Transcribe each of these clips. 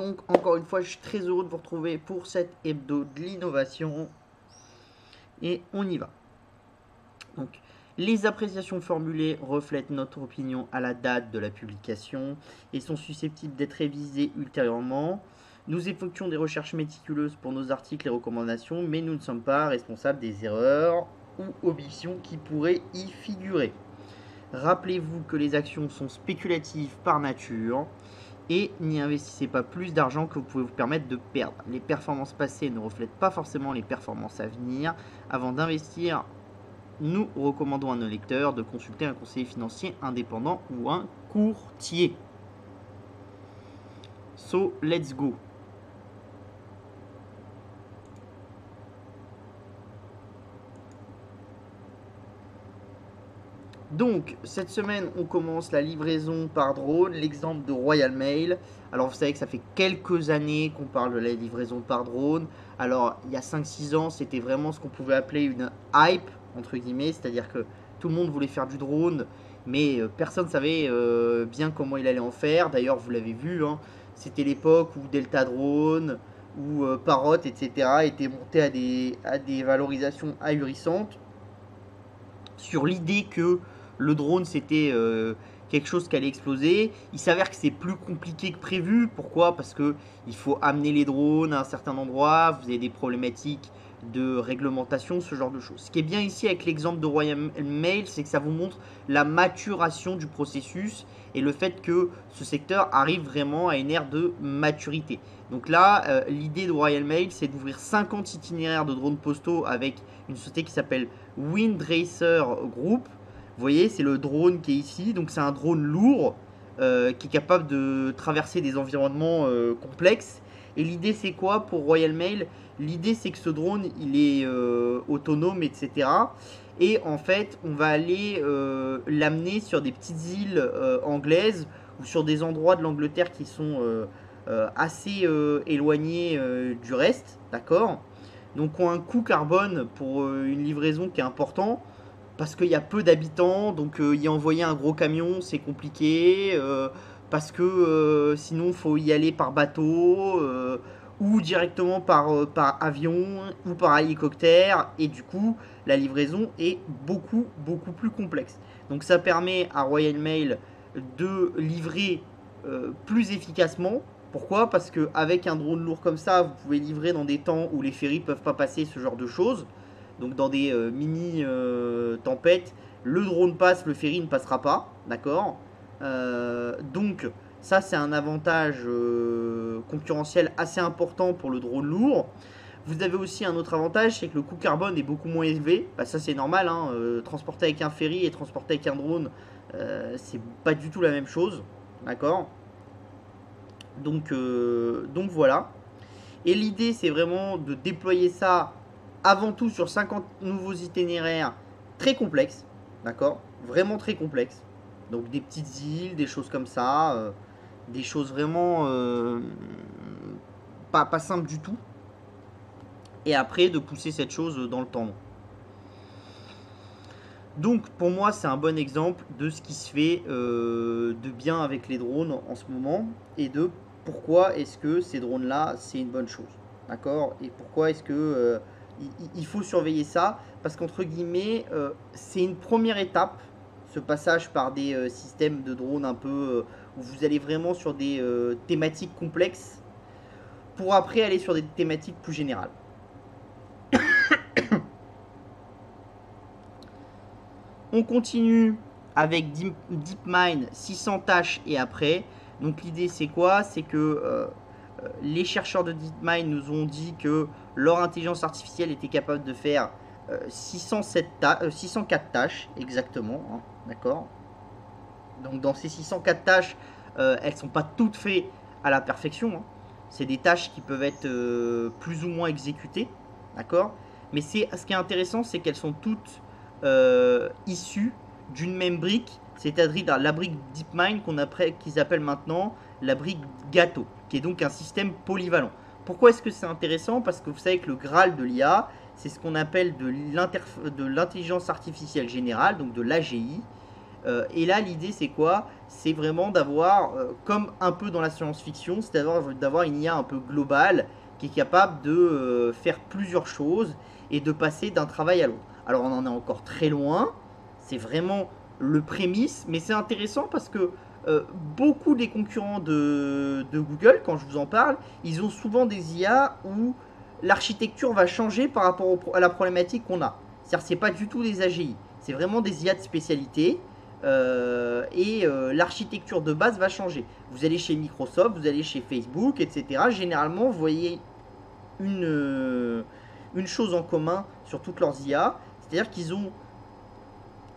donc encore une fois, je suis très heureux de vous retrouver pour cette hebdo de l'innovation. Et on y va. Donc, les appréciations formulées reflètent notre opinion à la date de la publication et sont susceptibles d'être révisées ultérieurement. Nous effectuons des recherches méticuleuses pour nos articles et recommandations, mais nous ne sommes pas responsables des erreurs ou omissions qui pourraient y figurer. Rappelez-vous que les actions sont spéculatives par nature et n'y investissez pas plus d'argent que vous pouvez vous permettre de perdre. Les performances passées ne reflètent pas forcément les performances à venir. Avant d'investir, nous recommandons à nos lecteurs de consulter un conseiller financier indépendant ou un courtier. So, let's go. Donc, cette semaine, on commence la livraison par drone, l'exemple de Royal Mail. Alors, vous savez que ça fait quelques années qu'on parle de la livraison par drone. Alors, il y a 5-6 ans, c'était vraiment ce qu'on pouvait appeler une hype, entre guillemets, c'est-à-dire que tout le monde voulait faire du drone, mais personne ne savait bien comment il allait en faire. D'ailleurs, vous l'avez vu, hein, c'était l'époque où Delta Drone, où Parrot, etc., étaient montés à des valorisations ahurissantes sur l'idée que le drone c'était quelque chose qui allait exploser. Il s'avère que c'est plus compliqué que prévu. Pourquoi? Parce que il faut amener les drones à un certain endroit, vous avez des problématiques de réglementation, ce genre de choses. Ce qui est bien ici avec l'exemple de Royal Mail, c'est que ça vous montre la maturation du processus et le fait que ce secteur arrive vraiment à une ère de maturité. Donc là, l'idée de Royal Mail, c'est d'ouvrir 50 itinéraires de drones postaux avec une société qui s'appelle Windracer Group. Vous voyez, c'est le drone qui est ici. Donc c'est un drone lourd qui est capable de traverser des environnements complexes. Et l'idée c'est quoi pour Royal Mail? L'idée c'est que ce drone il est autonome, etc. Et en fait on va aller l'amener sur des petites îles anglaises ou sur des endroits de l'Angleterre qui sont assez éloignés du reste, d'accord? Donc ont un coût carbone pour une livraison qui est important parce qu'il y a peu d'habitants, donc y envoyer un gros camion c'est compliqué, parce que sinon il faut y aller par bateau ou directement par avion ou par hélicoptère, et du coup la livraison est beaucoup plus complexe. Donc ça permet à Royal Mail de livrer plus efficacement. Pourquoi? Parce qu'avec un drone lourd comme ça, vous pouvez livrer dans des temps où les ferries ne peuvent pas passer, ce genre de choses. Donc dans des mini tempêtes, le drone passe, le ferry ne passera pas, d'accord? Donc ça c'est un avantage concurrentiel assez important pour le drone lourd. Vous avez aussi un autre avantage, c'est que le coût carbone est beaucoup moins élevé. Bah, ça c'est normal, hein, transporter avec un ferry et transporter avec un drone, c'est pas du tout la même chose, d'accord? Donc voilà. Et l'idée, c'est vraiment de déployer ça avant tout sur 50 nouveaux itinéraires très complexes, d'accord? Vraiment très complexes. Donc des petites îles, des choses comme ça, des choses vraiment pas simples du tout. Et après, de pousser cette chose dans le temps long. Donc pour moi, c'est un bon exemple de ce qui se fait de bien avec les drones en ce moment et de pourquoi est-ce que ces drones-là, c'est une bonne chose. D'accord? Et pourquoi est-ce que il faut surveiller ça? Parce qu'entre guillemets, c'est une première étape, ce passage par des systèmes de drones un peu où vous allez vraiment sur des thématiques complexes pour après aller sur des thématiques plus générales. On continue avec DeepMind 600 tâches et après. Donc l'idée c'est quoi? C'est que les chercheurs de DeepMind nous ont dit que leur intelligence artificielle était capable de faire 604 tâches exactement, hein, d'accord? Donc dans ces 604 tâches, elles ne sont pas toutes faites à la perfection, hein. C'est des tâches qui peuvent être plus ou moins exécutées, d'accord? Mais ce qui est intéressant, c'est qu'elles sont toutes issues d'une même brique, c'est-à-dire la brique DeepMind qu'ils appellent maintenant la brique gâteau, qui est donc un système polyvalent. Pourquoi est-ce que c'est intéressant? Parce que vous savez que le Graal de l'IA, c'est ce qu'on appelle de l'intelligence artificielle générale, donc de l'AGI. Et là, l'idée, c'est quoi? C'est vraiment d'avoir, comme un peu dans la science-fiction, c'est d'avoir une IA un peu globale qui est capable de faire plusieurs choses et de passer d'un travail à l'autre. Alors, on en est encore très loin, c'est vraiment le prémisse, mais c'est intéressant parce que beaucoup des concurrents de Google, quand je vous en parle, ils ont souvent des IA où l'architecture va changer par rapport à la problématique qu'on a. C'est-à-dire, c'est pas du tout des AGI, c'est vraiment des IA de spécialité. L'architecture de base va changer. Vous allez chez Microsoft, vous allez chez Facebook, etc. Généralement, vous voyez une chose en commun sur toutes leurs IA, c'est-à-dire qu'ils ont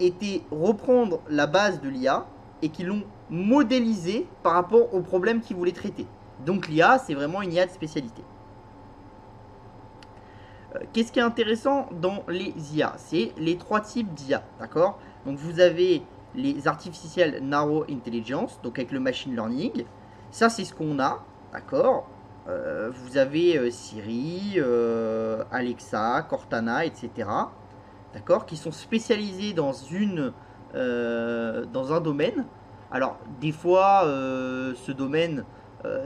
été reprendre la base de l'IA et qu'ils l'ont modélisé par rapport aux problèmes qu'ils voulaient traiter. Donc l'IA, c'est vraiment une IA de spécialité. Qu'est-ce qui est intéressant dans les IA? C'est les trois types d'IA, d'accord? Donc vous avez les artificial narrow intelligence, donc avec le machine learning. Ça, c'est ce qu'on a, d'accord? Vous avez Siri, Alexa, Cortana, etc. D'accord? Qui sont spécialisés dans un domaine. Alors, des fois, ce domaine,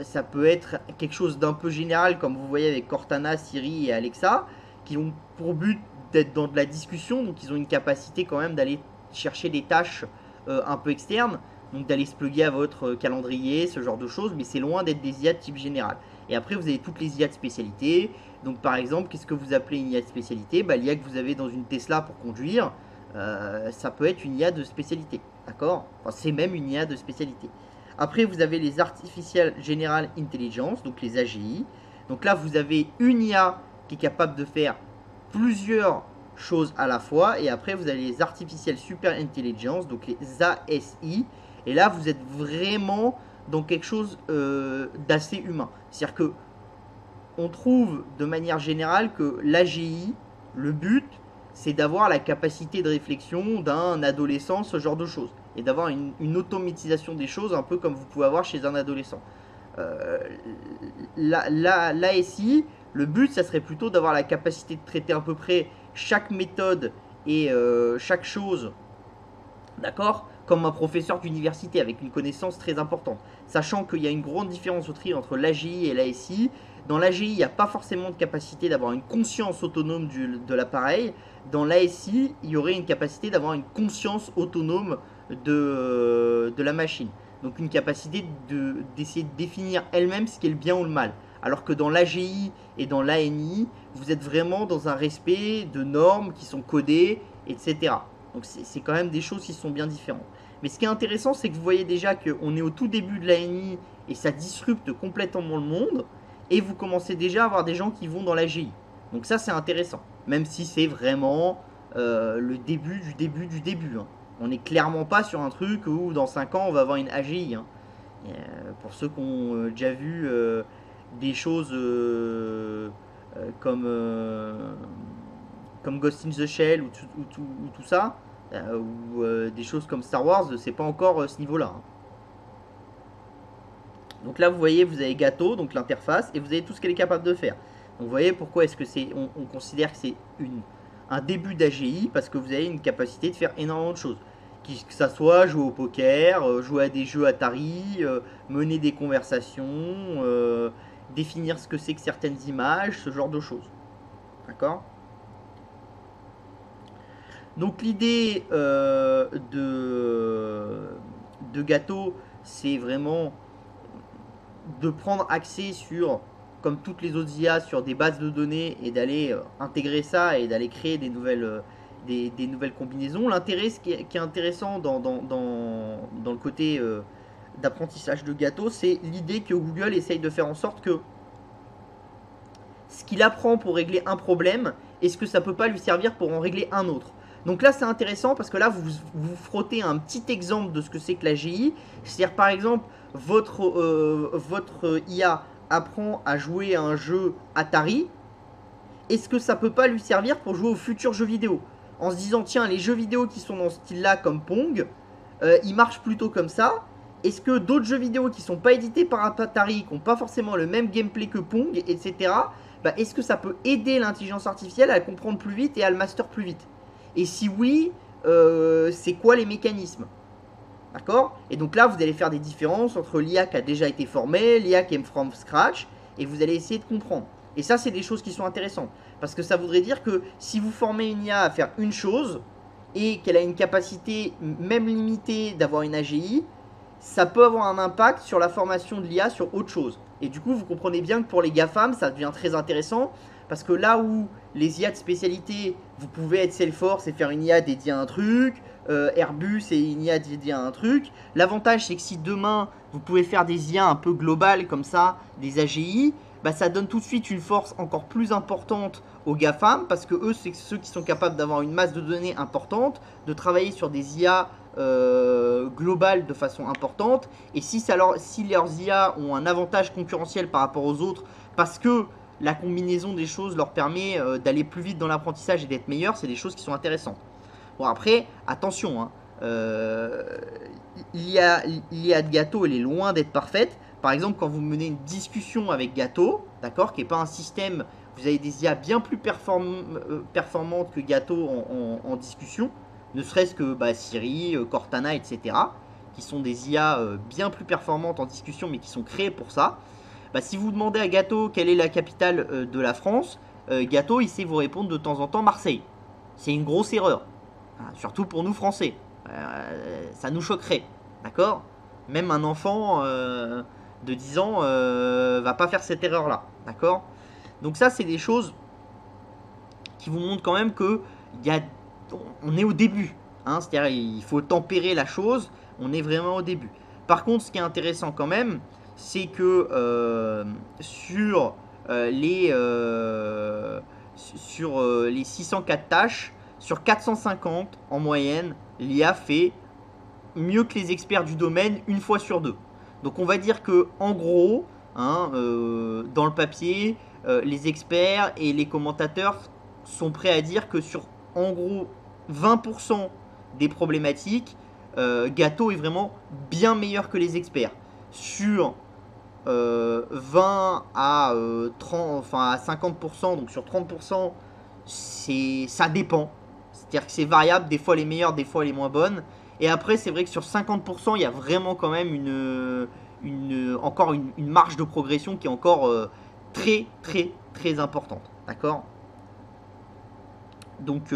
ça peut être quelque chose d'un peu général, comme vous voyez avec Cortana, Siri et Alexa, qui ont pour but d'être dans de la discussion, donc ils ont une capacité quand même d'aller chercher des tâches un peu externes, donc d'aller se plugger à votre calendrier, ce genre de choses, mais c'est loin d'être des IA de type général. Et après, vous avez toutes les IA de spécialité. Donc par exemple, qu'est-ce que vous appelez une IA de spécialité? L'IA que vous avez dans une Tesla pour conduire, ça peut être une IA de spécialité, d'accord? Enfin, c'est même une IA de spécialité. Après, vous avez les Artificial General Intelligence, donc les AGI. Donc là, vous avez une IA qui est capable de faire plusieurs choses à la fois. Et après, vous avez les Artificial Super Intelligence, donc les ASI. Et là, vous êtes vraiment dans quelque chose d'assez humain. C'est-à-dire que on trouve de manière générale que l'AGI, le but, c'est d'avoir la capacité de réflexion d'un adolescent, ce genre de choses. Et d'avoir une automatisation des choses, un peu comme vous pouvez avoir chez un adolescent. L'ASI, le but, ça serait plutôt d'avoir la capacité de traiter à peu près chaque méthode et chaque chose, d'accord, comme un professeur d'université avec une connaissance très importante. Sachant qu'il y a une grande différence entre l'AGI et l'ASI. Dans l'AGI, il n'y a pas forcément de capacité d'avoir une conscience autonome de l'appareil. Dans l'ASI, il y aurait une capacité d'avoir une conscience autonome de la machine. Donc une capacité d'essayer de définir elle-même ce qui est le bien ou le mal. Alors que dans l'AGI et dans l'ANI, vous êtes vraiment dans un respect de normes qui sont codées, etc. Donc c'est quand même des choses qui sont bien différentes. Mais ce qui est intéressant, c'est que vous voyez déjà qu'on est au tout début de l'ANI et ça disrupte complètement le monde. Et vous commencez déjà à avoir des gens qui vont dans l'AGI. Donc ça, c'est intéressant. Même si c'est vraiment le début du début du début. Hein. On n'est clairement pas sur un truc où dans 5 ans, on va avoir une AGI. Hein. Pour ceux qui ont déjà vu des choses comme Ghost in the Shell ou tout ça, ou des choses comme Star Wars, c'est pas encore ce niveau-là. Hein. Donc là, vous voyez, vous avez Gato, donc l'interface, et vous avez tout ce qu'elle est capable de faire. Donc vous voyez pourquoi est-ce que on considère que c'est un début d'AGI, parce que vous avez une capacité de faire énormément de choses. Que ça soit jouer au poker, jouer à des jeux Atari, mener des conversations, définir ce que c'est que certaines images, ce genre de choses. D'accord ? Donc l'idée de Gato, c'est vraiment de prendre accès sur, comme toutes les autres IA, sur des bases de données et d'aller intégrer ça et d'aller créer des nouvelles combinaisons. L'intérêt, ce qui est intéressant dans le côté d'apprentissage de Gato, c'est l'idée que Google essaye de faire en sorte que ce qu'il apprend pour régler un problème, est-ce que ça peut pas lui servir pour en régler un autre? Donc là, c'est intéressant parce que là, vous frottez un petit exemple de ce que c'est que l'AGI. C'est-à-dire, par exemple, votre IA apprend à jouer à un jeu Atari. Est-ce que ça peut pas lui servir pour jouer aux futurs jeux vidéo? En se disant, tiens, les jeux vidéo qui sont dans ce style-là, comme Pong, ils marchent plutôt comme ça. Est-ce que d'autres jeux vidéo qui sont pas édités par Atari, qui n'ont pas forcément le même gameplay que Pong, etc., est-ce que ça peut aider l'intelligence artificielle à le comprendre plus vite et à le master plus vite? Et si oui, c'est quoi les mécanismes? D'accord? Et donc là, vous allez faire des différences entre l'IA qui a déjà été formée, l'IA qui est from scratch, et vous allez essayer de comprendre. Et ça, c'est des choses qui sont intéressantes. Parce que ça voudrait dire que si vous formez une IA à faire une chose, et qu'elle a une capacité même limitée d'avoir une AGI, ça peut avoir un impact sur la formation de l'IA sur autre chose. Et du coup, vous comprenez bien que pour les GAFAM, ça devient très intéressant, parce que là où les IA de spécialité, vous pouvez être Salesforce et faire une IA dédiée à un truc, Airbus et une IA dédiée à un truc. L'avantage, c'est que si demain, vous pouvez faire des IA un peu globales comme ça, des AGI, bah, ça donne tout de suite une force encore plus importante aux GAFAM, parce que eux, c'est ceux qui sont capables d'avoir une masse de données importante, de travailler sur des IA globales de façon importante. Et si leurs IA ont un avantage concurrentiel par rapport aux autres, parce que la combinaison des choses leur permet d'aller plus vite dans l'apprentissage et d'être meilleur, c'est des choses qui sont intéressantes. Bon, après, attention, hein, l'IA de Gato, elle est loin d'être parfaite. Par exemple, quand vous menez une discussion avec Gato, d'accord, qui n'est pas un système, vous avez des IA bien plus performantes que Gato en discussion, ne serait-ce que Siri, Cortana, etc., qui sont des IA bien plus performantes en discussion, mais qui sont créées pour ça. Bah, si vous demandez à Gato quelle est la capitale de la France, Gato, il sait vous répondre de temps en temps Marseille. C'est une grosse erreur. Surtout pour nous Français. Ça nous choquerait. D'accord? Même un enfant de 10 ans va pas faire cette erreur-là. D'accord? Donc ça, c'est des choses qui vous montrent quand même que on est au début. Hein, c'est-à-dire il faut tempérer la chose. On est vraiment au début. Par contre, ce qui est intéressant quand même, c'est que sur les 604 tâches, sur 450 en moyenne, l'IA fait mieux que les experts du domaine une fois sur deux. Donc on va dire que en gros, hein, dans le papier, les experts et les commentateurs sont prêts à dire que sur en gros 20% des problématiques, Gato est vraiment bien meilleur que les experts. Sur 20 à 30, enfin à 50%, donc sur 30%, ça dépend. C'est-à-dire que c'est variable, des fois les meilleures, des fois les moins bonnes. Et après, c'est vrai que sur 50%, il y a vraiment quand même encore une marge de progression qui est encore très, très, très importante. D'accord? Donc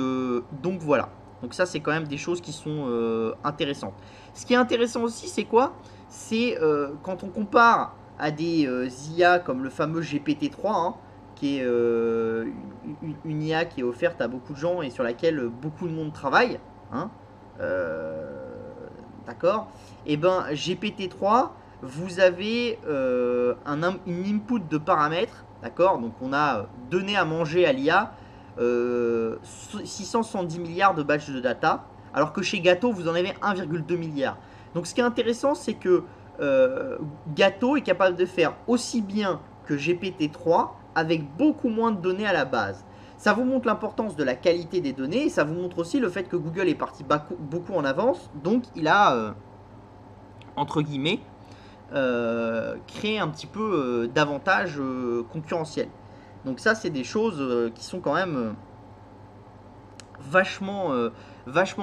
voilà. Donc ça, c'est quand même des choses qui sont intéressantes. Ce qui est intéressant aussi, c'est quoi? C'est quand on compare à des IA comme le fameux GPT-3, hein, qui est une IA qui est offerte à beaucoup de gens et sur laquelle beaucoup de monde travaille. Hein, d'accord? Et ben GPT-3, vous avez une input de paramètres. D'accord? Donc on a donné à manger à l'IA 670 milliards de batchs de data, alors que chez Gato, vous en avez 1,2 milliard. Donc ce qui est intéressant, c'est que Gato est capable de faire aussi bien que GPT-3 avec beaucoup moins de données à la base. Ça vous montre l'importance de la qualité des données et ça vous montre aussi le fait que Google est parti beaucoup en avance, donc il a, entre guillemets, créé un petit peu d'avantages concurrentiels. Donc ça, c'est des choses qui sont quand même vachement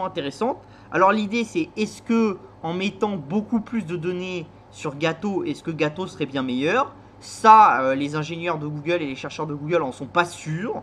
intéressantes. Alors l'idée, c'est est-ce que en mettant beaucoup plus de données sur Gato, est-ce que Gato serait bien meilleur? Ça, les ingénieurs de Google et les chercheurs de Google en sont pas sûrs.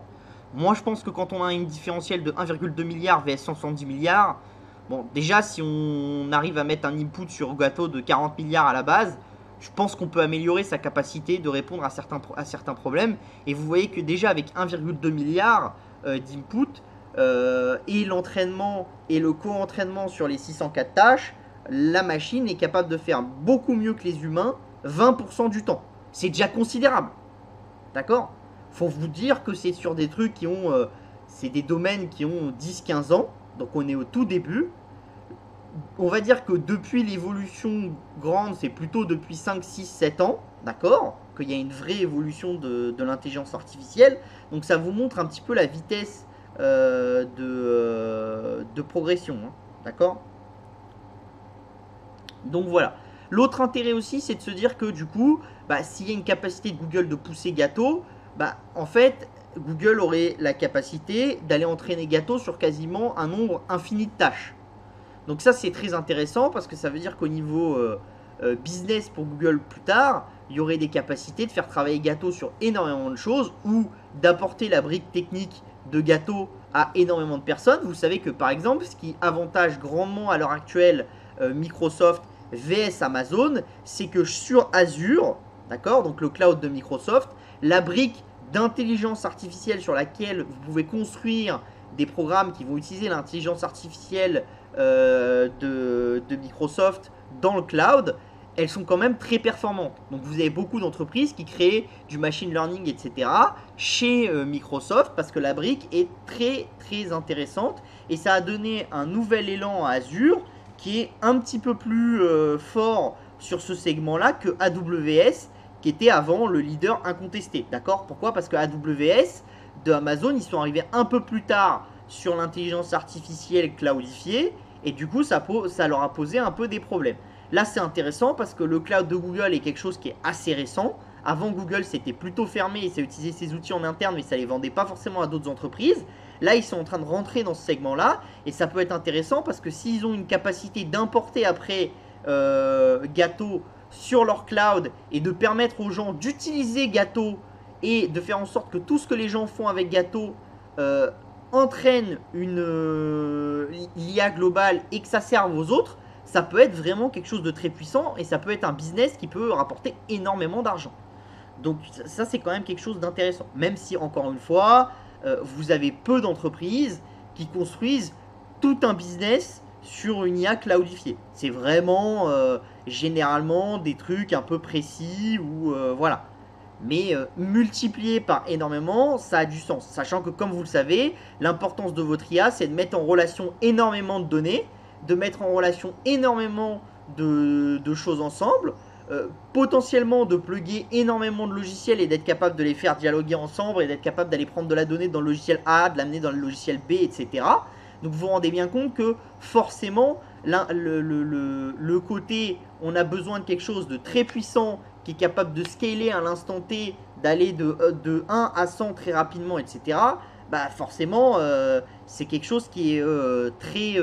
Moi, je pense que quand on a une différentielle de 1,2 milliard vs 170 milliards, bon, déjà, si on arrive à mettre un input sur Gato de 40 milliards à la base, je pense qu'on peut améliorer sa capacité de répondre à certains problèmes. Et vous voyez que déjà avec 1,2 milliard d'input et l'entraînement et le co-entraînement sur les 604 tâches, la machine est capable de faire beaucoup mieux que les humains 20% du temps. C'est déjà considérable. D'accord? Faut vous dire que c'est sur des trucs qui ont... c'est des domaines qui ont 10-15 ans. Donc on est au tout début. On va dire que depuis l'évolution grande, c'est plutôt depuis 5, 6, 7 ans, d'accord, qu'il y a une vraie évolution de l'intelligence artificielle. Donc ça vous montre un petit peu la vitesse de progression, hein, d'accord. Donc voilà. L'autre intérêt aussi, c'est de se dire que du coup, s'il y a une capacité de Google de pousser Gato, en fait, Google aurait la capacité d'aller entraîner Gato sur quasiment un nombre infini de tâches. Donc ça c'est très intéressant parce que ça veut dire qu'au niveau business pour Google plus tard, il y aurait des capacités de faire travailler Gâteau sur énormément de choses ou d'apporter la brique technique de Gâteau à énormément de personnes. Vous savez que par exemple, ce qui avantage grandement à l'heure actuelle Microsoft vs Amazon, c'est que sur Azure, d'accord, donc le cloud de Microsoft, la brique d'intelligence artificielle sur laquelle vous pouvez construire des programmes qui vont utiliser l'intelligence artificielle de Microsoft dans le cloud, elles sont quand même très performantes. Donc vous avez beaucoup d'entreprises qui créent du machine learning, etc. chez Microsoft parce que la brique est très très intéressante et ça a donné un nouvel élan à Azure qui est un petit peu plus fort sur ce segment-là que AWS qui était avant le leader incontesté. D'accord? Pourquoi? Parce que AWS de Amazon, ils sont arrivés un peu plus tard sur l'intelligence artificielle cloudifiée et du coup ça leur a posé un peu des problèmes. Là c'est intéressant parce que le cloud de Google est quelque chose qui est assez récent. Avant Google c'était plutôt fermé et ça utilisait ses outils en interne mais ça les vendait pas forcément à d'autres entreprises. Là ils sont en train de rentrer dans ce segment là et ça peut être intéressant parce que s'ils ont une capacité d'importer après Gâteau sur leur cloud et de permettre aux gens d'utiliser Gâteau et de faire en sorte que tout ce que les gens font avec Gâteau entraîne une l'IA globale et que ça serve aux autres, ça peut être vraiment quelque chose de très puissant et ça peut être un business qui peut rapporter énormément d'argent. Donc ça c'est quand même quelque chose d'intéressant. Même si encore une fois, vous avez peu d'entreprises qui construisent tout un business sur une IA cloudifiée. C'est vraiment généralement des trucs un peu précis ou voilà. Mais multiplié par énormément, ça a du sens. Sachant que comme vous le savez, l'importance de votre IA c'est de mettre en relation énormément de données, de mettre en relation énormément de choses ensemble, potentiellement de plugger énormément de logiciels et d'être capable de les faire dialoguer ensemble et d'être capable d'aller prendre de la donnée dans le logiciel A, de l'amener dans le logiciel B, etc. Donc vous vous rendez bien compte que forcément le côté on a besoin de quelque chose de très puissant qui est capable de scaler à l'instant T, d'aller de 1 à 100 très rapidement, etc. Bah forcément c'est quelque chose qui est très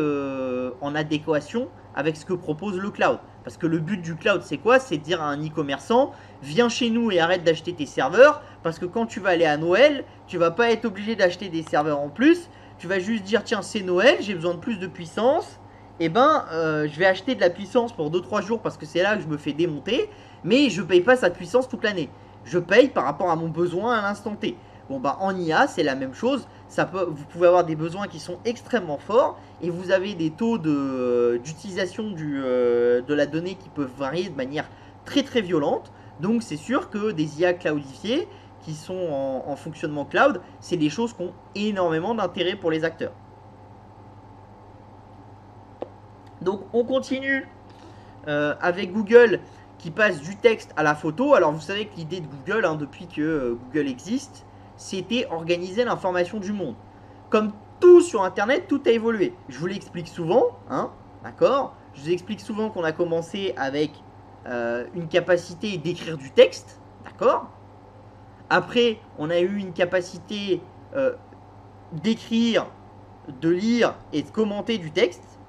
en adéquation avec ce que propose le cloud. Parce que le but du cloud c'est quoi? C'est de dire à un e-commerçant viens chez nous et arrête d'acheter tes serveurs parce que quand tu vas aller à Noël, tu vas pas être obligé d'acheter des serveurs en plus. Tu vas juste dire tiens c'est Noël, j'ai besoin de plus de puissance. Et ben je vais acheter de la puissance pour 2-3 jours parce que c'est là que je me fais démonter. Mais je paye pas cette puissance toute l'année. Je paye par rapport à mon besoin à l'instant T. Bon bah en IA c'est la même chose, vous pouvez avoir des besoins qui sont extrêmement forts et vous avez des taux d'utilisation de la donnée qui peuvent varier de manière très très violente. Donc c'est sûr que des IA cloudifiées qui sont en fonctionnement cloud, c'est des choses qui ont énormément d'intérêt pour les acteurs. Donc on continue avec Google qui passe du texte à la photo. Alors vous savez que l'idée de Google, hein, depuis que Google existe, c'était organiser l'information du monde. Comme tout sur Internet, tout a évolué. Je vous l'explique souvent, hein, d'accord? Je vous explique souvent qu'on a commencé avec une capacité d'écrire du texte, d'accord? Après, on a eu une capacité d'écrire, de lire et de commenter du texte,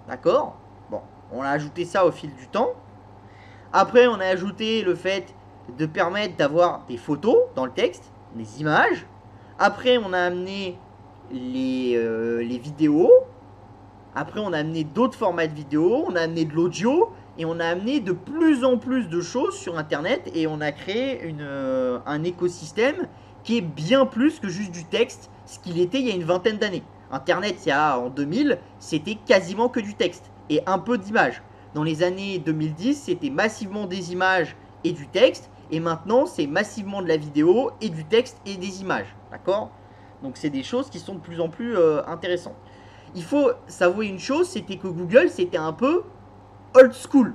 d'accord? Bon, on a ajouté ça au fil du temps. Après, on a ajouté le fait de permettre d'avoir des photos dans le texte, des images. Après, on a amené les vidéos. Après, on a amené d'autres formats de vidéos. On a amené de l'audio. Et on a amené de plus en plus de choses sur Internet. Et on a créé un écosystème qui est bien plus que juste du texte, ce qu'il était il y a une vingtaine d'années. Internet, en 2000, c'était quasiment que du texte et un peu d'images. Dans les années 2010, c'était massivement des images et du texte. Et maintenant, c'est massivement de la vidéo et du texte et des images. D'accord? Donc, c'est des choses qui sont de plus en plus intéressantes. Il faut s'avouer une chose, c'était que Google, c'était un peu old school.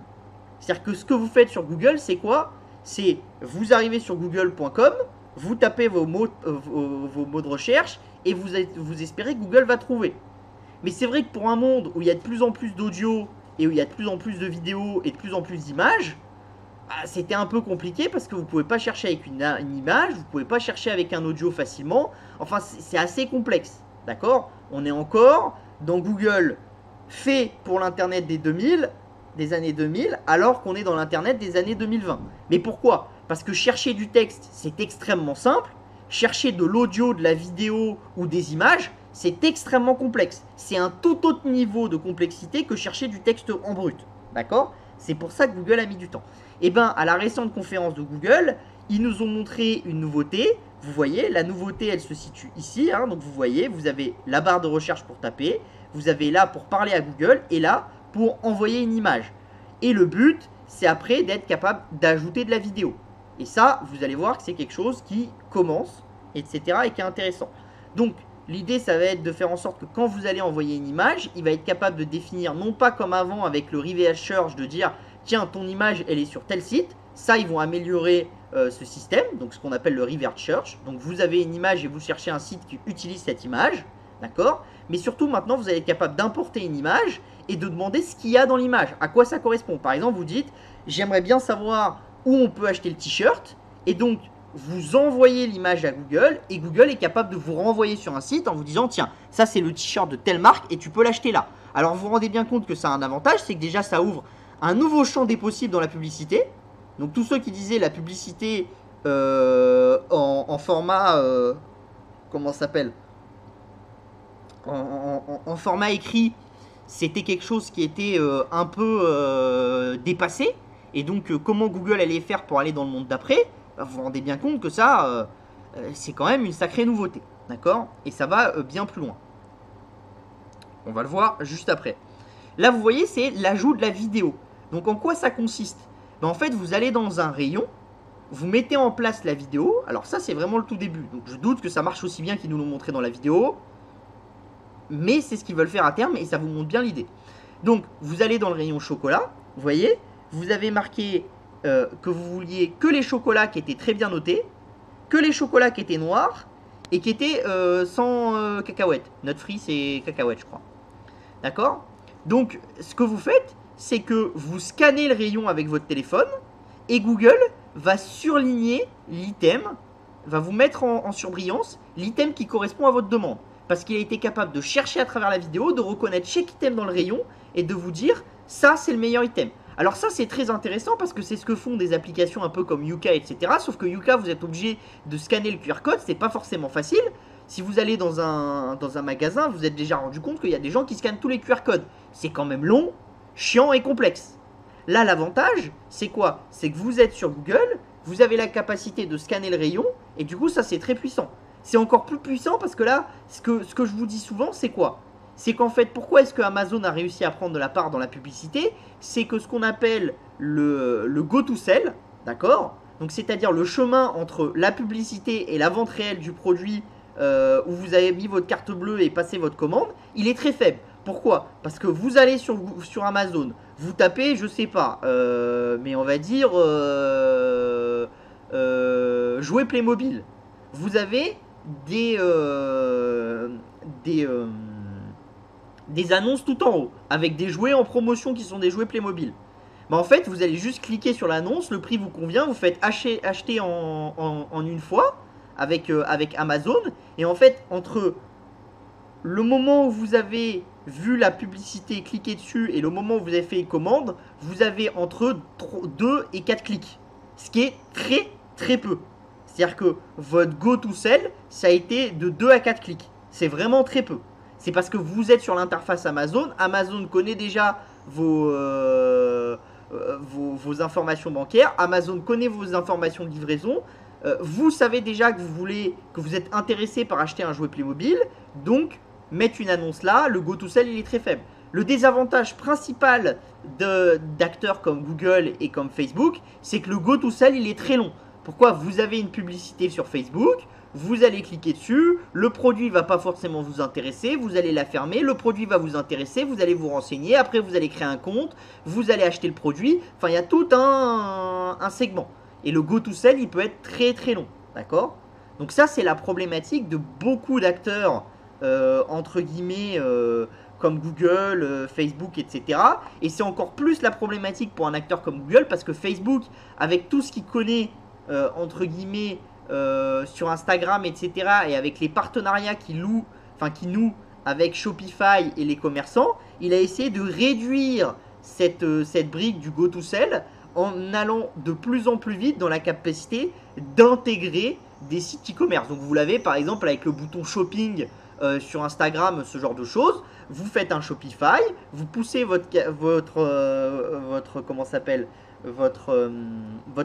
C'est-à-dire que ce que vous faites sur Google, c'est quoi? C'est vous arrivez sur google.com, vous tapez vos mots de recherche et vous espérez que Google va trouver. Mais c'est vrai que pour un monde où il y a de plus en plus d'audio et où il y a de plus en plus de vidéos et de plus en plus d'images, c'était un peu compliqué parce que vous ne pouvez pas chercher avec une image, vous ne pouvez pas chercher avec un audio facilement. Enfin, c'est assez complexe, d'accord? On est encore dans Google fait pour l'Internet des années 2000, alors qu'on est dans l'Internet des années 2020. Mais pourquoi? Parce que chercher du texte, c'est extrêmement simple. Chercher de l'audio, de la vidéo ou des images, c'est extrêmement complexe. C'est un tout autre niveau de complexité que chercher du texte en brut. D'accord? C'est pour ça que Google a mis du temps. Et bien, à la récente conférence de Google, ils nous ont montré une nouveauté. Vous voyez, la nouveauté, elle se situe ici. Donc vous voyez, vous avez la barre de recherche pour taper. Vous avez là pour parler à Google et là pour envoyer une image. Et le but, c'est après d'être capable d'ajouter de la vidéo. Et ça, vous allez voir que c'est quelque chose qui commence, etc. et qui est intéressant. Donc, l'idée, ça va être de faire en sorte que quand vous allez envoyer une image, il va être capable de définir, non pas comme avant avec le reverse search, de dire, tiens, ton image, elle est sur tel site. Ça, ils vont améliorer ce système, donc ce qu'on appelle le reverse search. Donc, vous avez une image et vous cherchez un site qui utilise cette image, d'accord? Mais surtout, maintenant, vous allez être capable d'importer une image et de demander ce qu'il y a dans l'image, à quoi ça correspond. Par exemple, vous dites, j'aimerais bien savoir où on peut acheter le t-shirt, et donc vous envoyez l'image à Google, et Google est capable de vous renvoyer sur un site en vous disant, tiens, ça c'est le t-shirt de telle marque, et tu peux l'acheter là. Alors vous vous rendez bien compte que ça a un avantage, c'est que déjà ça ouvre un nouveau champ des possibles dans la publicité. Donc tous ceux qui disaient la publicité en format, comment ça s'appelle, en format écrit, c'était quelque chose qui était un peu dépassé. Et donc, comment Google allait faire pour aller dans le monde d'après, vous vous rendez bien compte que ça, c'est quand même une sacrée nouveauté. D'accord? Et ça va bien plus loin. On va le voir juste après. Là, vous voyez, c'est l'ajout de la vidéo. Donc, en quoi ça consiste? En fait, vous allez dans un rayon, vous mettez en place la vidéo. Alors ça, c'est vraiment le tout début. Donc, je doute que ça marche aussi bien qu'ils nous l'ont montré dans la vidéo. Mais c'est ce qu'ils veulent faire à terme et ça vous montre bien l'idée. Donc, vous allez dans le rayon chocolat, vous voyez, vous avez marqué que vous vouliez que les chocolats qui étaient très bien notés, que les chocolats qui étaient noirs et qui étaient sans cacahuètes. Nut free, c'est cacahuètes, je crois. D'accord? Donc, ce que vous faites, c'est que vous scannez le rayon avec votre téléphone et Google va surligner l'item, va vous mettre en surbrillance l'item qui correspond à votre demande. Parce qu'il a été capable de chercher à travers la vidéo, de reconnaître chaque item dans le rayon et de vous dire, ça c'est le meilleur item. Alors ça c'est très intéressant parce que c'est ce que font des applications un peu comme Yuka, etc. Sauf que Yuka, vous êtes obligé de scanner le QR code, c'est pas forcément facile. Si vous allez dans un magasin, vous êtes déjà rendu compte qu'il y a des gens qui scannent tous les QR codes. C'est quand même long, chiant et complexe. Là, l'avantage, c'est quoi? C'est que vous êtes sur Google, vous avez la capacité de scanner le rayon, et du coup, ça, c'est très puissant. C'est encore plus puissant parce que là, ce que je vous dis souvent, c'est quoi? C'est qu'en fait, pourquoi est-ce que Amazon a réussi à prendre de la part dans la publicité? C'est que ce qu'on appelle le go-to-sell, d'accord? Donc, c'est-à-dire le chemin entre la publicité et la vente réelle du produit où vous avez mis votre carte bleue et passé votre commande, il est très faible. Pourquoi? Parce que vous allez sur Amazon, vous tapez, je sais pas, mais on va dire jouer Playmobil. Vous avez des annonces tout en haut, avec des jouets en promotion qui sont des jouets Playmobil. Mais en fait, vous allez juste cliquer sur l'annonce, le prix vous convient, vous faites acheter en une fois avec Amazon. Et en fait, entre le moment où vous avez vu la publicité, cliqué dessus, et le moment où vous avez fait une commande, vous avez entre 2 et 4 clics. Ce qui est très très peu. C'est-à-dire que votre go-to-sell, ça a été de 2 à 4 clics. C'est vraiment très peu. C'est parce que vous êtes sur l'interface Amazon. Amazon connaît déjà vos informations bancaires. Amazon connaît vos informations de livraison. Vous savez déjà que vous êtes intéressé par acheter un jouet Playmobil. Donc, mettre une annonce là, le go-to-sell, il est très faible. Le désavantage principal d'acteurs comme Google et comme Facebook, c'est que le go-to-sell, il est très long. Pourquoi? Vous avez une publicité sur Facebook, vous allez cliquer dessus, le produit ne va pas forcément vous intéresser, vous allez la fermer, le produit va vous intéresser, vous allez vous renseigner, après vous allez créer un compte, vous allez acheter le produit, enfin il y a tout un segment. Et le go-to-sell, il peut être très très long, d'accord? Donc ça, c'est la problématique de beaucoup d'acteurs, entre guillemets, comme Google, Facebook, etc. Et c'est encore plus la problématique pour un acteur comme Google, parce que Facebook, avec tout ce qu'il connaît, entre guillemets, sur Instagram, etc., et avec les partenariats qu'il noue avec Shopify et les commerçants, il a essayé de réduire cette brique du go-to-sell en allant de plus en plus vite dans la capacité d'intégrer des sites e-commerce. Donc vous l'avez par exemple avec le bouton shopping sur Instagram, ce genre de choses. Vous faites un Shopify, vous poussez comment s'appelle votre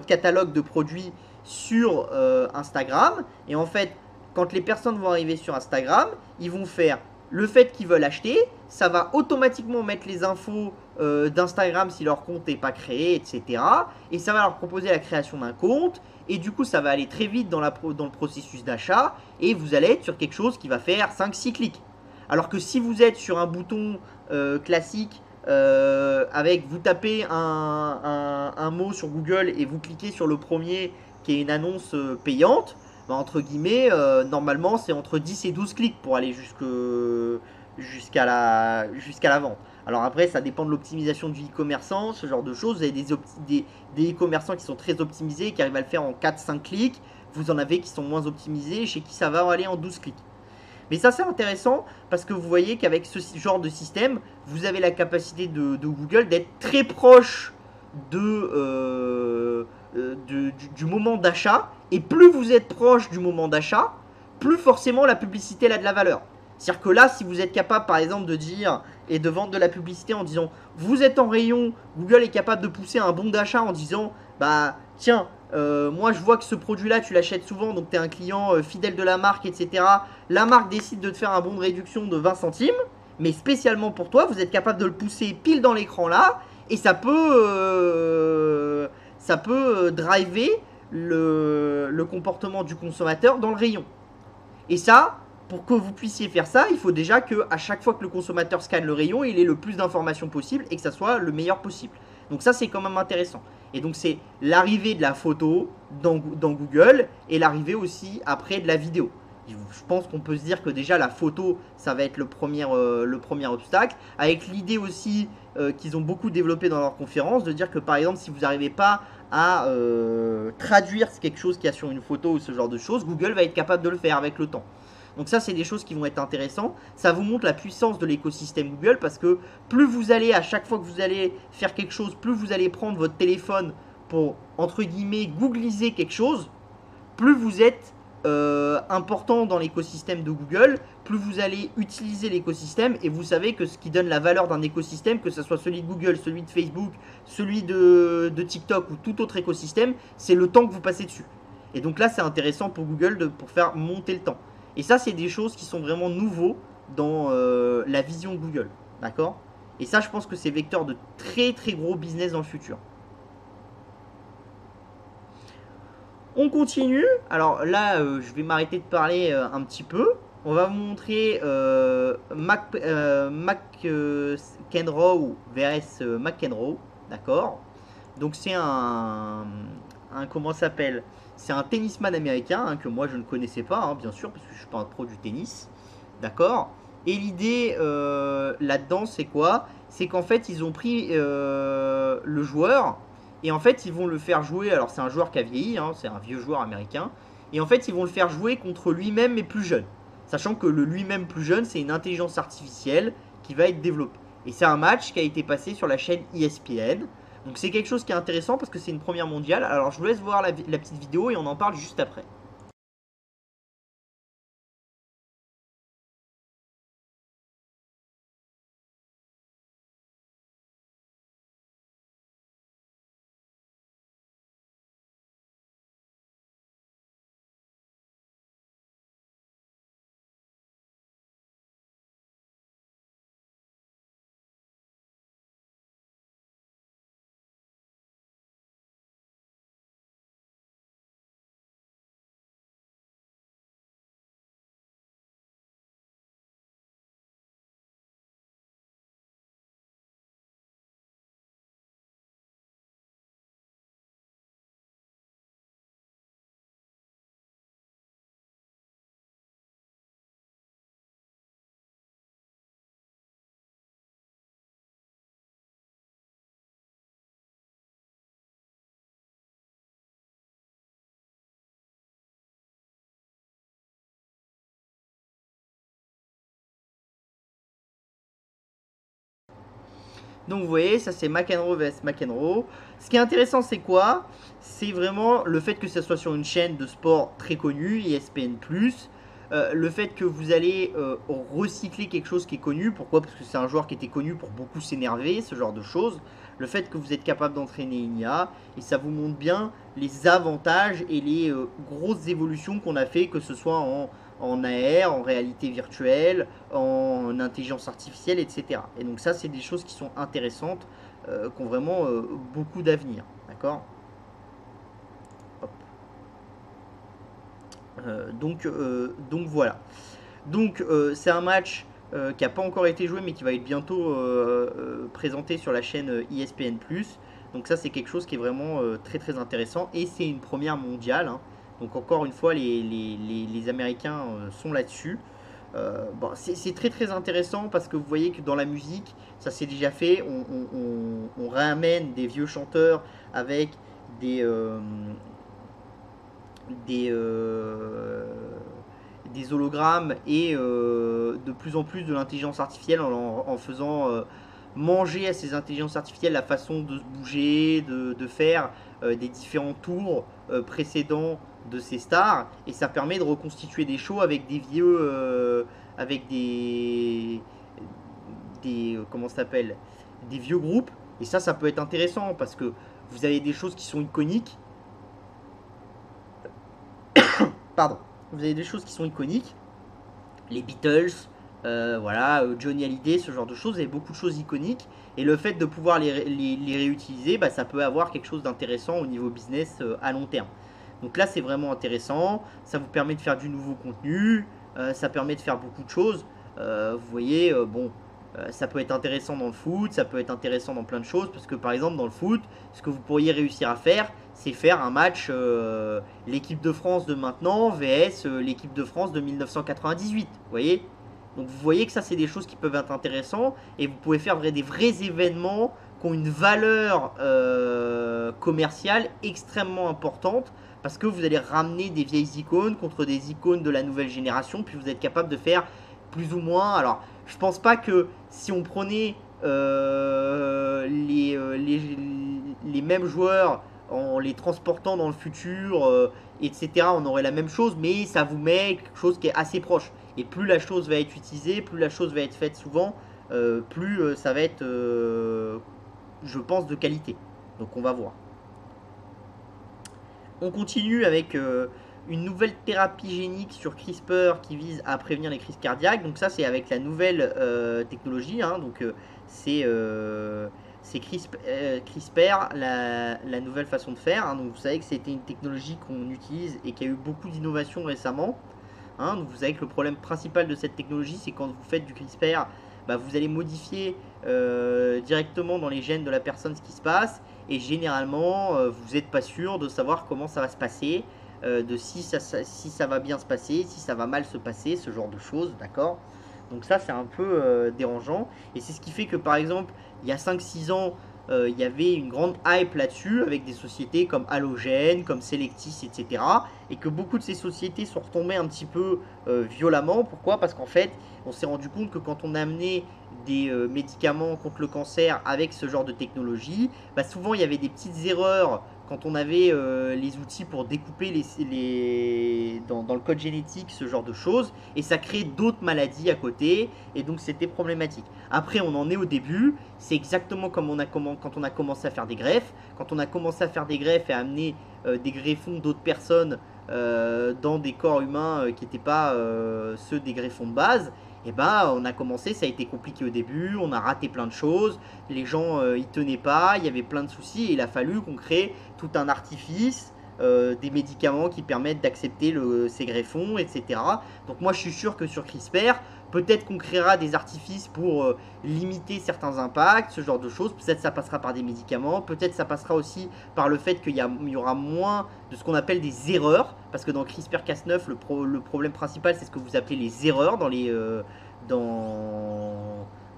catalogue de produits sur Instagram, et en fait quand les personnes vont arriver sur Instagram, ils vont faire le fait qu'ils veulent acheter, ça va automatiquement mettre les infos d'Instagram si leur compte n'est pas créé, etc. Et ça va leur proposer la création d'un compte. Et du coup, ça va aller très vite dans le processus d'achat. Et vous allez être sur quelque chose qui va faire 5-6 clics. Alors que si vous êtes sur un bouton classique, avec vous tapez un mot sur Google et vous cliquez sur le premier qui est une annonce payante, bah, entre guillemets, normalement c'est entre 10 et 12 clics pour aller jusqu'à la vente. Alors après, ça dépend de l'optimisation du e-commerçant, ce genre de choses. Vous avez des e-commerçants qui sont très optimisés, qui arrivent à le faire en 4-5 clics. Vous en avez qui sont moins optimisés, chez qui ça va aller en 12 clics. Mais ça c'est intéressant parce que vous voyez qu'avec ce genre de système, vous avez la capacité de Google d'être très proche du moment d'achat. Et plus vous êtes proche du moment d'achat, plus forcément la publicité elle a de la valeur. C'est-à-dire que là, si vous êtes capable par exemple de dire et de vendre de la publicité en disant vous êtes en rayon, Google est capable de pousser un bon d'achat en disant bah tiens, moi je vois que ce produit là tu l'achètes souvent, donc tu es un client fidèle de la marque, etc. La marque décide de te faire un bon de réduction de 20 centimes, mais spécialement pour toi, vous êtes capable de le pousser pile dans l'écran là, et ça peut driver le comportement du consommateur dans le rayon. Et ça, pour que vous puissiez faire ça, il faut déjà que à chaque fois que le consommateur scanne le rayon, il ait le plus d'informations possible et que ça soit le meilleur possible. Donc ça, c'est quand même intéressant. Et donc c'est l'arrivée de la photo dans Google et l'arrivée aussi après de la vidéo. Je pense qu'on peut se dire que déjà la photo, ça va être le premier obstacle. Avec l'idée aussi qu'ils ont beaucoup développé dans leur conférence, de dire que par exemple, si vous n'arrivez pas à traduire quelque chose qu'il y a sur une photo ou ce genre de choses, Google va être capable de le faire avec le temps. Donc ça, c'est des choses qui vont être intéressantes. Ça vous montre la puissance de l'écosystème Google parce que plus vous allez, à chaque fois que vous allez faire quelque chose, plus vous allez prendre votre téléphone pour, entre guillemets, googliser quelque chose, plus vous êtes important dans l'écosystème de Google, plus vous allez utiliser l'écosystème. Et vous savez que ce qui donne la valeur d'un écosystème, que ce soit celui de Google, celui de Facebook, celui de TikTok ou tout autre écosystème, c'est le temps que vous passez dessus. Et donc là, c'est intéressant pour Google pour faire monter le temps. Et ça, c'est des choses qui sont vraiment nouveaux dans la vision Google. D'accord? Et ça, je pense que c'est vecteur de très très gros business dans le futur. On continue. Alors là, je vais m'arrêter de parler un petit peu. On va vous montrer McEnroe vs McEnroe. D'accord? Donc c'est comment ça s'appelle? C'est un tennisman américain hein, que moi je ne connaissais pas, hein, bien sûr, parce que je suis pas un pro du tennis. D'accord? Et l'idée là-dedans, c'est quoi? C'est qu'en fait, ils ont pris le joueur et en fait, ils vont le faire jouer. Alors, c'est un joueur qui a vieilli, hein, c'est un vieux joueur américain. Et en fait, ils vont le faire jouer contre lui-même, mais plus jeune. Sachant que le lui-même plus jeune, c'est une intelligence artificielle qui va être développée. Et c'est un match qui a été passé sur la chaîne ESPN. Donc, c'est quelque chose qui est intéressant parce que c'est une première mondiale. Alors, je vous laisse voir la petite vidéo et on en parle juste après. Donc vous voyez, ça c'est McEnroe vs McEnroe. Ce qui est intéressant, c'est quoi? C'est vraiment le fait que ça soit sur une chaîne de sport très connue, ESPN+. Le fait que vous allez recycler quelque chose qui est connu. Pourquoi? Parce que c'est un joueur qui était connu pour beaucoup s'énerver, ce genre de choses. Le fait que vous êtes capable d'entraîner une IA. Et ça vous montre bien les avantages et les grosses évolutions qu'on a fait, que ce soit en AR, en réalité virtuelle, en intelligence artificielle, etc. Et donc ça, c'est des choses qui sont intéressantes, qui ont vraiment beaucoup d'avenir. D'accord? Donc voilà. Donc c'est un match qui n'a pas encore été joué mais qui va être bientôt présenté sur la chaîne ESPN+. Donc ça c'est quelque chose qui est vraiment très très intéressant et c'est une première mondiale. Hein. Donc encore une fois les Américains sont là-dessus. Bon, c'est très très intéressant parce que vous voyez que dans la musique ça s'est déjà fait. On ramène des vieux chanteurs avec des, euh, des, euh, des hologrammes et de plus en plus de l'intelligence artificielle en faisant manger à ces intelligences artificielles la façon de se bouger, de faire des différents tours précédents de ces stars et ça permet de reconstituer des shows avec des vieux avec des comment ça s'appelle, des vieux groupes et ça peut être intéressant parce que vous avez des choses qui sont iconiques. Pardon, vous avez des choses qui sont iconiques, les Beatles, voilà, Johnny Hallyday, ce genre de choses, vous avez beaucoup de choses iconiques, et le fait de pouvoir les réutiliser, bah, ça peut avoir quelque chose d'intéressant au niveau business à long terme. Donc là, c'est vraiment intéressant, ça vous permet de faire du nouveau contenu, ça permet de faire beaucoup de choses. Vous voyez, bon, ça peut être intéressant dans le foot, ça peut être intéressant dans plein de choses, parce que par exemple dans le foot, ce que vous pourriez réussir à faire, c'est faire un match l'équipe de France de maintenant vs l'équipe de France de 1998, vous voyez. Donc vous voyez que ça c'est des choses qui peuvent être intéressantes, et vous pouvez faire des vrais événements qui ont une valeur commerciale extrêmement importante, parce que vous allez ramener des vieilles icônes contre des icônes de la nouvelle génération, puis vous êtes capable de faire plus ou moins. Alors, je pense pas que si on prenait les mêmes joueurs en les transportant dans le futur, etc., on aurait la même chose, mais ça vous met quelque chose qui est assez proche. Et plus la chose va être utilisée, plus la chose va être faite souvent, plus ça va être, je pense, de qualité. Donc on va voir. On continue avec une nouvelle thérapie génique sur CRISPR qui vise à prévenir les crises cardiaques. Donc ça c'est avec la nouvelle technologie. Hein. Donc c'est CRISPR, la nouvelle façon de faire. Hein. Donc vous savez que c'était une technologie qu'on utilise et qui a eu beaucoup d'innovations récemment. Hein. Donc vous savez que le problème principal de cette technologie, c'est quand vous faites du CRISPR, bah, vous allez modifier directement dans les gènes de la personne ce qui se passe. Et généralement, vous n'êtes pas sûr de savoir comment ça va se passer, de si ça va bien se passer, si ça va mal se passer, ce genre de choses, d'accord? Donc ça, c'est un peu dérangeant. Et c'est ce qui fait que, par exemple, il y a 5-6 ans, il y avait une grande hype là-dessus, avec des sociétés comme Allogene, comme Selectis, etc. Et que beaucoup de ces sociétés sont retombées un petit peu violemment. Pourquoi? Parce qu'en fait, on s'est rendu compte que quand on a amené des médicaments contre le cancer avec ce genre de technologie, bah souvent il y avait des petites erreurs quand on avait les outils pour découper dans le code génétique, ce genre de choses, et ça crée d'autres maladies à côté, et donc c'était problématique. Après, on en est au début, c'est exactement comme quand on a commencé à faire des greffes. Quand on a commencé à faire des greffes et à amener des greffons d'autres personnes dans des corps humains qui n'étaient pas ceux des greffons de base, et ben on a commencé, ça a été compliqué au début, on a raté plein de choses, les gens ils tenaient pas, il y avait plein de soucis et il a fallu qu'on crée tout un artifice, des médicaments qui permettent d'accepter ces greffons, etc. Donc moi je suis sûr que sur CRISPR, peut-être qu'on créera des artifices pour limiter certains impacts, ce genre de choses. Peut-être ça passera par des médicaments, peut-être ça passera aussi par le fait qu'il y aura moins de ce qu'on appelle des erreurs, parce que dans CRISPR-Cas9, le problème principal c'est ce que vous appelez les erreurs dans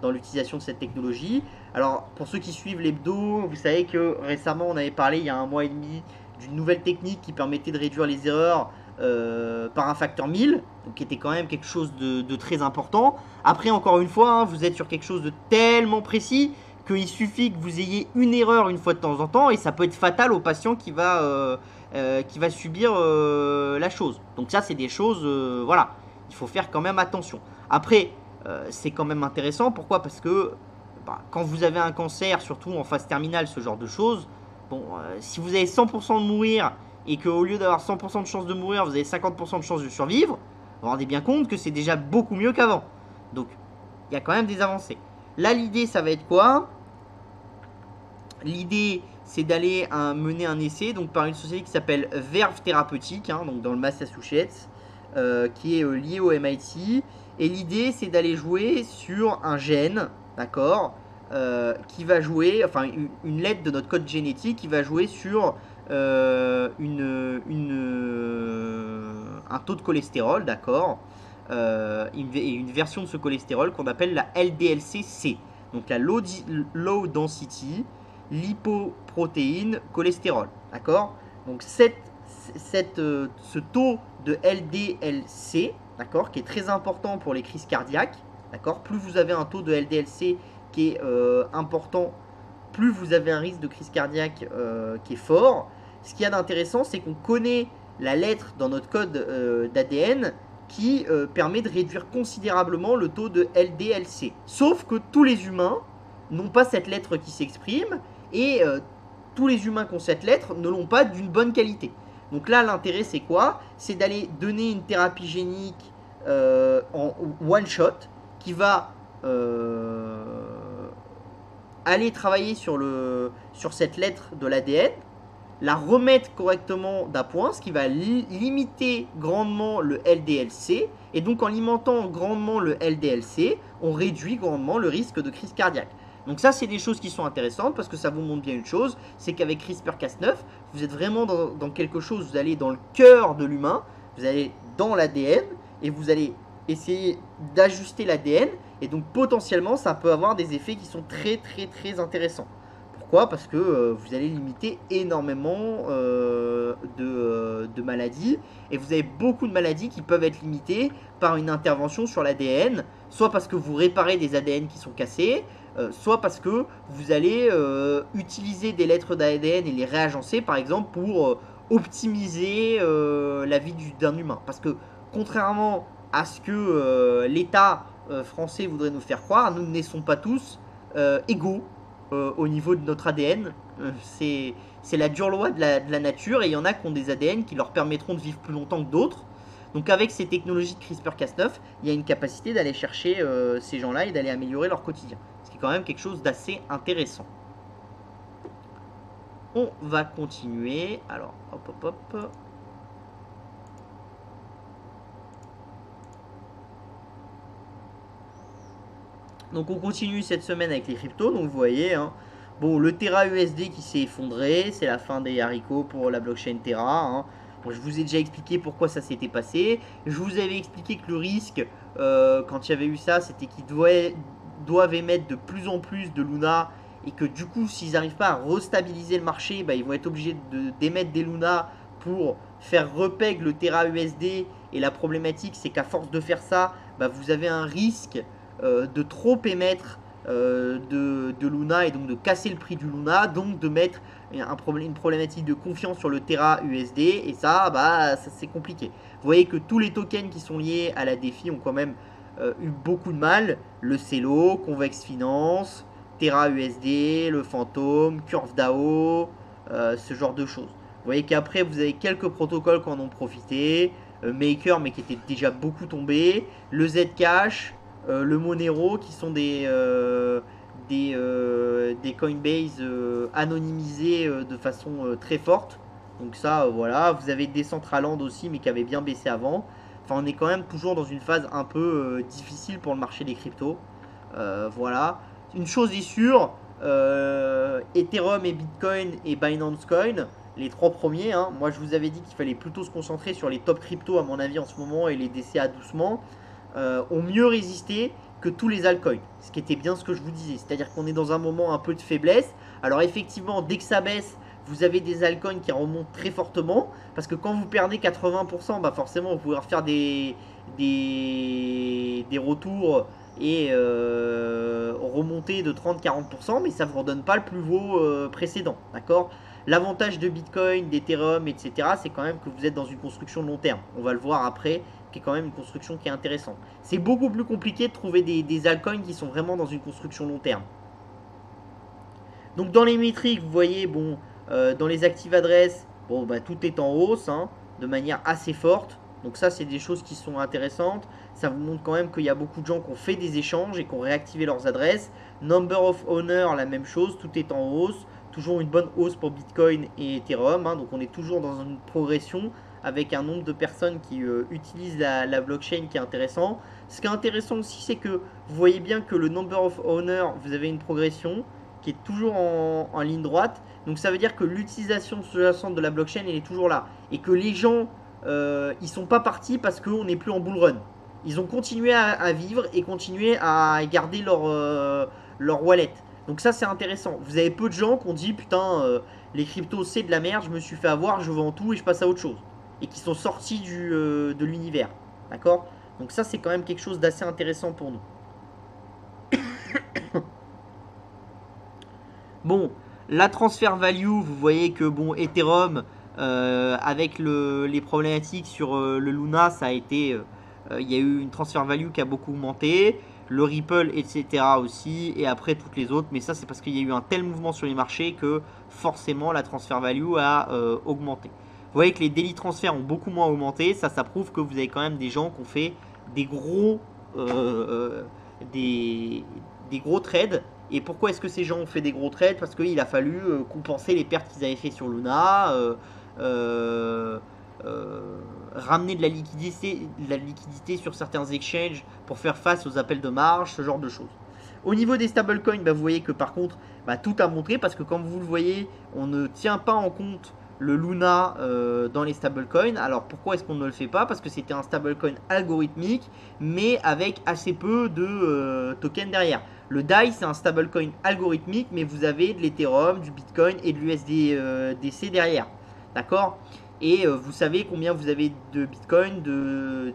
l'utilisation de cette technologie. Alors pour ceux qui suivent l'hebdo, vous savez que récemment on avait parlé il y a 1 mois et demi d'une nouvelle technique qui permettait de réduire les erreurs par un facteur 1000, donc qui était quand même quelque chose de très important. Après encore une fois, hein, vous êtes sur quelque chose de tellement précis qu'il suffit que vous ayez une erreur une fois de temps en temps et ça peut être fatal au patient qui va subir la chose. Donc ça, c'est des choses, voilà, il faut faire quand même attention. Après, c'est quand même intéressant. Pourquoi? Parce que quand vous avez un cancer, surtout en phase terminale, ce genre de choses, bon, si vous avez 100% de mourir et qu'au lieu d'avoir 100% de chance de mourir, vous avez 50% de chance de survivre, vous vous rendez bien compte que c'est déjà beaucoup mieux qu'avant. Donc, il y a quand même des avancées. Là, l'idée, ça va être quoi? L'idée, c'est d'aller mener un essai donc par une société qui s'appelle Verve Thérapeutique, hein, donc dans le Massachusetts, qui est lié au MIT. Et l'idée, c'est d'aller jouer sur un gène, d'accord, qui va jouer, enfin une lettre de notre code génétique qui va jouer sur un taux de cholestérol, d'accord, une version de ce cholestérol qu'on appelle la LDLC-C, donc la Low Density Lipoprotéine Cholestérol, d'accord. Donc ce taux de LDLC, d'accord, qui est très important pour les crises cardiaques, d'accord. Plus vous avez un taux de LDLC qui est important, plus vous avez un risque de crise cardiaque qui est fort. Ce qu'il y a d'intéressant, c'est qu'on connaît la lettre dans notre code d'ADN qui permet de réduire considérablement le taux de LDLC. Sauf que tous les humains n'ont pas cette lettre qui s'exprime et tous les humains qui ont cette lettre ne l'ont pas d'une bonne qualité. Donc là, l'intérêt, c'est quoi? C'est d'aller donner une thérapie génique en one shot qui va aller travailler sur cette lettre de l'ADN, la remettre correctement d'appoint, ce qui va limiter grandement le LDLC. Et donc en limitant grandement le LDLC, on réduit grandement le risque de crise cardiaque. Donc ça, c'est des choses qui sont intéressantes parce que ça vous montre bien une chose, c'est qu'avec CRISPR-Cas9, vous êtes vraiment dans quelque chose, vous allez dans le cœur de l'humain, vous allez dans l'ADN et vous allez essayer d'ajuster l'ADN. Et donc potentiellement, ça peut avoir des effets qui sont très très très intéressants. Pourquoi? Parce que vous allez limiter énormément de maladies. Et vous avez beaucoup de maladies qui peuvent être limitées par une intervention sur l'ADN. Soit parce que vous réparez des ADN qui sont cassés, soit parce que vous allez utiliser des lettres d'ADN et les réagencer, par exemple, pour optimiser la vie d'un humain. Parce que contrairement à ce que l'État français voudrait nous faire croire, nous ne naissons pas tous égaux au niveau de notre ADN. C'est la dure loi de la nature, et il y en a qui ont des ADN qui leur permettront de vivre plus longtemps que d'autres. Donc avec ces technologies de CRISPR-Cas9, il y a une capacité d'aller chercher ces gens-là et d'aller améliorer leur quotidien. Ce qui est quand même quelque chose d'assez intéressant. On va continuer. Alors, hop, hop, hop. Donc on continue cette semaine avec les cryptos. Donc vous voyez, hein, bon, le Terra USD qui s'est effondré, c'est la fin des haricots pour la blockchain Terra. Hein. Bon, je vous ai déjà expliqué pourquoi ça s'était passé. Je vous avais expliqué que le risque, quand il y avait eu ça, c'était qu'ils doivent émettre de plus en plus de Luna, et que du coup, s'ils n'arrivent pas à restabiliser le marché, bah, ils vont être obligés d'émettre des Luna pour faire repeg le Terra USD. Et la problématique, c'est qu'à force de faire ça, bah, vous avez un risque de trop émettre de Luna, et donc de casser le prix du Luna, donc de mettre une problématique de confiance sur le Terra USD, et ça, bah, ça c'est compliqué. Vous voyez que tous les tokens qui sont liés à la DeFi ont quand même eu beaucoup de mal. Le Celo, Convex Finance, Terra USD, le Phantom, CurveDAO, ce genre de choses. Vous voyez qu'après vous avez quelques protocoles qui en ont profité, Maker mais qui était déjà beaucoup tombé, le Zcash, le Monero, qui sont des Coinbase anonymisés de façon très forte. Donc ça, voilà. Vous avez Decentraland aussi, mais qui avait bien baissé avant. Enfin, on est quand même toujours dans une phase un peu difficile pour le marché des cryptos. Voilà. Une chose est sûre, Ethereum et Bitcoin et Binance Coin, les trois premiers, hein. Moi je vous avais dit qu'il fallait plutôt se concentrer sur les top cryptos à mon avis en ce moment, et les DCA doucement, ont mieux résisté que tous les altcoins. Ce qui était bien ce que je vous disais, c'est-à-dire qu'on est dans un moment un peu de faiblesse. Alors effectivement, dès que ça baisse, vous avez des altcoins qui remontent très fortement, parce que quand vous perdez 80%, bah forcément vous pouvez refaire des retours et remonter de 30-40%, mais ça ne vous redonne pas le plus haut précédent, d'accord? L'avantage de Bitcoin, d'Ethereum, etc., c'est quand même que vous êtes dans une construction de long terme. On va le voir après, qui est quand même une construction qui est intéressante. C'est beaucoup plus compliqué de trouver des altcoins qui sont vraiment dans une construction long terme. Donc dans les métriques, vous voyez, bon, dans les active adresses, bon, bah, tout est en hausse, hein, de manière assez forte. Donc ça, c'est des choses qui sont intéressantes. Ça vous montre quand même qu'il y a beaucoup de gens qui ont fait des échanges et qui ont réactivé leurs adresses. Number of owners, la même chose, tout est en hausse. Toujours une bonne hausse pour Bitcoin et Ethereum, hein, donc on est toujours dans une progression avec un nombre de personnes qui utilisent la blockchain qui est intéressant. Ce qui est intéressant aussi, c'est que vous voyez bien que le number of owners, vous avez une progression qui est toujours en ligne droite. Donc ça veut dire que l'utilisation sous-jacente de la blockchain, elle est toujours là. Et que les gens, ils sont pas partis parce qu'on n'est plus en bull run. Ils ont continué à vivre et continué à garder leur wallet. Donc ça, c'est intéressant. Vous avez peu de gens qui ont dit, putain, les cryptos, c'est de la merde, je me suis fait avoir, je vends tout et je passe à autre chose. Et qui sont sortis de l'univers. D'accord? Donc ça, c'est quand même quelque chose d'assez intéressant pour nous. Bon, la transfer value, vous voyez que bon, Ethereum, avec les problématiques sur le Luna, ça a été, il y a eu une transfer value qui a beaucoup augmenté, le Ripple, etc. aussi, et après toutes les autres. Mais ça, c'est parce qu'il y a eu un tel mouvement sur les marchés que forcément la transfer value a augmenté. Vous voyez que les daily transferts ont beaucoup moins augmenté. Ça prouve que vous avez quand même des gens qui ont fait des gros, des, des gros trades. Et pourquoi est-ce que ces gens ont fait des gros trades? Parce qu'il a fallu compenser les pertes qu'ils avaient fait sur Luna, euh, ramener de la liquidité sur certains exchanges pour faire face aux appels de marge, ce genre de choses. Au niveau des stablecoins, bah, vous voyez que par contre, bah, tout a montré parce que comme vous le voyez, on ne tient pas en compte le Luna dans les stablecoins. Alors pourquoi est-ce qu'on ne le fait pas? Parce que c'était un stablecoin algorithmique, mais avec assez peu de tokens derrière. Le DAI, c'est un stablecoin algorithmique, mais vous avez de l'Ethereum, du Bitcoin et de l'USDC derrière. D'accord? Et vous savez combien vous avez de Bitcoin,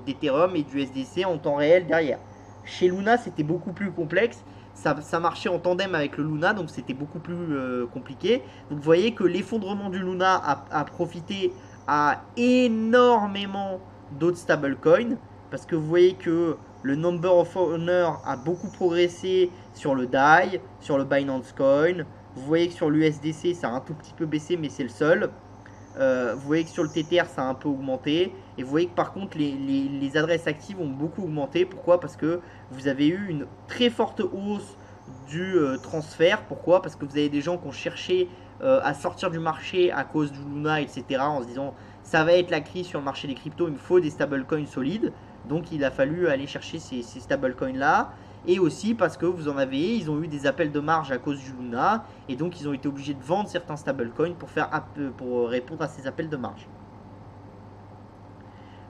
d'Ethereum et du USDC en temps réel derrière. Chez Luna, c'était beaucoup plus complexe. Ça marchait en tandem avec le Luna, donc c'était beaucoup plus compliqué. Donc vous voyez que l'effondrement du Luna a profité à énormément d'autres stablecoins. Parce que vous voyez que le number of owners a beaucoup progressé sur le DAI, sur le Binance Coin. Vous voyez que sur l'USDC, ça a un tout petit peu baissé, mais c'est le seul. Vous voyez que sur le TTR, ça a un peu augmenté. Et vous voyez que par contre, les adresses actives ont beaucoup augmenté. Pourquoi? Parce que vous avez eu une très forte hausse du transfert. Pourquoi? Parce que vous avez des gens qui ont cherché à sortir du marché à cause du Luna, etc. En se disant, ça va être la crise sur le marché des cryptos, il me faut des stablecoins solides. Donc il a fallu aller chercher ces stablecoins là. Et aussi parce que vous en avez, ils ont eu des appels de marge à cause du Luna. Et donc ils ont été obligés de vendre certains stablecoins pour répondre à ces appels de marge.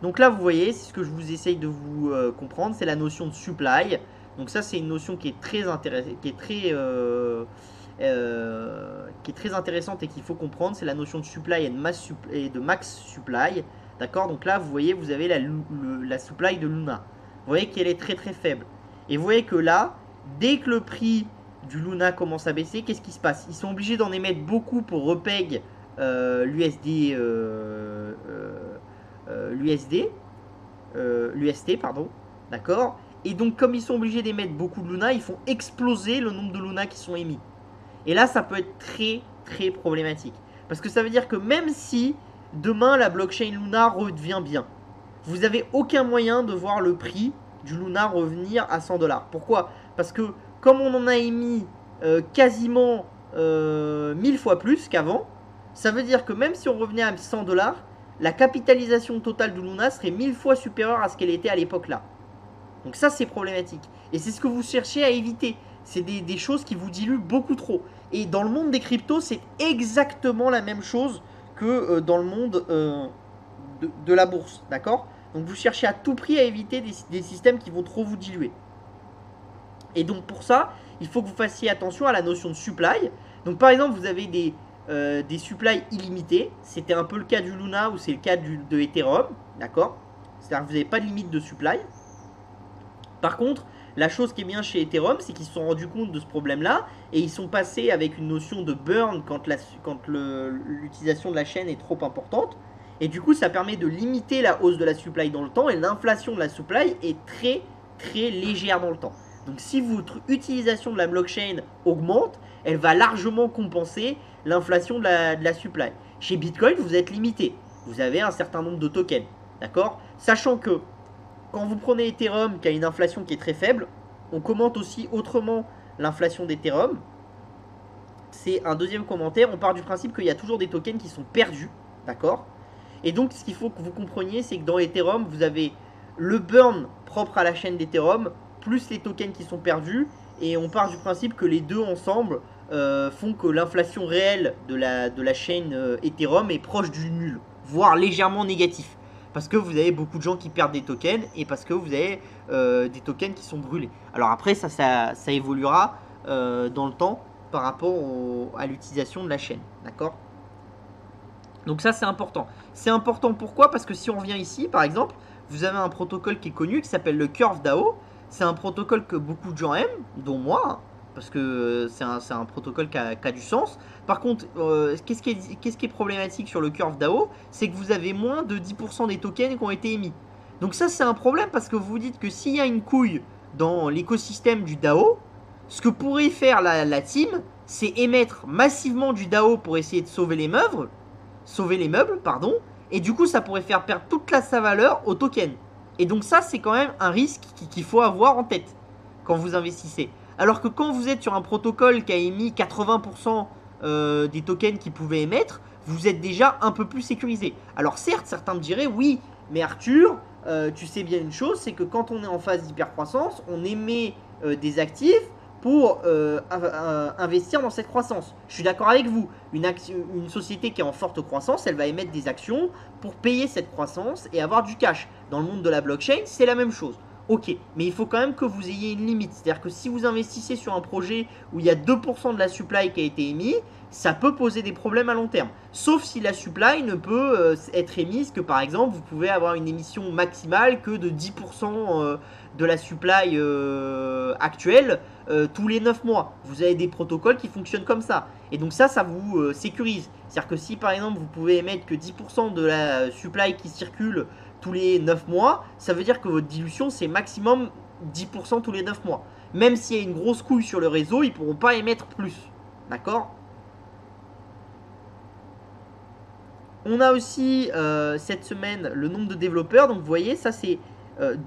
Donc là vous voyez, c'est ce que je vous essaye de vous comprendre, c'est la notion de supply. Donc ça c'est une notion qui est très intéressante, qui est très intéressante et qu'il faut comprendre. C'est la notion de supply et de max supply. D'accord? Donc là vous voyez, vous avez la supply de Luna. Vous voyez qu'elle est très très faible. Et vous voyez que là, dès que le prix du Luna commence à baisser, qu'est-ce qui se passe? Ils sont obligés d'en émettre beaucoup pour repeg l'UST, pardon. D'accord? Et donc, comme ils sont obligés d'émettre beaucoup de Luna, ils font exploser le nombre de Luna qui sont émis. Et là, ça peut être très très problématique. Parce que ça veut dire que même si demain la blockchain Luna redevient bien, vous n'avez aucun moyen de voir le prix du Luna revenir à 100 $. Pourquoi? Parce que comme on en a émis quasiment 1000 fois plus qu'avant, ça veut dire que même si on revenait à 100 $, la capitalisation totale du Luna serait 1000 fois supérieure à ce qu'elle était à l'époque là. Donc ça c'est problématique. Et c'est ce que vous cherchez à éviter. C'est des choses qui vous diluent beaucoup trop. Et dans le monde des cryptos, c'est exactement la même chose que dans le monde de la bourse. D'accord? Donc vous cherchez à tout prix à éviter des systèmes qui vont trop vous diluer. Et donc pour ça, il faut que vous fassiez attention à la notion de supply. Donc par exemple, vous avez des supplies illimités. C'était un peu le cas du Luna ou c'est le cas de Ethereum. D'accord? C'est-à-dire que vous n'avez pas de limite de supply. Par contre, La chose qui est bien chez Ethereum, c'est qu'ils se sont rendus compte de ce problème-là et ils sont passés avec une notion de burn quand l'utilisation de la chaîne est trop importante. Et du coup, ça permet de limiter la hausse de la supply dans le temps et l'inflation de la supply est très très légère dans le temps. Donc si votre utilisation de la blockchain augmente, elle va largement compenser l'inflation de la supply. Chez Bitcoin, vous êtes limité. Vous avez un certain nombre de tokens. D'accord? Sachant que quand vous prenez Ethereum qui a une inflation qui est très faible, on commente aussi autrement l'inflation d'Ethereum. C'est un deuxième commentaire. On part du principe qu'il y a toujours des tokens qui sont perdus. D'accord? Et donc ce qu'il faut que vous compreniez, c'est que dans Ethereum, vous avez le burn propre à la chaîne d'Ethereum, plus les tokens qui sont perdus. Et on part du principe que les deux ensemble font que l'inflation réelle de la chaîne Ethereum est proche du nul, voire légèrement négatif. Parce que vous avez beaucoup de gens qui perdent des tokens et parce que vous avez des tokens qui sont brûlés. Alors après, ça évoluera dans le temps par rapport à l'utilisation de la chaîne. D'accord? Donc ça, c'est important. C'est important pourquoi? Parce que si on revient ici, par exemple, vous avez un protocole qui est connu qui s'appelle le Curve DAO. C'est un protocole que beaucoup de gens aiment, dont moi, hein, parce que c'est un protocole qui a du sens. Par contre, qu'est-ce qui est problématique sur le Curve DAO? C'est que vous avez moins de 10% des tokens qui ont été émis. Donc ça, c'est un problème parce que vous vous dites que s'il y a une couille dans l'écosystème du DAO, ce que pourrait faire la team, c'est émettre massivement du DAO pour essayer de sauver les meubles, et du coup, ça pourrait faire perdre toute sa valeur au token. Et donc ça, c'est quand même un risque qu'il faut avoir en tête quand vous investissez. Alors que quand vous êtes sur un protocole qui a émis 80% des tokens qu'il pouvait émettre, vous êtes déjà un peu plus sécurisé. Alors certes, certains me diraient, oui, mais Arthur, tu sais bien une chose, c'est que quand on est en phase d'hypercroissance, on émet des actifs pour investir dans cette croissance. Je suis d'accord avec vous. Une société qui est en forte croissance, elle va émettre des actions pour payer cette croissance et avoir du cash. Dans le monde de la blockchain, c'est la même chose. Ok, mais il faut quand même que vous ayez une limite. C'est-à-dire que si vous investissez sur un projet où il y a 2% de la supply qui a été émise, ça peut poser des problèmes à long terme. Sauf si la supply ne peut être émise que par exemple, vous pouvez avoir une émission maximale que de 10% de la supply actuelle tous les 9 mois. Vous avez des protocoles qui fonctionnent comme ça. Et donc ça vous sécurise. C'est-à-dire que si par exemple, vous pouvez émettre que 10% de la supply qui circule tous les 9 mois, ça veut dire que votre dilution, c'est maximum 10% tous les 9 mois. Même s'il y a une grosse couille sur le réseau, ils ne pourront pas émettre plus. D'accord? On a aussi cette semaine le nombre de développeurs. Donc vous voyez, ça c'est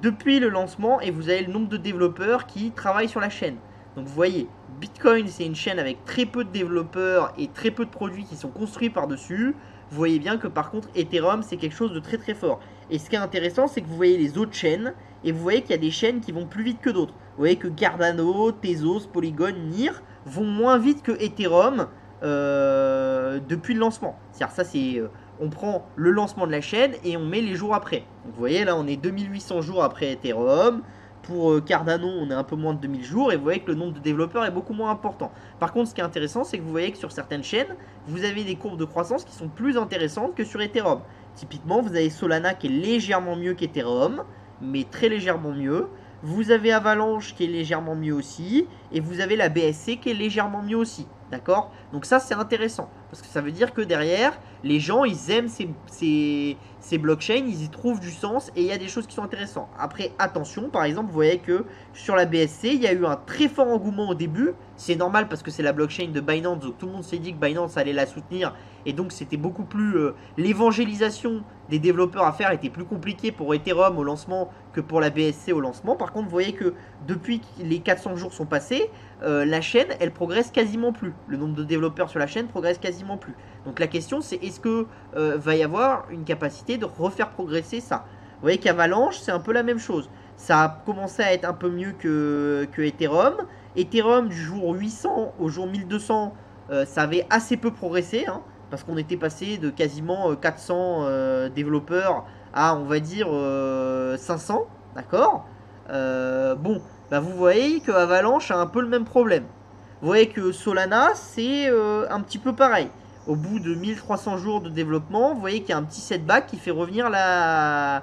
depuis le lancement et vous avez le nombre de développeurs qui travaillent sur la chaîne. Donc vous voyez, Bitcoin c'est une chaîne avec très peu de développeurs et très peu de produits qui sont construits par-dessus. Vous voyez bien que par contre Ethereum c'est quelque chose de très très fort. Et ce qui est intéressant c'est que vous voyez les autres chaînes et vous voyez qu'il y a des chaînes qui vont plus vite que d'autres. Vous voyez que Cardano, Tezos, Polygon, NIR vont moins vite que Ethereum depuis le lancement. C'est-à-dire ça c'est... on prend le lancement de la chaîne et on met les jours après. Donc vous voyez là on est 2800 jours après Ethereum. Pour Cardano on est un peu moins de 2000 jours et vous voyez que le nombre de développeurs est beaucoup moins important. Par contre ce qui est intéressant c'est que vous voyez que sur certaines chaînes vous avez des courbes de croissance qui sont plus intéressantes que sur Ethereum. Typiquement vous avez Solana qui est légèrement mieux qu'Ethereum, mais très légèrement mieux. Vous avez Avalanche qui est légèrement mieux aussi et vous avez la BSC qui est légèrement mieux aussi. D'accord? Donc ça c'est intéressant parce que ça veut dire que derrière les gens ils aiment ces blockchains, ils y trouvent du sens et il y a des choses qui sont intéressantes. Après attention, par exemple vous voyez que sur la BSC il y a eu un très fort engouement au début. C'est normal parce que c'est la blockchain de Binance, donc tout le monde s'est dit que Binance allait la soutenir et donc c'était beaucoup plus l'évangélisation des développeurs à faire était plus compliquée pour Ethereum au lancement que pour la BSC au lancement. Par contre vous voyez que depuis que les 400 jours sont passés, la chaîne elle progresse quasiment plus. Le nombre de développeurs sur la chaîne progresse quasiment plus. Donc la question c'est est-ce que va y avoir une capacité de refaire progresser ça? Vous voyez qu'Avalanche c'est un peu la même chose. Ça a commencé à être un peu mieux que Ethereum. Ethereum du jour 800 au jour 1200 ça avait assez peu progressé hein, parce qu'on était passé de quasiment 400 développeurs à on va dire 500. D'accord? Bon, bah vous voyez que Avalanche a un peu le même problème. Vous voyez que Solana c'est un petit peu pareil. au bout de 1300 jours de développement, vous voyez qu'il y a un petit setback qui fait revenir la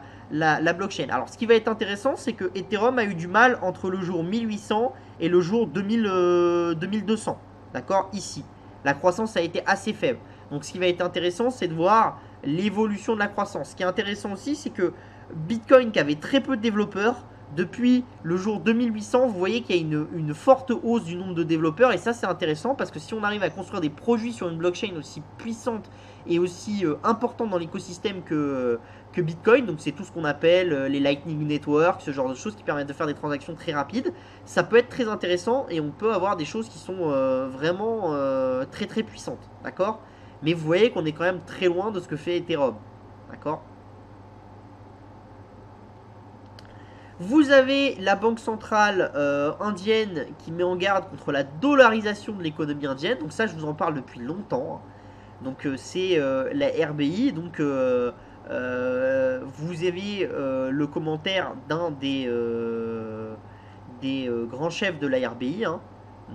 blockchain. Alors, ce qui va être intéressant, c'est que Ethereum a eu du mal entre le jour 1800 et le jour 2200. D'accord? Ici. La croissance a été assez faible. Donc, ce qui va être intéressant, c'est de voir l'évolution de la croissance. Ce qui est intéressant aussi, c'est que Bitcoin, qui avait très peu de développeurs, depuis le jour 2800, vous voyez qu'il y a une forte hausse du nombre de développeurs. Et ça, c'est intéressant parce que si on arrive à construire des produits sur une blockchain aussi puissante et aussi importante dans l'écosystème que Bitcoin, donc c'est tout ce qu'on appelle les Lightning Network, ce genre de choses qui permettent de faire des transactions très rapides, ça peut être très intéressant et on peut avoir des choses qui sont vraiment très très puissantes. D'accord? Mais vous voyez qu'on est quand même très loin de ce que fait Ethereum. D'accord? Vous avez la banque centrale indienne qui met en garde contre la dollarisation de l'économie indienne. Donc ça, je vous en parle depuis longtemps. Donc c'est la RBI. Donc vous avez le commentaire d'un des grands chefs de la RBI, hein,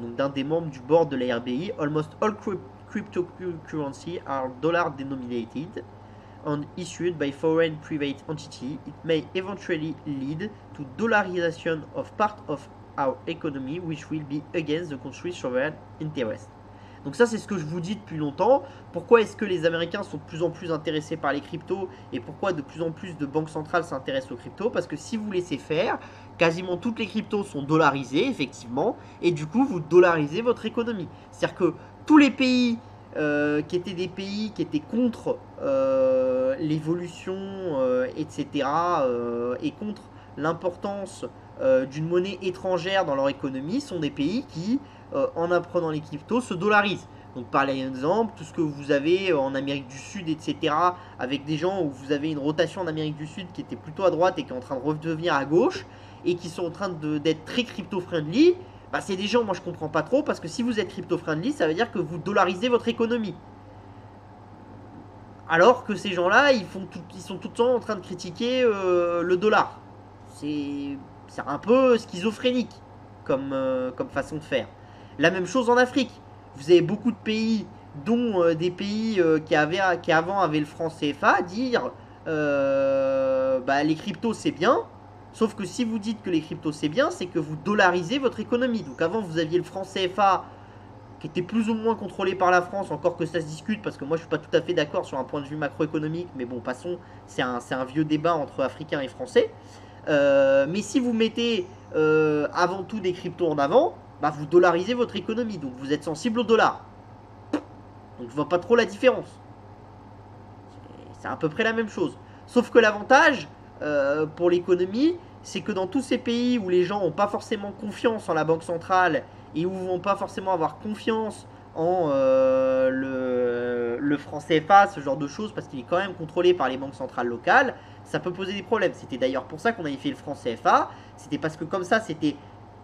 donc d'un des membres du board de la RBI. Almost all cryptocurrency are dollar denominated and issued by foreign private entity. It may eventually lead to dollarization of part of our economy, which will be against the country's sovereign interest. Donc ça, c'est ce que je vous dis depuis longtemps. Pourquoi est-ce que les Américains sont de plus en plus intéressés par les cryptos et pourquoi de plus en plus de banques centrales s'intéressent aux cryptos? Parce que si vous laissez faire, quasiment toutes les cryptos sont dollarisées, effectivement, et du coup, vous dollarisez votre économie. C'est-à-dire que tous les pays qui étaient des pays qui étaient contre l'évolution, etc., et contre l'importance d'une monnaie étrangère dans leur économie, sont des pays qui, en apprenant les cryptos, se dollarisent. Donc par exemple, tout ce que vous avez en Amérique du Sud, etc., avec des gens où vous avez une rotation en Amérique du Sud qui était plutôt à droite et qui est en train de redevenir à gauche, et qui sont en train d'être très crypto-friendly, bah c'est des gens, moi je comprends pas trop, parce que si vous êtes crypto-friendly, ça veut dire que vous dollarisez votre économie. Alors que ces gens-là, ils sont tout le temps en train de critiquer le dollar. C'est un peu schizophrénique comme façon de faire. La même chose en Afrique. Vous avez beaucoup de pays, dont des pays qui avant avaient le franc CFA, dire bah, les cryptos c'est bien. Sauf que si vous dites que les cryptos c'est bien, c'est que vous dollarisez votre économie. Donc avant vous aviez le franc CFA qui était plus ou moins contrôlé par la France, encore que ça se discute, parce que moi je suis pas tout à fait d'accord sur un point de vue macroéconomique, mais bon passons, c'est un vieux débat entre Africains et Français. Mais si vous mettez avant tout des cryptos en avant, bah vous dollarisez votre économie, donc vous êtes sensible au dollar. Donc je vois pas trop la différence. C'est à peu près la même chose. Sauf que l'avantage pour l'économie, c'est que dans tous ces pays où les gens n'ont pas forcément confiance en la banque centrale et où ils vont pas forcément avoir confiance en le franc CFA, ce genre de choses, parce qu'il est quand même contrôlé par les banques centrales locales, ça peut poser des problèmes. C'était d'ailleurs pour ça qu'on avait fait le franc CFA, c'était parce que comme ça c'était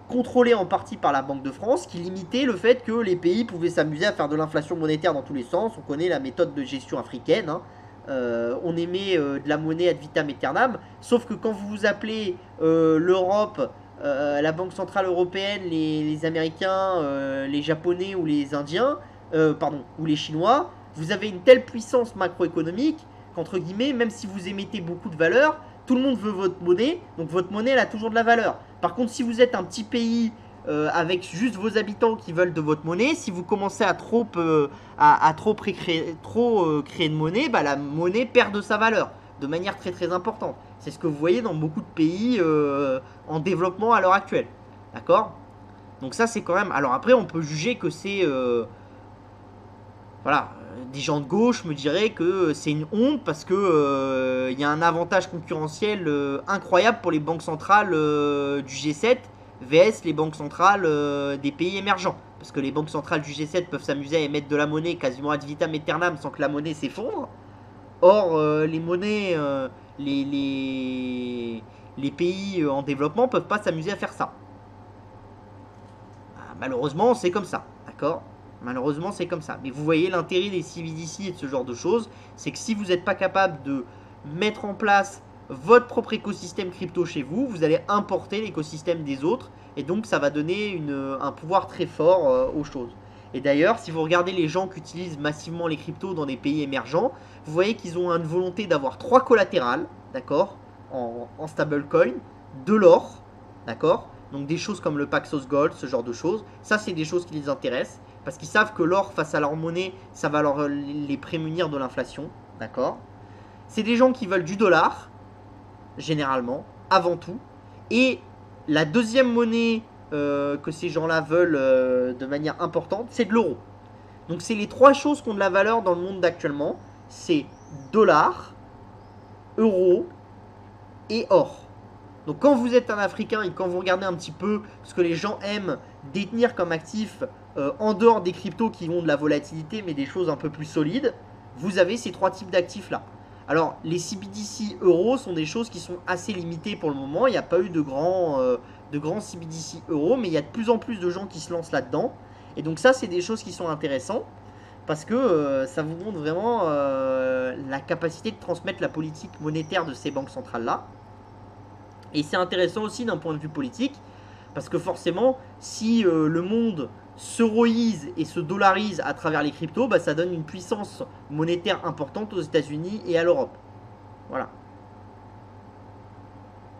contrôlé en partie par la Banque de France, qui limitait le fait que les pays pouvaient s'amuser à faire de l'inflation monétaire dans tous les sens. On connaît la méthode de gestion africaine, hein. On émet de la monnaie ad vitam aeternam, sauf que quand vous vous appelez l'Europe, la Banque Centrale Européenne, les Américains, les Japonais ou les Indiens, ou les Chinois, vous avez une telle puissance macroéconomique qu'entre guillemets, même si vous émettez beaucoup de valeur, tout le monde veut votre monnaie, donc votre monnaie elle a toujours de la valeur. Par contre, si vous êtes un petit pays avec juste vos habitants qui veulent de votre monnaie, si vous commencez à trop créer de monnaie, bah, la monnaie perd de sa valeur de manière très très importante. C'est ce que vous voyez dans beaucoup de pays en développement à l'heure actuelle. D'accord? Donc ça c'est quand même... Alors après on peut juger que c'est... voilà, des gens de gauche me diraient que c'est une honte parce que y a un avantage concurrentiel incroyable pour les banques centrales du G7 vs les banques centrales des pays émergents. Parce que les banques centrales du G7 peuvent s'amuser à émettre de la monnaie quasiment ad vitam aeternam sans que la monnaie s'effondre. Or, les monnaies, les pays en développement peuvent pas s'amuser à faire ça. Malheureusement, c'est comme ça, d'accord ? Malheureusement, c'est comme ça. Mais vous voyez, l'intérêt des CBDC et de ce genre de choses, c'est que si vous n'êtes pas capable de mettre en place votre propre écosystème crypto chez vous, vous allez importer l'écosystème des autres. Et donc, ça va donner un pouvoir très fort aux choses. Et d'ailleurs, si vous regardez les gens qui utilisent massivement les cryptos dans des pays émergents, vous voyez qu'ils ont une volonté d'avoir 3 collatérales, d'accord, en stablecoin, de l'or, d'accord, donc des choses comme le Paxos Gold, ce genre de choses. Ça, c'est des choses qui les intéressent, parce qu'ils savent que l'or face à leur monnaie, ça va les prémunir de l'inflation, d'accord. C'est des gens qui veulent du dollar, généralement, avant tout. Et la deuxième monnaie que ces gens-là veulent de manière importante, c'est de l'euro. Donc c'est les 3 choses qui ont de la valeur dans le monde d'actuellement. C'est dollar, euro et or. Donc quand vous êtes un Africain et quand vous regardez un petit peu ce que les gens aiment détenir comme actif en dehors des cryptos qui ont de la volatilité mais des choses un peu plus solides, vous avez ces 3 types d'actifs là. Alors les CBDC euros sont des choses qui sont assez limitées pour le moment. Il n'y a pas eu de grands CBDC euros, mais il y a de plus en plus de gens qui se lancent là-dedans. Et donc ça, c'est des choses qui sont intéressantes parce que ça vous montre vraiment la capacité de transmettre la politique monétaire de ces banques centrales-là. Et c'est intéressant aussi d'un point de vue politique, parce que forcément, si le monde s'euroise et se dollarise à travers les cryptos, bah, ça donne une puissance monétaire importante aux États-Unis et à l'Europe. Voilà.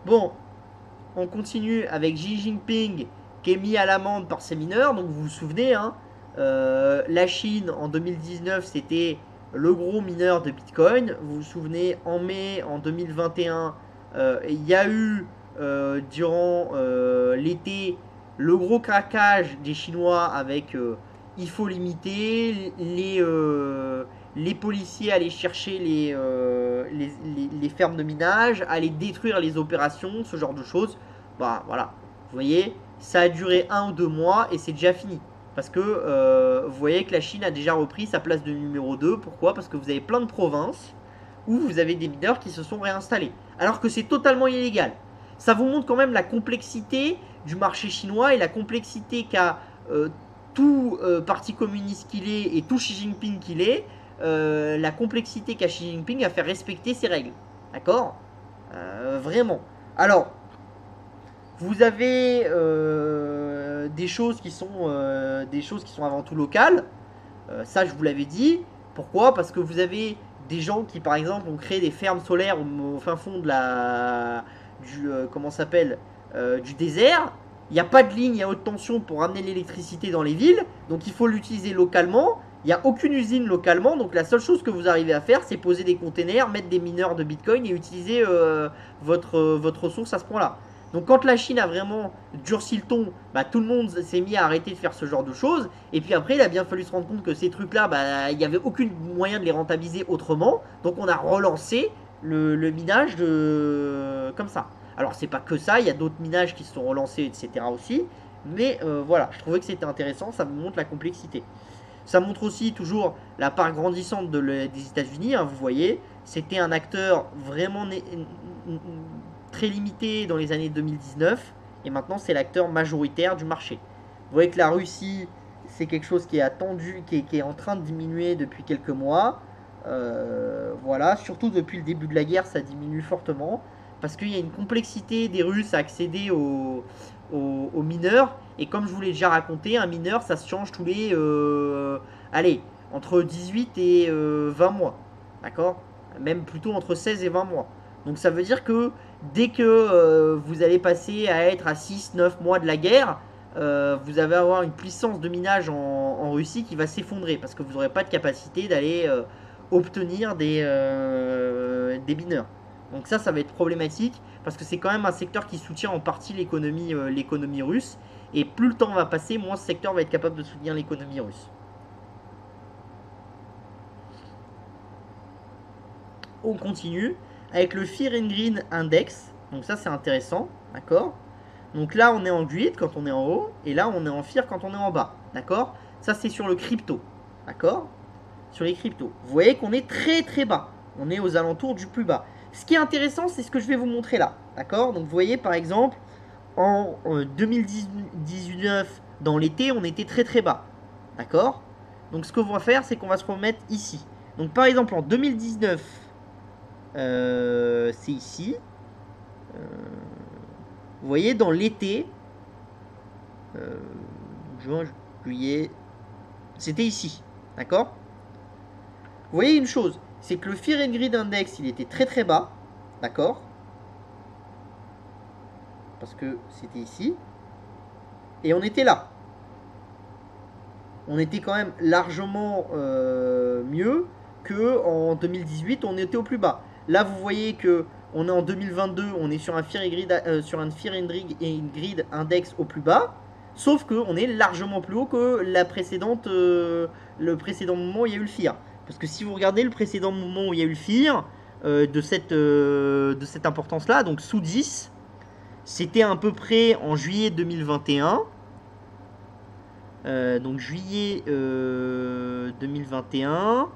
Bon, on continue avec Xi Jinping qui est mis à l'amende par ses mineurs. Donc vous vous souvenez, hein, la Chine en 2019 c'était le gros mineur de Bitcoin. Vous vous souvenez, en mai en 2021, il y a eu durant l'été le gros craquage des Chinois avec il faut limiter les policiers allaient chercher les fermes de minage, allaient détruire les opérations, ce genre de choses. Bah voilà, vous voyez, ça a duré 1 ou 2 mois et c'est déjà fini. Parce que vous voyez que la Chine a déjà repris sa place de numéro 2. Pourquoi? Parce que vous avez plein de provinces où vous avez des mineurs qui se sont réinstallés. Alors que c'est totalement illégal. Ça vous montre quand même la complexité du marché chinois et la complexité qu'a tout parti communiste qu'il est et tout Xi Jinping qu'il est, la complexité qu'a Xi Jinping à faire respecter ses règles. D'accord? Vraiment. Alors, vous avez des choses qui sont avant tout locales. Ça, je vous l'avais dit. Pourquoi? Parce que vous avez des gens qui, par exemple, ont créé des fermes solaires au fin fond de comment s'appelle, du désert. Il n'y a pas de ligne à haute tension pour ramener l'électricité dans les villes, donc il faut l'utiliser localement. Il n'y a aucune usine localement, donc la seule chose que vous arrivez à faire, c'est poser des containers, mettre des mineurs de Bitcoin et utiliser votre ressource à ce point-là. Donc quand la Chine a vraiment durci le ton, bah, tout le monde s'est mis à arrêter de faire ce genre de choses. Et puis après, il a bien fallu se rendre compte que ces trucs-là, bah, il n'y avait aucun moyen de les rentabiliser autrement. Donc on a relancé le minage comme ça. Alors c'est pas que ça, il y a d'autres minages qui se sont relancés, etc. aussi. Mais voilà, je trouvais que c'était intéressant, ça me montre la complexité. Ça montre aussi toujours la part grandissante des États-Unis, hein, vous voyez. C'était un acteur vraiment très limité dans les années 2019 et maintenant c'est l'acteur majoritaire du marché. Vous voyez que la Russie, c'est quelque chose qui est attendu, qui est en train de diminuer depuis quelques mois. Voilà, surtout depuis le début de la guerre, ça diminue fortement parce qu'il y a une complexité des Russes à accéder aux mineurs. Et comme je vous l'ai déjà raconté, un mineur, ça se change tous les allez, entre 18 et 20 mois. D'accord? Même plutôt entre 16 et 20 mois. Donc ça veut dire que dès que vous allez passer à être à 6-9 mois de la guerre, vous allez avoir une puissance de minage en Russie qui va s'effondrer parce que vous n'aurez pas de capacité d'aller obtenir des mineurs. Donc ça va être problématique parce que c'est quand même un secteur qui soutient en partie l'économie russe. Et plus le temps va passer, moins ce secteur va être capable de soutenir l'économie russe. On continue avec le Fear and Green Index. Donc ça c'est intéressant, d'accord? Donc là on est en greed quand on est en haut, et là on est en fear quand on est en bas, d'accord? Ça c'est sur le crypto, d'accord? Sur les cryptos. Vous voyez qu'on est très très bas. On est aux alentours du plus bas. Ce qui est intéressant, c'est ce que je vais vous montrer là, d'accord? Donc vous voyez par exemple, en 2019, dans l'été, on était très très bas, d'accord? Donc ce qu'on va faire, c'est qu'on va se remettre ici. Donc par exemple en 2019, c'est ici. Vous voyez, dans l'été, juin, juillet, C'était ici. D'accord? Vous voyez une chose, c'est que le Fear and Greed Index, il était très très bas. D'accord? Parce que c'était ici. Et on était là. On était quand même largement mieux qu'en 2018, on était au plus bas. Là, vous voyez que on est en 2022, on est sur un Fear and Greed Index au plus bas. Sauf qu'on est largement plus haut que le précédent moment où il y a eu le Fear. Parce que si vous regardez le précédent moment où il y a eu le Fear, de cette importance-là, donc sous 10, c'était à peu près en juillet 2021. Donc juillet 2021,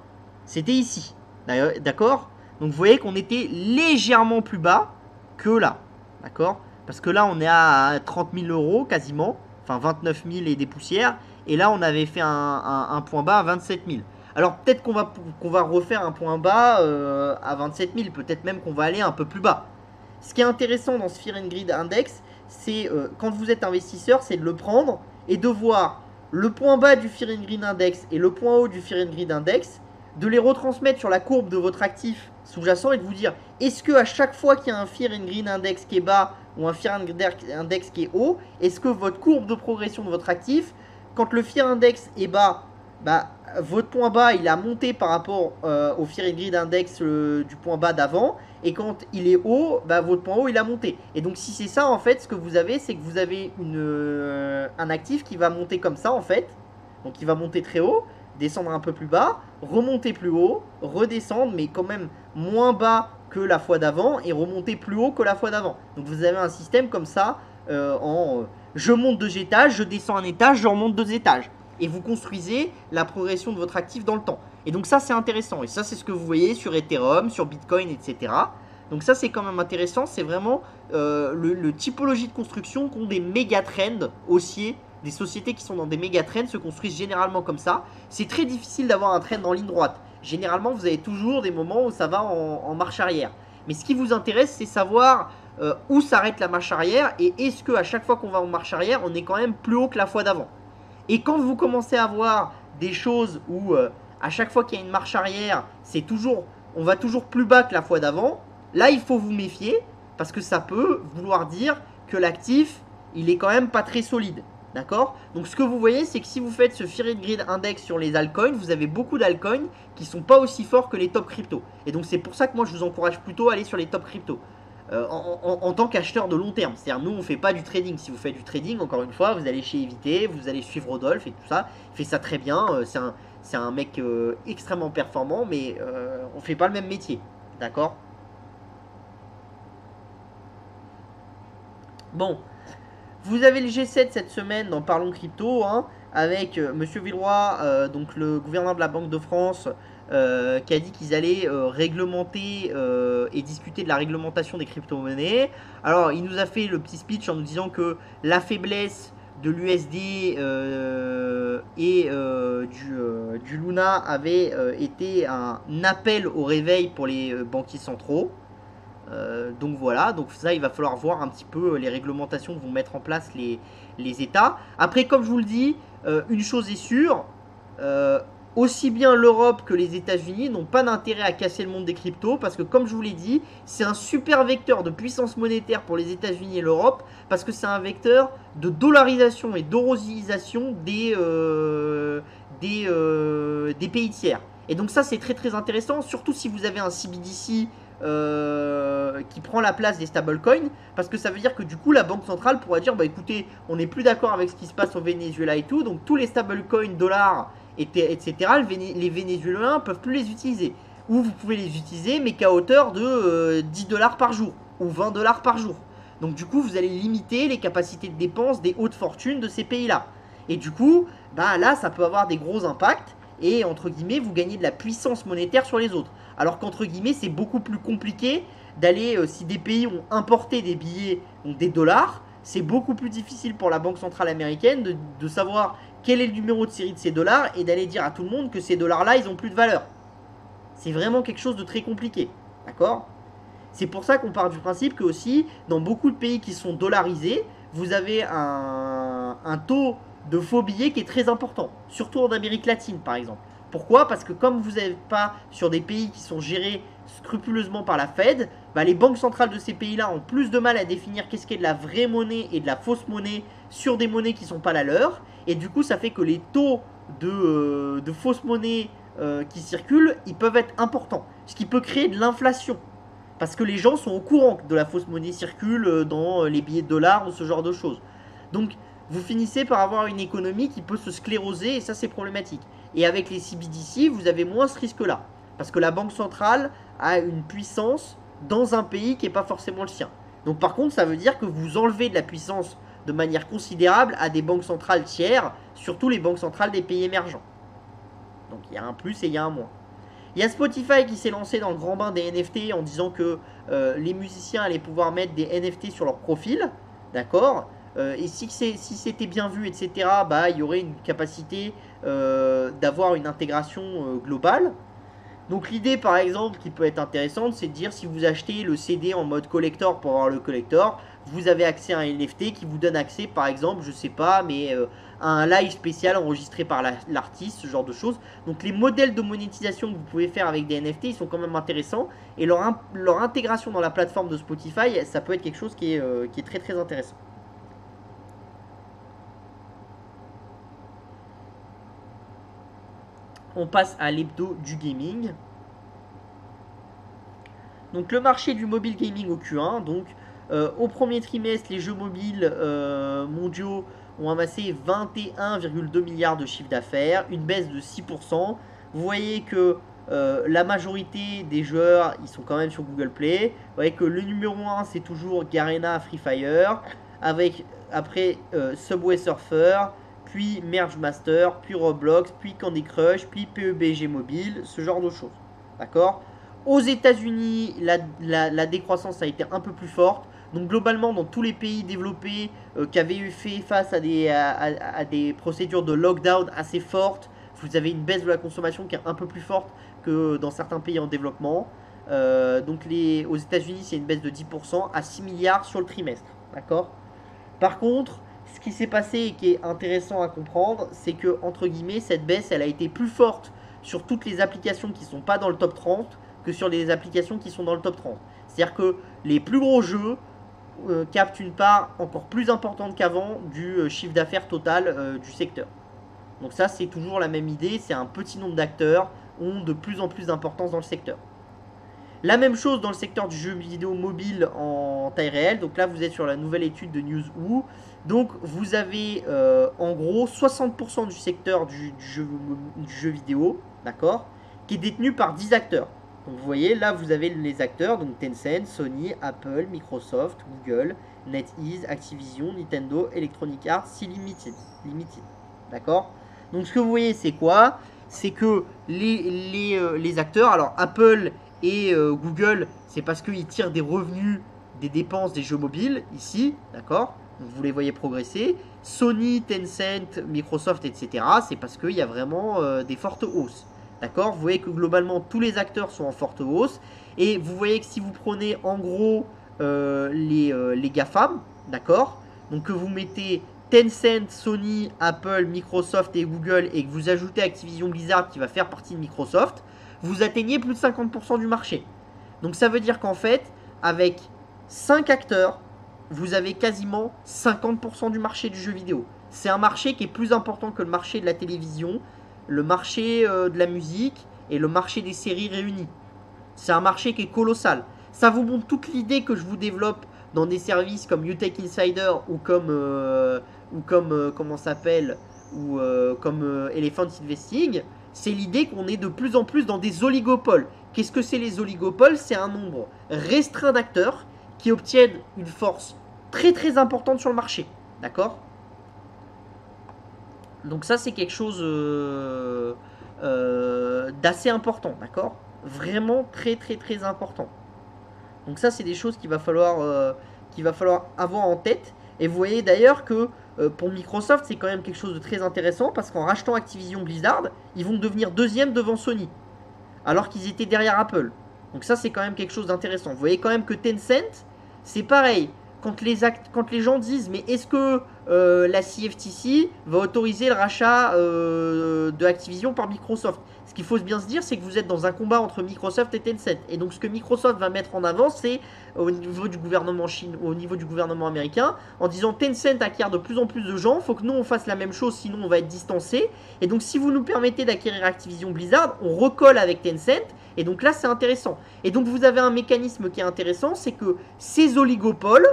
c'était ici. D'accord? Donc vous voyez qu'on était légèrement plus bas que là. D'accord? Parce que là, on est à 30 000 euros quasiment. Enfin 29 000 et des poussières. Et là, on avait fait un point bas à 27 000. Alors peut-être qu'on va refaire un point bas à 27 000. Peut-être même qu'on va aller un peu plus bas. Ce qui est intéressant dans ce Fear and Greed Index, c'est quand vous êtes investisseur, c'est de le prendre et de voir le point bas du Fear and Greed Index et le point haut du Fear and Greed Index, de les retransmettre sur la courbe de votre actif sous-jacent et de vous dire, est-ce que à chaque fois qu'il y a un Fear and Greed Index qui est bas ou un Fear and Greed Index qui est haut, est-ce que votre courbe de progression de votre actif, quand le Fear Index est bas, bah, votre point bas il a monté par rapport au Fear and Greed Index du point bas d'avant, et quand il est haut, bah, votre point haut il a monté. Et donc si c'est ça en fait, ce que vous avez, c'est que vous avez un actif qui va monter comme ça en fait. Donc il va monter très haut, descendre un peu plus bas, remonter plus haut, redescendre, mais quand même moins bas que la fois d'avant, et remonter plus haut que la fois d'avant. Donc vous avez un système comme ça, je monte 2 étages, je descends un étage, je remonte 2 étages. Et vous construisez la progression de votre actif dans le temps. Et donc ça c'est intéressant. Et ça c'est ce que vous voyez sur Ethereum, sur Bitcoin, etc. Donc ça c'est quand même intéressant. C'est vraiment le typologie de construction qu'ont des méga trends haussiers. Des sociétés qui sont dans des méga trends se construisent généralement comme ça. C'est très difficile d'avoir un trend en ligne droite. Généralement vous avez toujours des moments où ça va en marche arrière. Mais ce qui vous intéresse c'est savoir où s'arrête la marche arrière. Et est-ce qu'à chaque fois qu'on va en marche arrière on est quand même plus haut que la fois d'avant. Et quand vous commencez à voir des choses où à chaque fois qu'il y a une marche arrière, on va toujours plus bas que la fois d'avant, là il faut vous méfier parce que ça peut vouloir dire que l'actif, il est quand même pas très solide. D'accord? Donc ce que vous voyez, c'est que si vous faites ce Fear and Greed Index sur les altcoins, vous avez beaucoup d'altcoins qui sont pas aussi forts que les top crypto. Et donc c'est pour ça que moi je vous encourage plutôt à aller sur les top crypto. En tant qu'acheteur de long terme. C'est-à-dire, nous, on ne fait pas du trading. Si vous faites du trading, encore une fois, vous allez chez Evité, vous allez suivre Rodolphe et tout ça. Il fait ça très bien. C'est un mec extrêmement performant, mais on ne fait pas le même métier. D'accord? Bon. Vous avez le G7 cette semaine dans Parlons Crypto, hein, avec Monsieur Villeroy, donc le gouverneur de la Banque de France, qui a dit qu'ils allaient réglementer et discuter de la réglementation des crypto-monnaies. Alors, il nous a fait le petit speech en nous disant que la faiblesse de l'USD et du Luna avait été un appel au réveil pour les banquiers centraux. Donc voilà, donc ça il va falloir voir un petit peu les réglementations que vont mettre en place les États. Après, comme je vous le dis, une chose est sûre, aussi bien l'Europe que les États-Unis n'ont pas d'intérêt à casser le monde des cryptos parce que comme je vous l'ai dit, c'est un super vecteur de puissance monétaire pour les États-Unis et l'Europe parce que c'est un vecteur de dollarisation et d'eurosisation des pays tiers. Et donc ça c'est très très intéressant, surtout si vous avez un CBDC qui prend la place des stablecoins, parce que ça veut dire que du coup la banque centrale pourra dire bah écoutez, on n'est plus d'accord avec ce qui se passe au Venezuela et tout, donc tous les stablecoins dollars etc. les Vénézuéliens peuvent plus les utiliser, ou vous pouvez les utiliser mais qu'à hauteur de 10 dollars par jour ou 20 dollars par jour. Donc du coup vous allez limiter les capacités de dépense des hautes fortunes de ces pays là, et du coup bah là ça peut avoir des gros impacts et entre guillemets vous gagnez de la puissance monétaire sur les autres. Alors qu'entre guillemets c'est beaucoup plus compliqué d'aller, si des pays ont importé des billets, donc des dollars, c'est beaucoup plus difficile pour la Banque Centrale Américaine de savoir quel est le numéro de série de ces dollars et d'aller dire à tout le monde que ces dollars là ils ont plus de valeur. C'est vraiment quelque chose de très compliqué, d'accord? C'est pour ça qu'on part du principe que aussi dans beaucoup de pays qui sont dollarisés, vous avez un taux de faux billets qui est très important, surtout en Amérique latine par exemple. Pourquoi? Parce que comme vous n'êtes pas sur des pays qui sont gérés scrupuleusement par la Fed, bah les banques centrales de ces pays-là ont plus de mal à définir qu'est-ce qu'est de la vraie monnaie et de la fausse monnaie sur des monnaies qui ne sont pas la leur. Et du coup, ça fait que les taux de fausses monnaies qui circulent, ils peuvent être importants. Ce qui peut créer de l'inflation. Parce que les gens sont au courant que de la fausse monnaie circule dans les billets de dollars ou ce genre de choses. Donc, vous finissez par avoir une économie qui peut se scléroser et ça, c'est problématique. Et avec les CBDC, vous avez moins ce risque-là. Parce que la banque centrale a une puissance dans un pays qui n'est pas forcément le sien. Donc par contre, ça veut dire que vous enlevez de la puissance de manière considérable à des banques centrales tiers, surtout les banques centrales des pays émergents. Donc il y a un plus et il y a un moins. Il y a Spotify qui s'est lancé dans le grand bain des NFT en disant que les musiciens allaient pouvoir mettre des NFT sur leur profil. D'accord. Et si c'était bien vu, etc., bah, il y aurait une capacité d'avoir une intégration globale. Donc l'idée par exemple qui peut être intéressante, c'est de dire si vous achetez le CD en mode collector pour avoir le collector, vous avez accès à un NFT qui vous donne accès par exemple, je sais pas, mais à un live spécial enregistré par l'artiste, ce genre de choses. Donc les modèles de monétisation que vous pouvez faire avec des NFT, ils sont quand même intéressants. Et leur intégration dans la plateforme de Spotify, ça peut être quelque chose qui est très très intéressant. On passe à l'hebdo du gaming. Donc le marché du mobile gaming au Q1. Donc au premier trimestre, les jeux mobiles mondiaux ont amassé 21,2 milliards de chiffre d'affaires, une baisse de 6%. Vous voyez que la majorité des joueurs, ils sont quand même sur Google Play. Vous voyez que le numéro 1, c'est toujours Garena Free Fire, avec après Subway Surfer, puis Merge Master, puis Roblox, puis Candy Crush, puis PUBG Mobile, ce genre de choses. D'accord? Aux États-Unis, la décroissance a été un peu plus forte. Donc globalement, dans tous les pays développés qui avaient fait face à des procédures de lockdown assez fortes, vous avez une baisse de la consommation qui est un peu plus forte que dans certains pays en développement. Donc aux États-Unis, c'est une baisse de 10% à 6 milliards sur le trimestre. D'accord? Par contre, ce qui s'est passé et qui est intéressant à comprendre, c'est que, entre guillemets, cette baisse, elle a été plus forte sur toutes les applications qui ne sont pas dans le top 30 que sur les applications qui sont dans le top 30. C'est-à-dire que les plus gros jeux captent une part encore plus importante qu'avant du chiffre d'affaires total du secteur. Donc ça, c'est toujours la même idée, c'est un petit nombre d'acteurs ont de plus en plus d'importance dans le secteur. La même chose dans le secteur du jeu vidéo mobile en taille réelle. Donc là, vous êtes sur la nouvelle étude de Newzoo. Donc vous avez en gros 60% du secteur du jeu vidéo, d'accord, qui est détenu par 10 acteurs. Donc vous voyez, là vous avez les acteurs, donc Tencent, Sony, Apple, Microsoft, Google, NetEase, Activision, Nintendo, Electronic Arts, Limited. D'accord. Donc ce que vous voyez, c'est quoi? C'est que les acteurs, alors Apple et Google, c'est parce qu'ils tirent des revenus des dépenses des jeux mobiles, ici, d'accord. Vous les voyez progresser. Sony, Tencent, Microsoft, etc., c'est parce qu'il y a vraiment des fortes hausses. D'accord. Vous voyez que globalement, tous les acteurs sont en forte hausse. Et vous voyez que si vous prenez en gros les GAFAM, d'accord, donc que vous mettez Tencent, Sony, Apple, Microsoft et Google et que vous ajoutez Activision Blizzard qui va faire partie de Microsoft, vous atteignez plus de 50% du marché. Donc ça veut dire qu'en fait, avec 5 acteurs, vous avez quasiment 50% du marché du jeu vidéo. C'est un marché qui est plus important que le marché de la télévision, le marché de la musique et le marché des séries réunis. C'est un marché qui est colossal. Ça vous montre toute l'idée que je vous développe dans des services comme UTech Insider ou comme comment s'appelle, ou comme Elephant Investing. C'est l'idée qu'on est de plus en plus dans des oligopoles. Qu'est-ce que c'est les oligopoles? C'est un nombre restreint d'acteurs qui obtiennent une force très très importante sur le marché. D'accord? Donc ça, c'est quelque chose d'assez important. D'accord? Vraiment très très très important. Donc ça, c'est des choses qu'il va falloir avoir en tête. Et vous voyez d'ailleurs que pour Microsoft, c'est quand même quelque chose de très intéressant parce qu'en rachetant Activision Blizzard, ils vont devenir deuxième devant Sony, alors qu'ils étaient derrière Apple. Donc ça, c'est quand même quelque chose d'intéressant. Vous voyez quand même que Tencent, c'est pareil. quand les gens disent mais est-ce que la CFTC va autoriser le rachat de Activision par Microsoft? Ce qu'il faut bien se dire, c'est que vous êtes dans un combat entre Microsoft et Tencent. Et donc ce que Microsoft va mettre en avant, c'est au niveau du gouvernement au niveau du gouvernement américain, en disant Tencent acquiert de plus en plus de gens, faut que nous on fasse la même chose, sinon on va être distancé. Et donc si vous nous permettez d'acquérir Activision Blizzard, on recolle avec Tencent. Et donc là c'est intéressant. Et donc vous avez un mécanisme qui est intéressant, c'est que ces oligopoles,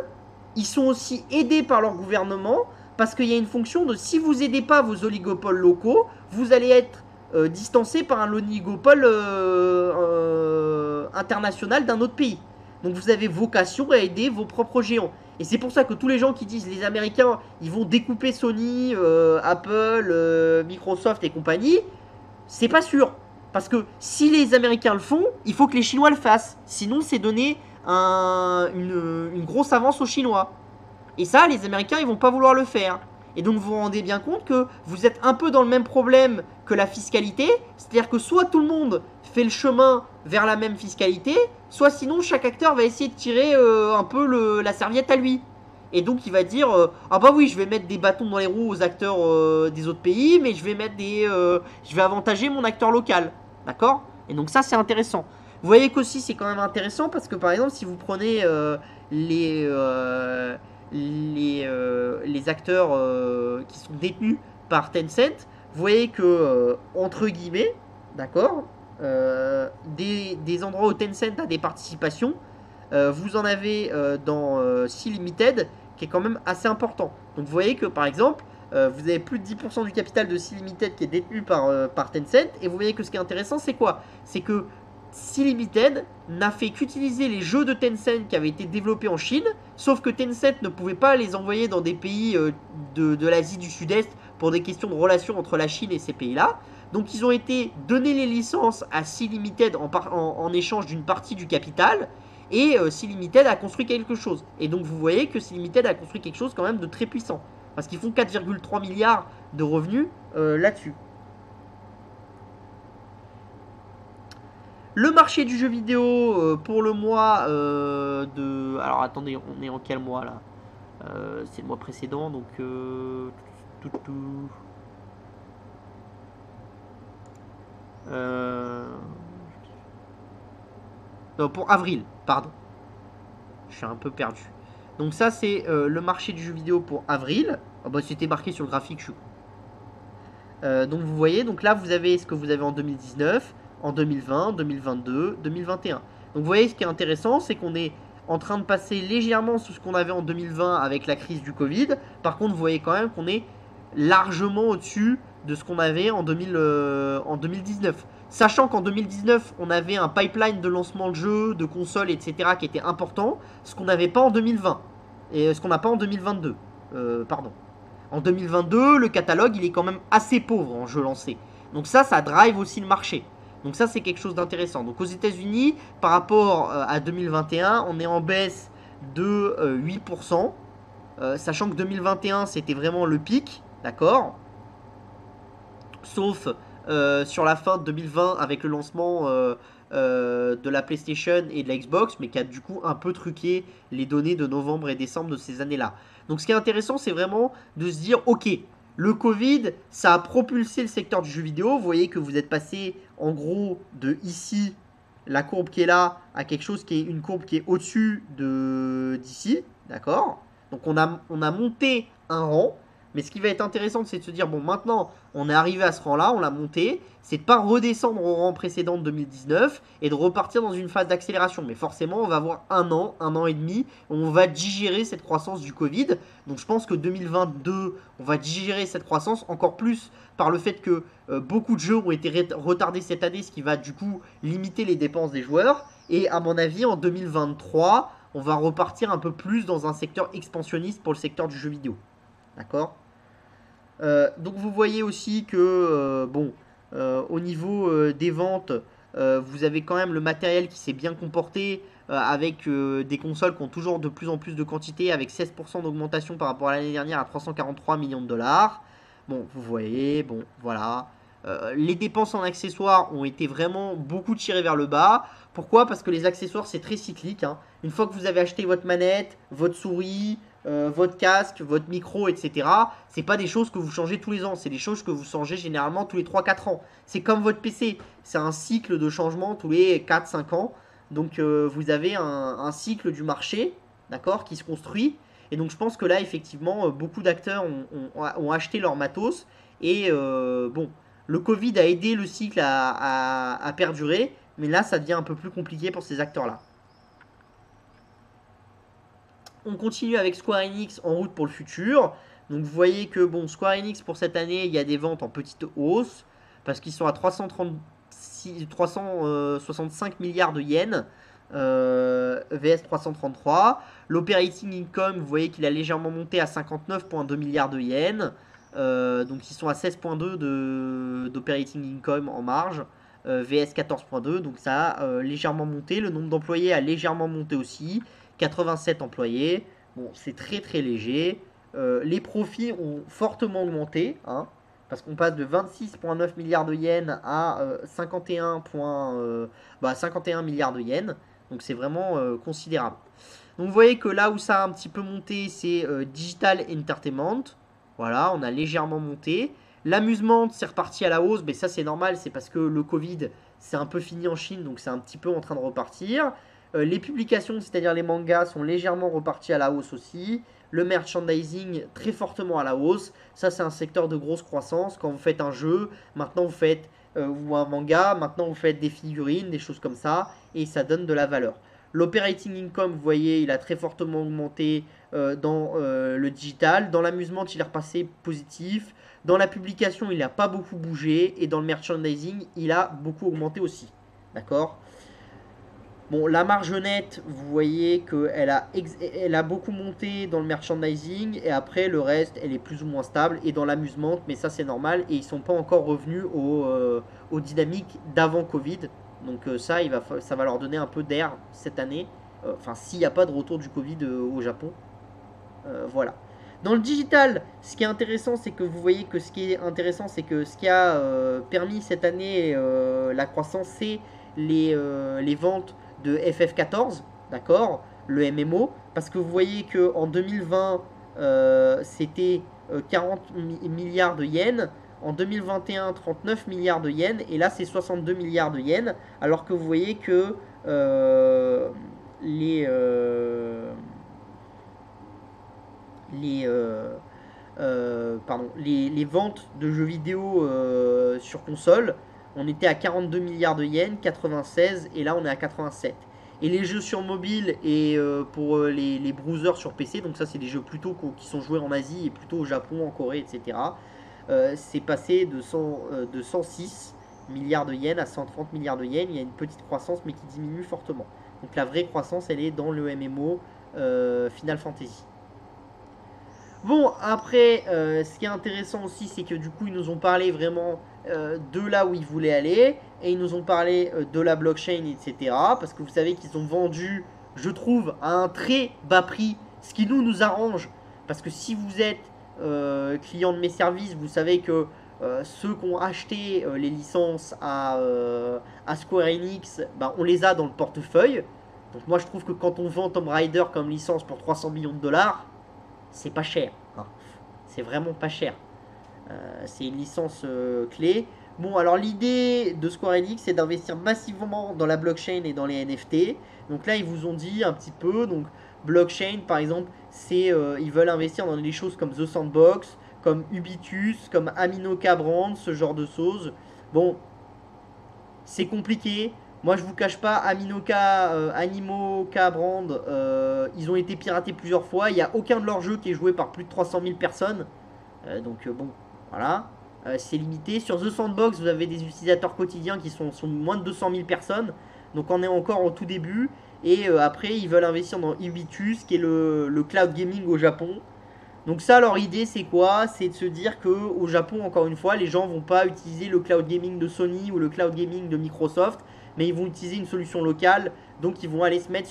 ils sont aussi aidés par leur gouvernement, parce qu'il y a une fonction de si vous aidez pas vos oligopoles locaux, vous allez être distancé par un oligopole international d'un autre pays. Donc vous avez vocation à aider vos propres géants. Et c'est pour ça que tous les gens qui disent les Américains, ils vont découper Sony, Apple, Microsoft et compagnie, c'est pas sûr. Parce que si les Américains le font, il faut que les Chinois le fassent. Sinon, c'est donner une grosse avance aux Chinois. Et ça, les Américains, ils vont pas vouloir le faire. Et donc, vous vous rendez bien compte que vous êtes un peu dans le même problème que la fiscalité. C'est-à-dire que soit tout le monde fait le chemin vers la même fiscalité, soit sinon, chaque acteur va essayer de tirer un peu la serviette à lui. Et donc, il va dire ah bah oui, je vais mettre des bâtons dans les roues aux acteurs des autres pays, mais je vais avantager mon acteur local. D'accord? Et donc, ça, c'est intéressant. Vous voyez qu'aussi, c'est quand même intéressant parce que, par exemple, si vous prenez les acteurs qui sont détenus par Tencent, vous voyez que, entre guillemets, d'accord, des endroits où Tencent a des participations, vous en avez dans Sea Limited, qui est quand même assez important. Donc vous voyez que par exemple, vous avez plus de 10% du capital de Sea Limited qui est détenu par Tencent, et vous voyez que ce qui est intéressant, c'est quoi? C'est que Sea Limited n'a fait qu'utiliser les jeux de Tencent qui avaient été développés en Chine, sauf que Tencent ne pouvait pas les envoyer dans des pays de l'Asie du Sud-Est pour des questions de relations entre la Chine et ces pays-là. Donc ils ont été donner les licences à Sea Limited en échange d'une partie du capital, et Sea Limited a construit quelque chose. Et donc vous voyez que Sea Limited a construit quelque chose quand même de très puissant, parce qu'ils font 4,3 milliards de revenus là-dessus. Le marché du jeu vidéo pour le mois de... Alors attendez, on est en quel mois là? C'est le mois précédent, donc... Non, pour avril, pardon. Je suis un peu perdu. Donc ça, c'est le marché du jeu vidéo pour avril. Oh bah, c'était marqué sur le graphique, je suis con. Donc vous voyez, donc là, vous avez ce que vous avez en 2019, en 2020, 2022, 2021. Donc vous voyez, ce qui est intéressant, c'est qu'on est en train de passer légèrement sous ce qu'on avait en 2020 avec la crise du Covid. Par contre, vous voyez quand même qu'on est largement au-dessus de ce qu'on avait en 2019. Sachant qu'en 2019, on avait un pipeline de lancement de jeux, de consoles, etc. qui était important, ce qu'on n'avait pas en 2020. Et ce qu'on n'a pas en 2022. Pardon. En 2022, le catalogue, il est quand même assez pauvre en jeux lancés. Donc ça drive aussi le marché. Donc ça, c'est quelque chose d'intéressant. Donc aux États-Unis, par rapport à 2021, on est en baisse de 8%. Sachant que 2021, c'était vraiment le pic, d'accord? Sauf sur la fin de 2020 avec le lancement de la PlayStation et de la Xbox, mais qui a du coup un peu truqué les données de novembre et décembre de ces années-là. Donc ce qui est intéressant, c'est vraiment de se dire, ok, le Covid, ça a propulsé le secteur du jeu vidéo. Vous voyez que vous êtes passé en gros de ici, la courbe qui est là, à quelque chose qui est une courbe qui est au-dessus d'ici, d'accord? Donc on a monté un rang. Mais ce qui va être intéressant, c'est de se dire, bon, maintenant, on est arrivé à ce rang-là, on l'a monté, c'est de pas redescendre au rang précédent de 2019 et de repartir dans une phase d'accélération. Mais forcément, on va avoir un an et demi, où on va digérer cette croissance du Covid. Donc je pense que 2022, on va digérer cette croissance encore plus par le fait que beaucoup de jeux ont été retardés cette année, ce qui va du coup limiter les dépenses des joueurs. Et à mon avis, en 2023, on va repartir un peu plus dans un secteur expansionniste pour le secteur du jeu vidéo. D'accord? Donc vous voyez aussi que au niveau des ventes, vous avez quand même le matériel qui s'est bien comporté avec des consoles qui ont toujours de plus en plus de quantité, avec 16% d'augmentation par rapport à l'année dernière à 343 millions de dollars. Bon, vous voyez, bon, voilà. les dépenses en accessoires ont été vraiment beaucoup tirées vers le bas. Pourquoi? Parce que les accessoires, c'est très cyclique, hein. Une fois que vous avez acheté votre manette, votre souris, votre casque, votre micro, etc., c'est pas des choses que vous changez tous les ans. C'est des choses que vous changez généralement tous les 3-4 ans. C'est comme votre PC. C'est un cycle de changement tous les 4-5 ans. Donc vous avez un cycle du marché, d'accord, qui se construit. Et donc je pense que là, effectivement, beaucoup d'acteurs ont acheté leur matos. Et bon, le Covid a aidé le cycle à perdurer, mais là, ça devient un peu plus compliqué pour ces acteurs-là. On continue avec Square Enix en route pour le futur. Donc vous voyez que bon, Square Enix pour cette année, il y a des ventes en petite hausse, parce qu'ils sont à 365 milliards de yens. VS 333. L'operating income, vous voyez qu'il a légèrement monté à 59,2 milliards de yens. Donc ils sont à 16,2 d'operating income en marge. VS 14,2, donc ça a légèrement monté. Le nombre d'employés a légèrement monté aussi. 87 employés. Bon, c'est très très léger. Les profits ont fortement augmenté, hein, parce qu'on passe de 26,9 milliards de yens à 51 milliards de yens. Donc c'est vraiment considérable. Donc vous voyez que là où ça a un petit peu monté, c'est Digital Entertainment. Voilà, on a légèrement monté. L'amusement, c'est reparti à la hausse, mais ça c'est normal, c'est parce que le Covid, c'est un peu fini en Chine, donc c'est un petit peu en train de repartir. Les publications, c'est-à-dire les mangas, sont légèrement repartis à la hausse aussi. Le merchandising, très fortement à la hausse. Ça, c'est un secteur de grosse croissance. Quand vous faites un jeu, maintenant vous faites ou un manga, maintenant vous faites des figurines, des choses comme ça, et ça donne de la valeur. L'operating income, vous voyez, il a très fortement augmenté dans le digital. Dans l'amusement, il est repassé positif. Dans la publication, il n'a pas beaucoup bougé. Et dans le merchandising, il a beaucoup augmenté aussi. D'accord? Bon, la marge nette, vous voyez qu'elle a beaucoup monté dans le merchandising. Et après, le reste, elle est plus ou moins stable. Et dans l'amusement, mais ça, c'est normal. Et ils ne sont pas encore revenus aux dynamiques d'avant Covid. Donc ça, ça va leur donner un peu d'air cette année. Enfin, s'il n'y a pas de retour du Covid au Japon. Voilà. Dans le digital, ce qui est intéressant, c'est que vous voyez que ce qui a permis cette année la croissance, c'est les ventes de FF14, d'accord, le MMO, parce que vous voyez que en 2020, c'était 40 milliards de yens. En 2021, 39 milliards de yens. Et là, c'est 62 milliards de yens. Alors que vous voyez que les, les ventes de jeux vidéo sur console, on était à 42 milliards de yens, 96, et là on est à 87. Et les jeux sur mobile et pour les browsers sur PC, donc ça c'est des jeux plutôt qui sont joués en Asie et plutôt au Japon, en Corée, etc. C'est passé de 106 milliards de yens à 130 milliards de yens. Il y a une petite croissance mais qui diminue fortement. Donc la vraie croissance, elle est dans le MMO Final Fantasy. Bon, après, ce qui est intéressant aussi, c'est que du coup, ils nous ont parlé vraiment de là où ils voulaient aller. Et ils nous ont parlé de la blockchain, etc. Parce que vous savez qu'ils ont vendu, je trouve, à un très bas prix. Ce qui nous arrange. Parce que si vous êtes client de mes services, vous savez que ceux qui ont acheté les licences à Square Enix, ben, on les a dans le portefeuille. Donc moi, je trouve que quand on vend Tomb Raider comme licence pour 300 millions de dollars, c'est pas cher, hein. C'est vraiment pas cher. C'est une licence clé. Bon, alors l'idée de Square Enix, c'est d'investir massivement dans la blockchain et dans les NFT. Donc là, ils vous ont dit un petit peu, donc blockchain par exemple, c'est ils veulent investir dans des choses comme The Sandbox, comme Ubitus, comme Aminoca Brand, ce genre de choses. Bon, c'est compliqué. Moi, je vous cache pas, Animoca Brand, ils ont été piratés plusieurs fois. Il n'y a aucun de leurs jeux qui est joué par plus de 300 000 personnes. Donc bon, voilà. C'est limité. Sur The Sandbox, vous avez des utilisateurs quotidiens qui sont moins de 200 000 personnes. Donc on est encore au tout début. Et après, ils veulent investir dans Ubitus, qui est le cloud gaming au Japon. Donc ça, leur idée, c'est quoi? C'est de se dire que au Japon, encore une fois, les gens vont pas utiliser le cloud gaming de Sony ou le cloud gaming de Microsoft, mais ils vont utiliser une solution locale. Donc ils vont aller se mettre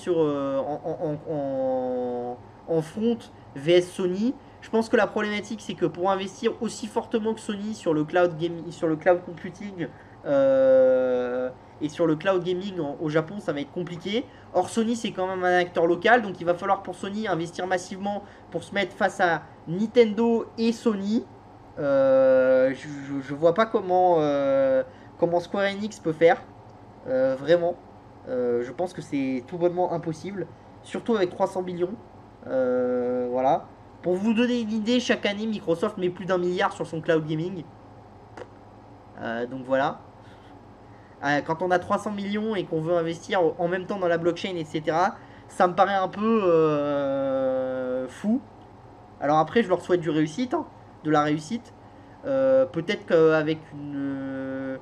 en front VS Sony. Je pense que la problématique, c'est que pour investir aussi fortement que Sony sur le cloud gaming, sur le cloud computing et sur le cloud gaming au Japon, ça va être compliqué. Or, Sony, c'est quand même un acteur local, donc il va falloir pour Sony investir massivement pour se mettre face à Nintendo et Sony. Je vois pas comment Square Enix peut faire, vraiment. Je pense que c'est tout bonnement impossible, surtout avec 300 millions. Voilà. Pour vous donner une idée, chaque année, Microsoft met plus d'1 milliard sur son cloud gaming. Donc voilà. Quand on a 300 millions et qu'on veut investir en même temps dans la blockchain, etc., ça me paraît un peu fou. Alors après, je leur souhaite de la réussite. Peut-être qu'avec une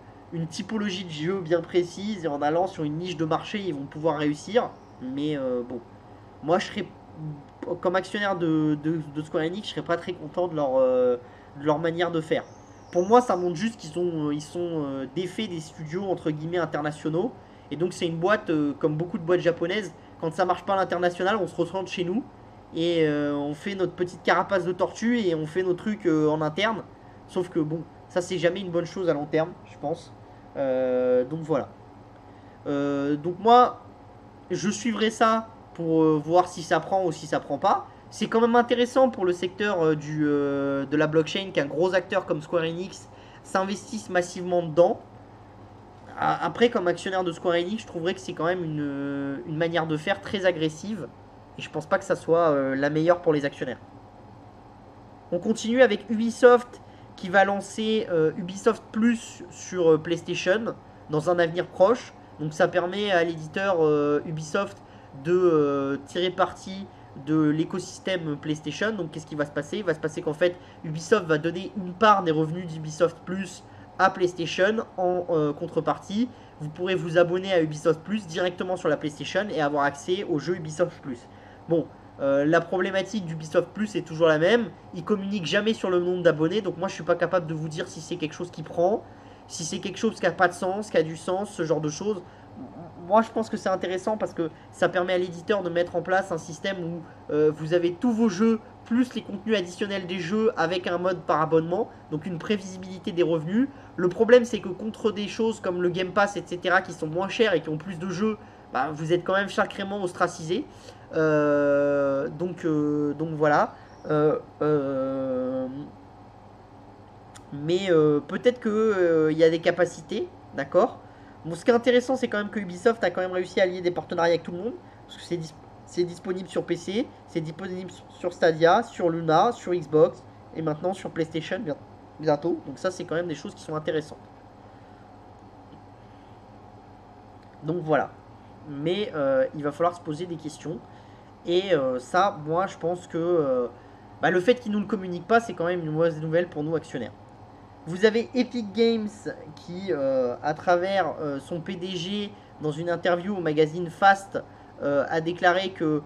typologie de jeu bien précise et en allant sur une niche de marché, ils vont pouvoir réussir. Mais bon, moi, je serais comme actionnaire de Square Enix, je serais pas très content de leur manière de faire. Pour moi, ça montre juste ils sont défaits des studios entre guillemets internationaux. Et donc, c'est une boîte, comme beaucoup de boîtes japonaises, quand ça marche pas à l'international, on se recentre chez nous et on fait notre petite carapace de tortue et on fait nos trucs en interne. Sauf que bon, ça c'est jamais une bonne chose à long terme, je pense. Donc voilà. Donc moi, je suivrai ça pour voir si ça prend ou si ça prend pas. C'est quand même intéressant pour le secteur de la blockchain qu'un gros acteur comme Square Enix s'investisse massivement dedans. Après, comme actionnaire de Square Enix, je trouverais que c'est quand même une manière de faire très agressive. Et je pense pas que ça soit la meilleure pour les actionnaires. On continue avec Ubisoft qui va lancer Ubisoft Plus sur PlayStation dans un avenir proche. Donc ça permet à l'éditeur Ubisoft de tirer parti de l'écosystème PlayStation. Donc qu'est-ce qui va se passer? Il va se passer qu'en fait Ubisoft va donner une part des revenus d'Ubisoft Plus à PlayStation en contrepartie. Vous pourrez vous abonner à Ubisoft Plus directement sur la PlayStation et avoir accès aux jeux Ubisoft Plus. Bon, la problématique d'Ubisoft Plus est toujours la même. Ils communiquent jamais sur le nombre d'abonnés, donc moi je suis pas capable de vous dire si c'est quelque chose qui prend, si c'est quelque chose qui a pas de sens, qui a du sens, ce genre de choses. Moi je pense que c'est intéressant parce que ça permet à l'éditeur de mettre en place un système où vous avez tous vos jeux plus les contenus additionnels des jeux avec un mode par abonnement, donc une prévisibilité des revenus. Le problème c'est que contre des choses comme le Game Pass, etc., qui sont moins chers et qui ont plus de jeux, bah, vous êtes quand même sacrément ostracisé. Donc voilà. Mais peut-être qu'il y a des capacités, d'accord. Bon, ce qui est intéressant, c'est quand même que Ubisoft a quand même réussi à lier des partenariats avec tout le monde. Parce que c'est disponible sur PC, c'est disponible sur Stadia, sur Luna, sur Xbox et maintenant sur PlayStation bientôt. Donc ça, c'est quand même des choses qui sont intéressantes. Donc voilà. Mais il va falloir se poser des questions. Et ça, moi, je pense que bah, le fait qu'ils ne nous le communiquent pas, c'est quand même une mauvaise nouvelle pour nous actionnaires. Vous avez Epic Games qui, à travers son PDG, dans une interview au magazine Fast, a déclaré que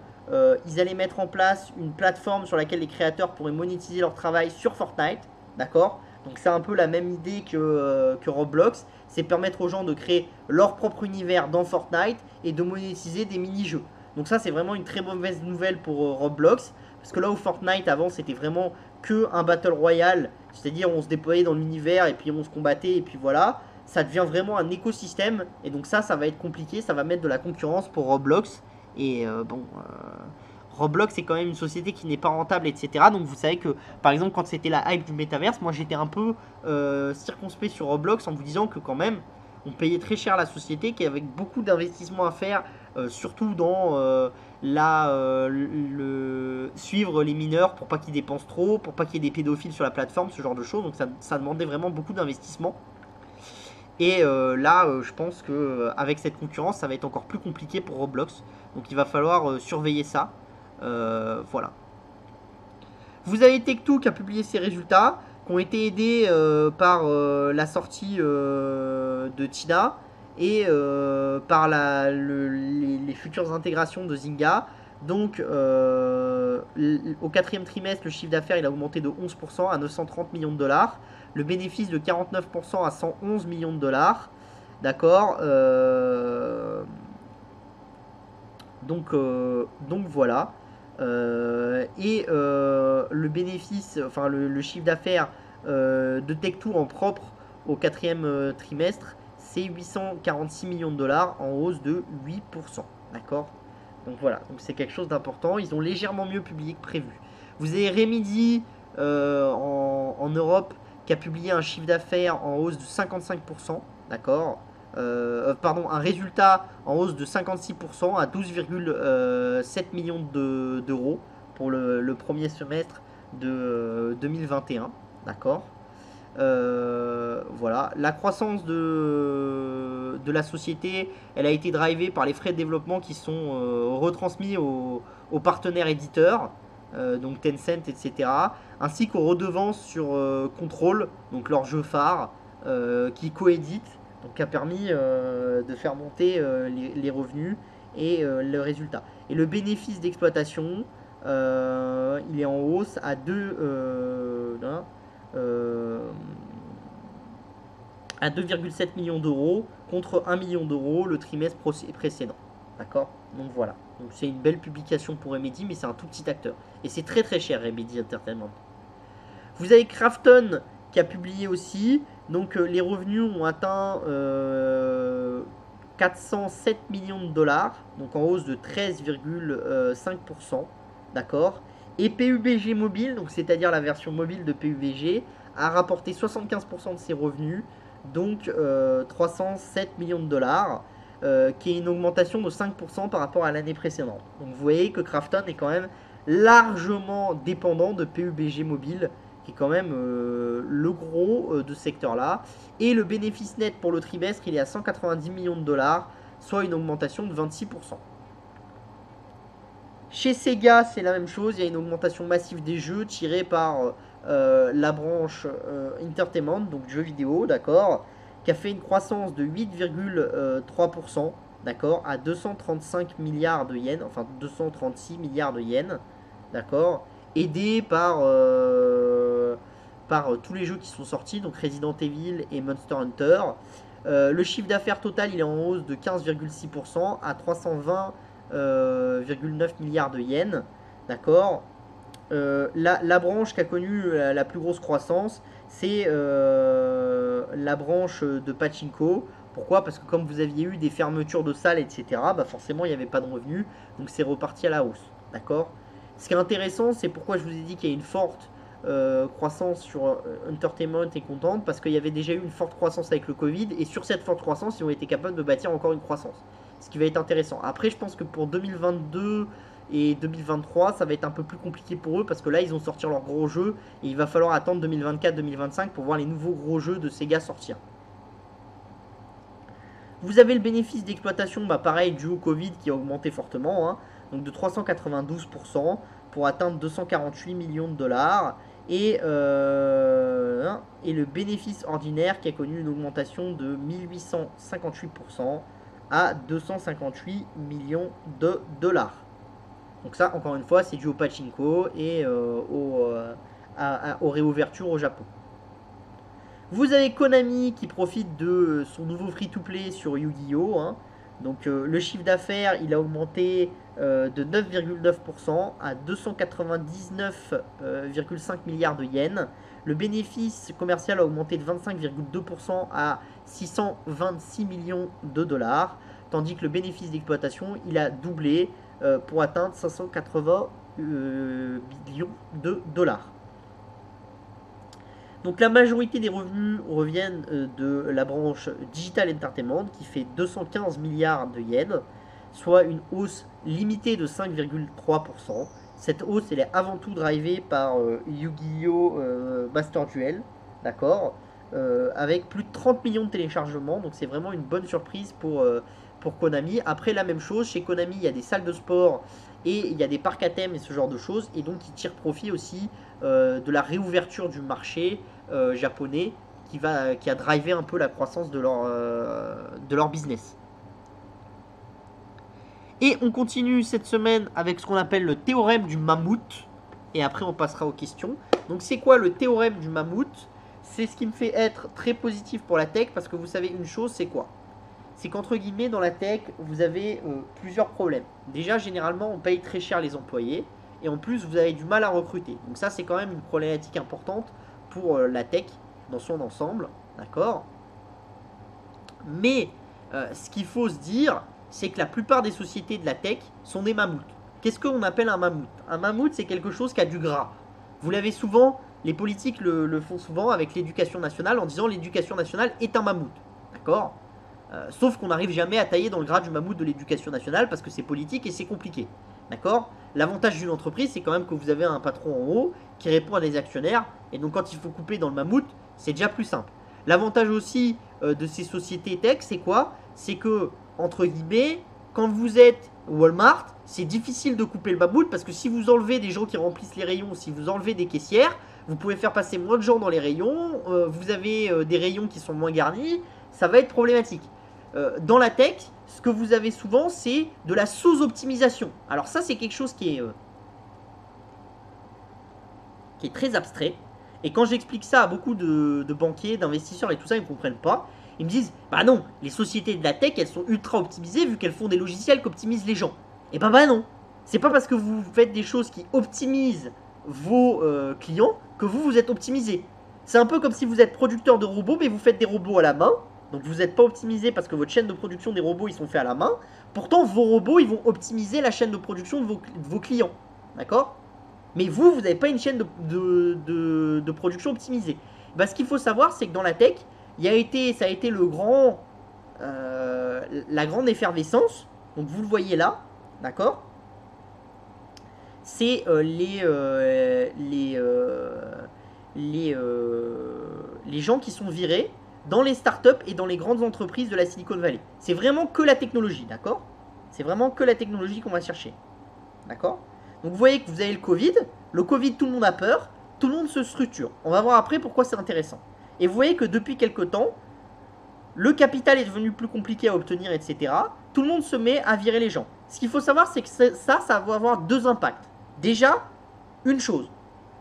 ils allaient mettre en place une plateforme sur laquelle les créateurs pourraient monétiser leur travail sur Fortnite. D'accord? Donc c'est un peu la même idée que Roblox. C'est permettre aux gens de créer leur propre univers dans Fortnite et de monétiser des mini-jeux. Donc ça c'est vraiment une très mauvaise nouvelle pour Roblox. Parce que là où Fortnite avant c'était vraiment que un Battle Royale, c'est-à-dire on se déployait dans l'univers et puis on se combattait et puis voilà, ça devient vraiment un écosystème et donc ça va être compliqué, ça va mettre de la concurrence pour Roblox. Et Roblox c'est quand même une société qui n'est pas rentable, etc. Donc vous savez que par exemple quand c'était la hype du métaverse, moi j'étais un peu circonspect sur Roblox en vous disant que quand même on payait très cher la société, qui avait beaucoup d'investissements à faire, surtout dans suivre les mineurs pour pas qu'ils dépensent trop, pour pas qu'il y ait des pédophiles sur la plateforme, ce genre de choses. Donc ça demandait vraiment beaucoup d'investissement. Et là, je pense que avec cette concurrence, ça va être encore plus compliqué pour Roblox. Donc il va falloir surveiller ça. Voilà. Vous avez Tech2 qui a publié ses résultats, qui ont été aidés par la sortie de Tina et par les futures intégrations de Zynga. Donc au quatrième trimestre, le chiffre d'affaires il a augmenté de 11% à 930 millions de dollars. Le bénéfice de 49% à 111 millions de dollars. D'accord. Donc voilà. Le bénéfice, enfin le chiffre d'affaires de Tech2 en propre au quatrième trimestre, c'est 846 millions de dollars en hausse de 8%. D'accord? Donc voilà, donc c'est quelque chose d'important. Ils ont légèrement mieux publié que prévu. Vous avez Remedy en Europe qui a publié un chiffre d'affaires en hausse de 55%. D'accord? Pardon, un résultat en hausse de 56% à 12,7 millions d'euros pour le premier semestre de 2021. D'accord? Voilà. La croissance de la société, elle a été drivée par les frais de développement qui sont retransmis aux partenaires éditeurs, donc Tencent, etc., ainsi qu'aux redevances sur Control, donc leur jeu phare, qui coédite, donc qui a permis de faire monter les revenus et le résultat. Et le bénéfice d'exploitation, il est en hausse à 2,7 millions d'euros contre 1 million d'euros le trimestre précédent. D'accord? Donc voilà. Donc c'est une belle publication pour Remedy, mais c'est un tout petit acteur. Et c'est très très cher, Remedy Entertainment. Vous avez Krafton qui a publié aussi. Donc les revenus ont atteint 407 millions de dollars, donc en hausse de 13,5%. D'accord? Et PUBG Mobile, donc c'est-à-dire la version mobile de PUBG, a rapporté 75% de ses revenus, donc 307 millions de dollars, qui est une augmentation de 5% par rapport à l'année précédente. Donc vous voyez que Krafton est quand même largement dépendant de PUBG Mobile, qui est quand même le gros de ce secteur-là. Et le bénéfice net pour le trimestre, il est à 190 millions de dollars, soit une augmentation de 26%. Chez Sega, c'est la même chose, il y a une augmentation massive des jeux tirés par la branche Entertainment, donc jeux vidéo, d'accord, qui a fait une croissance de 8,3%, d'accord, à 235 milliards de yens, enfin 236 milliards de yens, d'accord, aidé par tous les jeux qui sont sortis, donc Resident Evil et Monster Hunter. Le chiffre d'affaires total, il est en hausse de 15,6% à 320,9 milliards de yens, d'accord. La branche qui a connu la plus grosse croissance, c'est la branche de Pachinko. Pourquoi? Parce que comme vous aviez eu des fermetures de salles, etc., bah forcément il n'y avait pas de revenus, donc c'est reparti à la hausse. D'accord? Ce qui est intéressant, c'est pourquoi je vous ai dit qu'il y a une forte croissance sur Entertainment et Content, parce qu'il y avait déjà eu une forte croissance avec le Covid, et sur cette forte croissance, ils ont été capables de bâtir encore une croissance. Ce qui va être intéressant. Après, je pense que pour 2022 et 2023, ça va être un peu plus compliqué pour eux, parce que là, ils ont sorti leurs gros jeux, et il va falloir attendre 2024-2025 pour voir les nouveaux gros jeux de Sega sortir. Vous avez le bénéfice d'exploitation, bah pareil, dû au Covid qui a augmenté fortement, hein, donc de 392% pour atteindre 248 millions de dollars. Et le bénéfice ordinaire qui a connu une augmentation de 1858% à 258 millions de dollars. Donc ça, encore une fois, c'est dû au pachinko et aux réouvertures au Japon. Vous avez Konami qui profite de son nouveau free-to-play sur Yu-Gi-Oh! Hein. Donc le chiffre d'affaires, il a augmenté de 9,9% à 299,5 milliards de yens. Le bénéfice commercial a augmenté de 25,2% à 626 millions de dollars. Tandis que le bénéfice d'exploitation, il a doublé pour atteindre 580 millions de dollars. Donc la majorité des revenus reviennent de la branche Digital Entertainment qui fait 215 milliards de yens, soit une hausse limitée de 5,3%. Cette hausse, elle est avant tout drivée par Yu-Gi-Oh! Master Duel, d'accord, avec plus de 30 millions de téléchargements, donc c'est vraiment une bonne surprise pour Konami. Après, la même chose, chez Konami, il y a des salles de sport et il y a des parcs à thème et ce genre de choses, et donc ils tirent profit aussi de la réouverture du marché japonais qui a drivé un peu la croissance de leur business. Et on continue cette semaine avec ce qu'on appelle le théorème du mammouth, et après on passera aux questions. Donc c'est quoi le théorème du mammouth? C'est ce qui me fait être très positif pour la tech, parce que vous savez une chose, c'est quoi? C'est qu'entre guillemets, dans la tech, vous avez plusieurs problèmes. Déjà, généralement, on paye très cher les employés. et en plus vous avez du mal à recruter. Donc ça c'est quand même une problématique importante pour la tech dans son ensemble, d'accord. Mais ce qu'il faut se dire, c'est que la plupart des sociétés de la tech sont des mammouths. Qu'est-ce qu'on appelle un mammouth? Un mammouth, c'est quelque chose qui a du gras. Vous l'avez souvent, les politiques le font souvent avec l'éducation nationale en disant l'éducation nationale est un mammouth. D'accord? Sauf qu'on n'arrive jamais à tailler dans le gras du mammouth de l'éducation nationale parce que c'est politique et c'est compliqué. D'accord? L'avantage d'une entreprise, c'est quand même que vous avez un patron en haut qui répond à des actionnaires. Et donc quand il faut couper dans le mammouth, c'est déjà plus simple. L'avantage aussi de ces sociétés tech, c'est quoi? C'est que, entre guillemets, quand vous êtes Walmart, c'est difficile de couper le mammouth parce que si vous enlevez des gens qui remplissent les rayons, si vous enlevez des caissières, vous pouvez faire passer moins de gens dans les rayons, vous avez des rayons qui sont moins garnis, ça va être problématique. Dans la tech, ce que vous avez souvent, c'est de la sous-optimisation. Alors ça, c'est quelque chose qui est très abstrait. Et quand j'explique ça à beaucoup de banquiers, d'investisseurs et tout ça, ils ne comprennent pas. Ils me disent, bah non, les sociétés de la tech, elles sont ultra optimisées vu qu'elles font des logiciels qui optimisent les gens. Et bah non. C'est pas parce que vous faites des choses qui optimisent vos clients que vous êtes optimisé. C'est un peu comme si vous êtes producteur de robots, mais vous faites des robots à la main. Donc vous n'êtes pas optimisé parce que votre chaîne de production des robots, ils sont faits à la main. Pourtant, vos robots, ils vont optimiser la chaîne de production de vos clients. D'accord? Mais vous n'avez pas une chaîne de production optimisée. Bah, ce qu'il faut savoir, c'est que dans la tech, ça a été la grande effervescence. Donc vous le voyez là, d'accord? C'est les gens qui sont virés dans les startups et dans les grandes entreprises de la Silicon Valley. C'est vraiment que la technologie, d'accord? C'est vraiment que la technologie qu'on va chercher, d'accord? Donc vous voyez que vous avez le Covid. Le Covid, tout le monde a peur. Tout le monde se structure. On va voir après pourquoi c'est intéressant. Et vous voyez que depuis quelques temps, le capital est devenu plus compliqué à obtenir, etc. Tout le monde se met à virer les gens. Ce qu'il faut savoir, c'est que ça va avoir deux impacts. Déjà, une chose.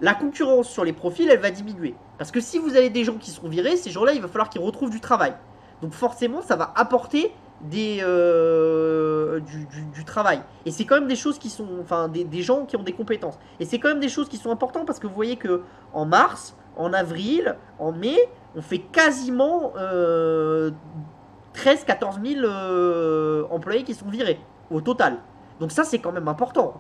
La concurrence sur les profils, elle va diminuer. Parce que si vous avez des gens qui seront virés, ces gens-là, il va falloir qu'ils retrouvent du travail. Donc forcément, ça va apporter du travail. Et c'est quand même des choses qui sont... Enfin, des gens qui ont des compétences. Et c'est quand même des choses qui sont importantes parce que vous voyez que en mars, en avril, en mai, on fait quasiment 13-14 000 employés qui sont virés au total. Donc ça, c'est quand même important.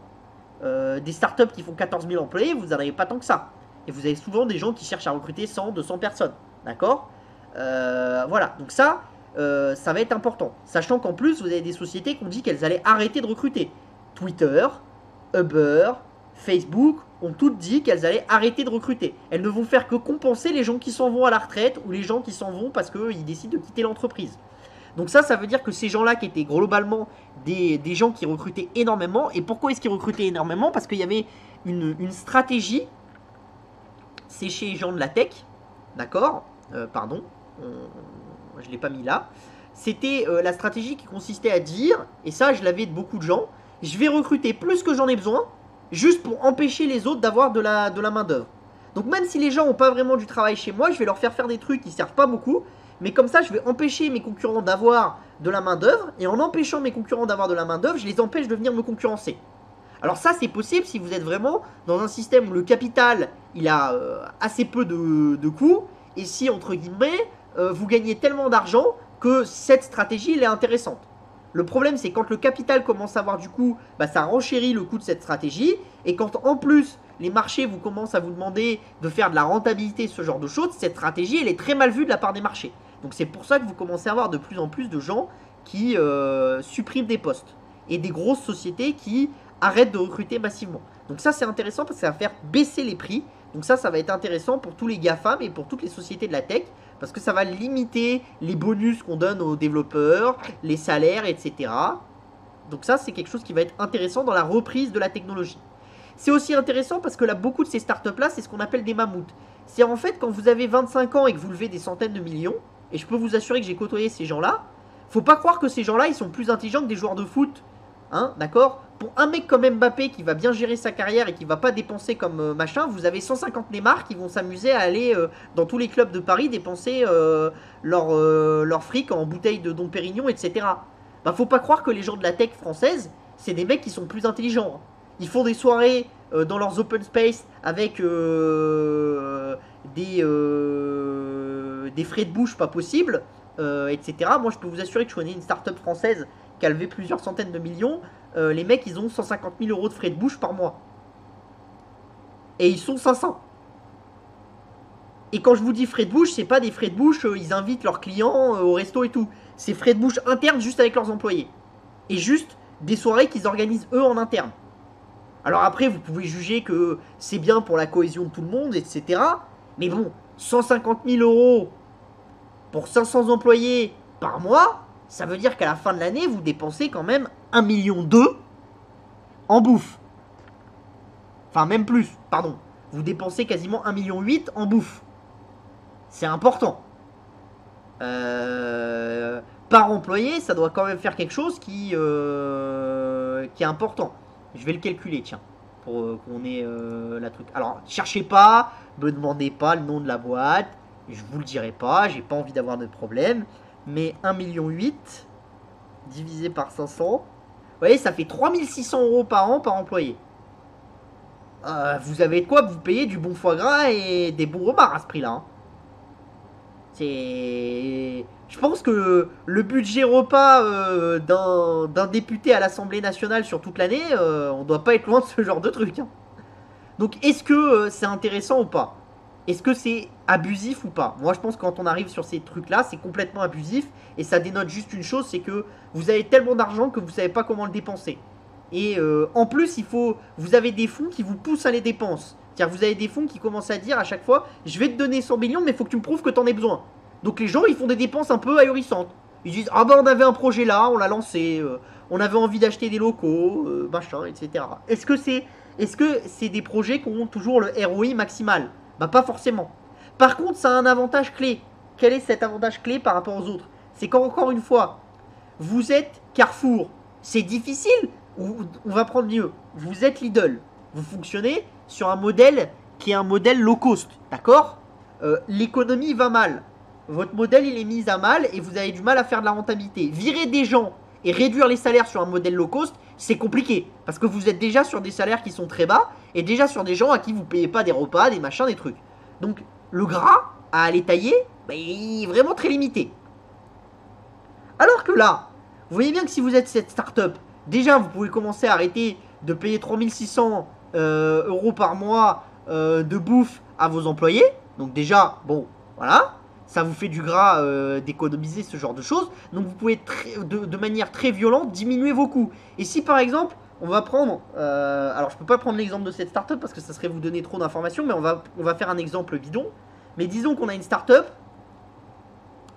Des startups qui font 14 000 employés, vous n'en avez pas tant que ça. Et vous avez souvent des gens qui cherchent à recruter 100, 200 personnes. D'accord? Voilà. Donc ça va être important. Sachant qu'en plus, vous avez des sociétés qui ont dit qu'elles allaient arrêter de recruter. Twitter, Uber, Facebook ont toutes dit qu'elles allaient arrêter de recruter. Elles ne vont faire que compenser les gens qui s'en vont à la retraite ou les gens qui s'en vont parce qu'ils décident de quitter l'entreprise. Donc ça veut dire que ces gens-là qui étaient globalement des gens qui recrutaient énormément. Et pourquoi est-ce qu'ils recrutaient énormément? Parce qu'il y avait une stratégie. C'est chez les gens de la tech. D'accord? Pardon. Je ne l'ai pas mis là. C'était la stratégie qui consistait à dire, et ça je l'avais de beaucoup de gens, je vais recruter plus que j'en ai besoin, juste pour empêcher les autres d'avoir de la main d'œuvre. Donc même si les gens n'ont pas vraiment du travail chez moi, je vais leur faire des trucs qui ne servent pas beaucoup, mais comme ça je vais empêcher mes concurrents d'avoir de la main d'œuvre, et en empêchant mes concurrents d'avoir de la main d'œuvre, je les empêche de venir me concurrencer. Alors ça c'est possible si vous êtes vraiment dans un système où le capital il a assez peu de coûts, et si entre guillemets vous gagnez tellement d'argent que cette stratégie elle est intéressante. Le problème c'est quand le capital commence à avoir du coût, bah, ça renchérit le coût de cette stratégie, et quand en plus les marchés vous commencent à vous demander de faire de la rentabilité, ce genre de choses, cette stratégie elle est très mal vue de la part des marchés. Donc c'est pour ça que vous commencez à avoir de plus en plus de gens qui suppriment des postes, et des grosses sociétés qui arrêtent de recruter massivement. Donc ça c'est intéressant parce que ça va faire baisser les prix. Donc ça va être intéressant pour tous les GAFAM et pour toutes les sociétés de la tech, parce que ça va limiter les bonus qu'on donne aux développeurs, les salaires, etc. Donc ça c'est quelque chose qui va être intéressant dans la reprise de la technologie. C'est aussi intéressant parce que là beaucoup de ces startups là c'est ce qu'on appelle des mammouths. C'est en fait quand vous avez 25 ans et que vous levez des centaines de millions, et je peux vous assurer que j'ai côtoyé ces gens là, faut pas croire que ces gens là ils sont plus intelligents que des joueurs de foot. Hein, d'accord? Pour un mec comme Mbappé qui va bien gérer sa carrière et qui va pas dépenser comme machin, vous avez 150 Neymar qui vont s'amuser à aller dans tous les clubs de Paris dépenser leur fric en bouteilles de Dom Pérignon, etc. Bah faut pas croire que les gens de la tech française, c'est des mecs qui sont plus intelligents. Ils font des soirées dans leurs open space avec des frais de bouche pas possibles, etc. Moi, je peux vous assurer que je connais une start-up française qui a levé plusieurs centaines de millions. Les mecs, ils ont 150 000 euros de frais de bouche par mois. Et ils sont 500. Et quand je vous dis frais de bouche, c'est pas des frais de bouche, ils invitent leurs clients au resto et tout. C'est frais de bouche internes juste avec leurs employés. Et juste des soirées qu'ils organisent eux en interne. Alors après, vous pouvez juger que c'est bien pour la cohésion de tout le monde, etc. Mais bon, 150 000 euros pour 500 employés par mois, ça veut dire qu'à la fin de l'année, vous dépensez quand même 1,2 million en bouffe. Enfin, même plus, pardon. Vous dépensez quasiment 1,8 million en bouffe. C'est important. Par employé, ça doit quand même faire quelque chose qui est important. Je vais le calculer, tiens, pour qu'on ait la truc. Alors, cherchez pas, me demandez pas le nom de la boîte, je vous le dirai pas, j'ai pas envie d'avoir de problème. Mais 1,8 million divisé par 500, vous voyez, ça fait 3 600 euros par an par employé. Vous avez de quoi vous payer du bon foie gras et des bons repas à ce prix-là. Hein. Je pense que le budget repas d'un député à l'Assemblée nationale sur toute l'année, on doit pas être loin de ce genre de truc. Hein. Donc est-ce que c'est intéressant ou pas? Est-ce que c'est abusif ou pas? Moi je pense que quand on arrive sur ces trucs-là, c'est complètement abusif. Et ça dénote juste une chose, c'est que vous avez tellement d'argent que vous savez pas comment le dépenser. Et en plus, vous avez des fonds qui vous poussent à les dépenses. C'est-à-dire vous avez des fonds qui commencent à dire à chaque fois, je vais te donner 100 millions, mais il faut que tu me prouves que tu en aies besoin. Donc les gens, ils font des dépenses un peu ahurissantes. Ils disent, ah bah on avait un projet là, on l'a lancé, on avait envie d'acheter des locaux, machin, etc. Est-ce que c'est des projets qui ont toujours le ROI maximal? Bah pas forcément. Par contre, ça a un avantage clé. Quel est cet avantage clé par rapport aux autres? C'est qu'encore une fois, vous êtes Carrefour. C'est difficile. On va prendre mieux. Vous êtes Lidl. Vous fonctionnez sur un modèle qui est un modèle low cost. D'accord? L'économie va mal. Votre modèle, il est mis à mal et vous avez du mal à faire de la rentabilité. Virer des gens et réduire les salaires sur un modèle low cost, c'est compliqué. Parce que vous êtes déjà sur des salaires qui sont très bas et déjà sur des gens à qui vous payez pas des repas, des machins, des trucs. Donc, le gras à aller tailler, bah, il est vraiment très limité. Alors que là, vous voyez bien que si vous êtes cette start-up, déjà vous pouvez commencer à arrêter de payer 3600 euros par mois de bouffe à vos employés. Donc déjà, bon, voilà, ça vous fait du gras d'économiser ce genre de choses. Donc vous pouvez de manière très violente diminuer vos coûts. Et si par exemple, on va prendre, alors je peux pas prendre l'exemple de cette start-up parce que ça serait vous donner trop d'informations, mais on va faire un exemple bidon. Mais disons qu'on a une start-up,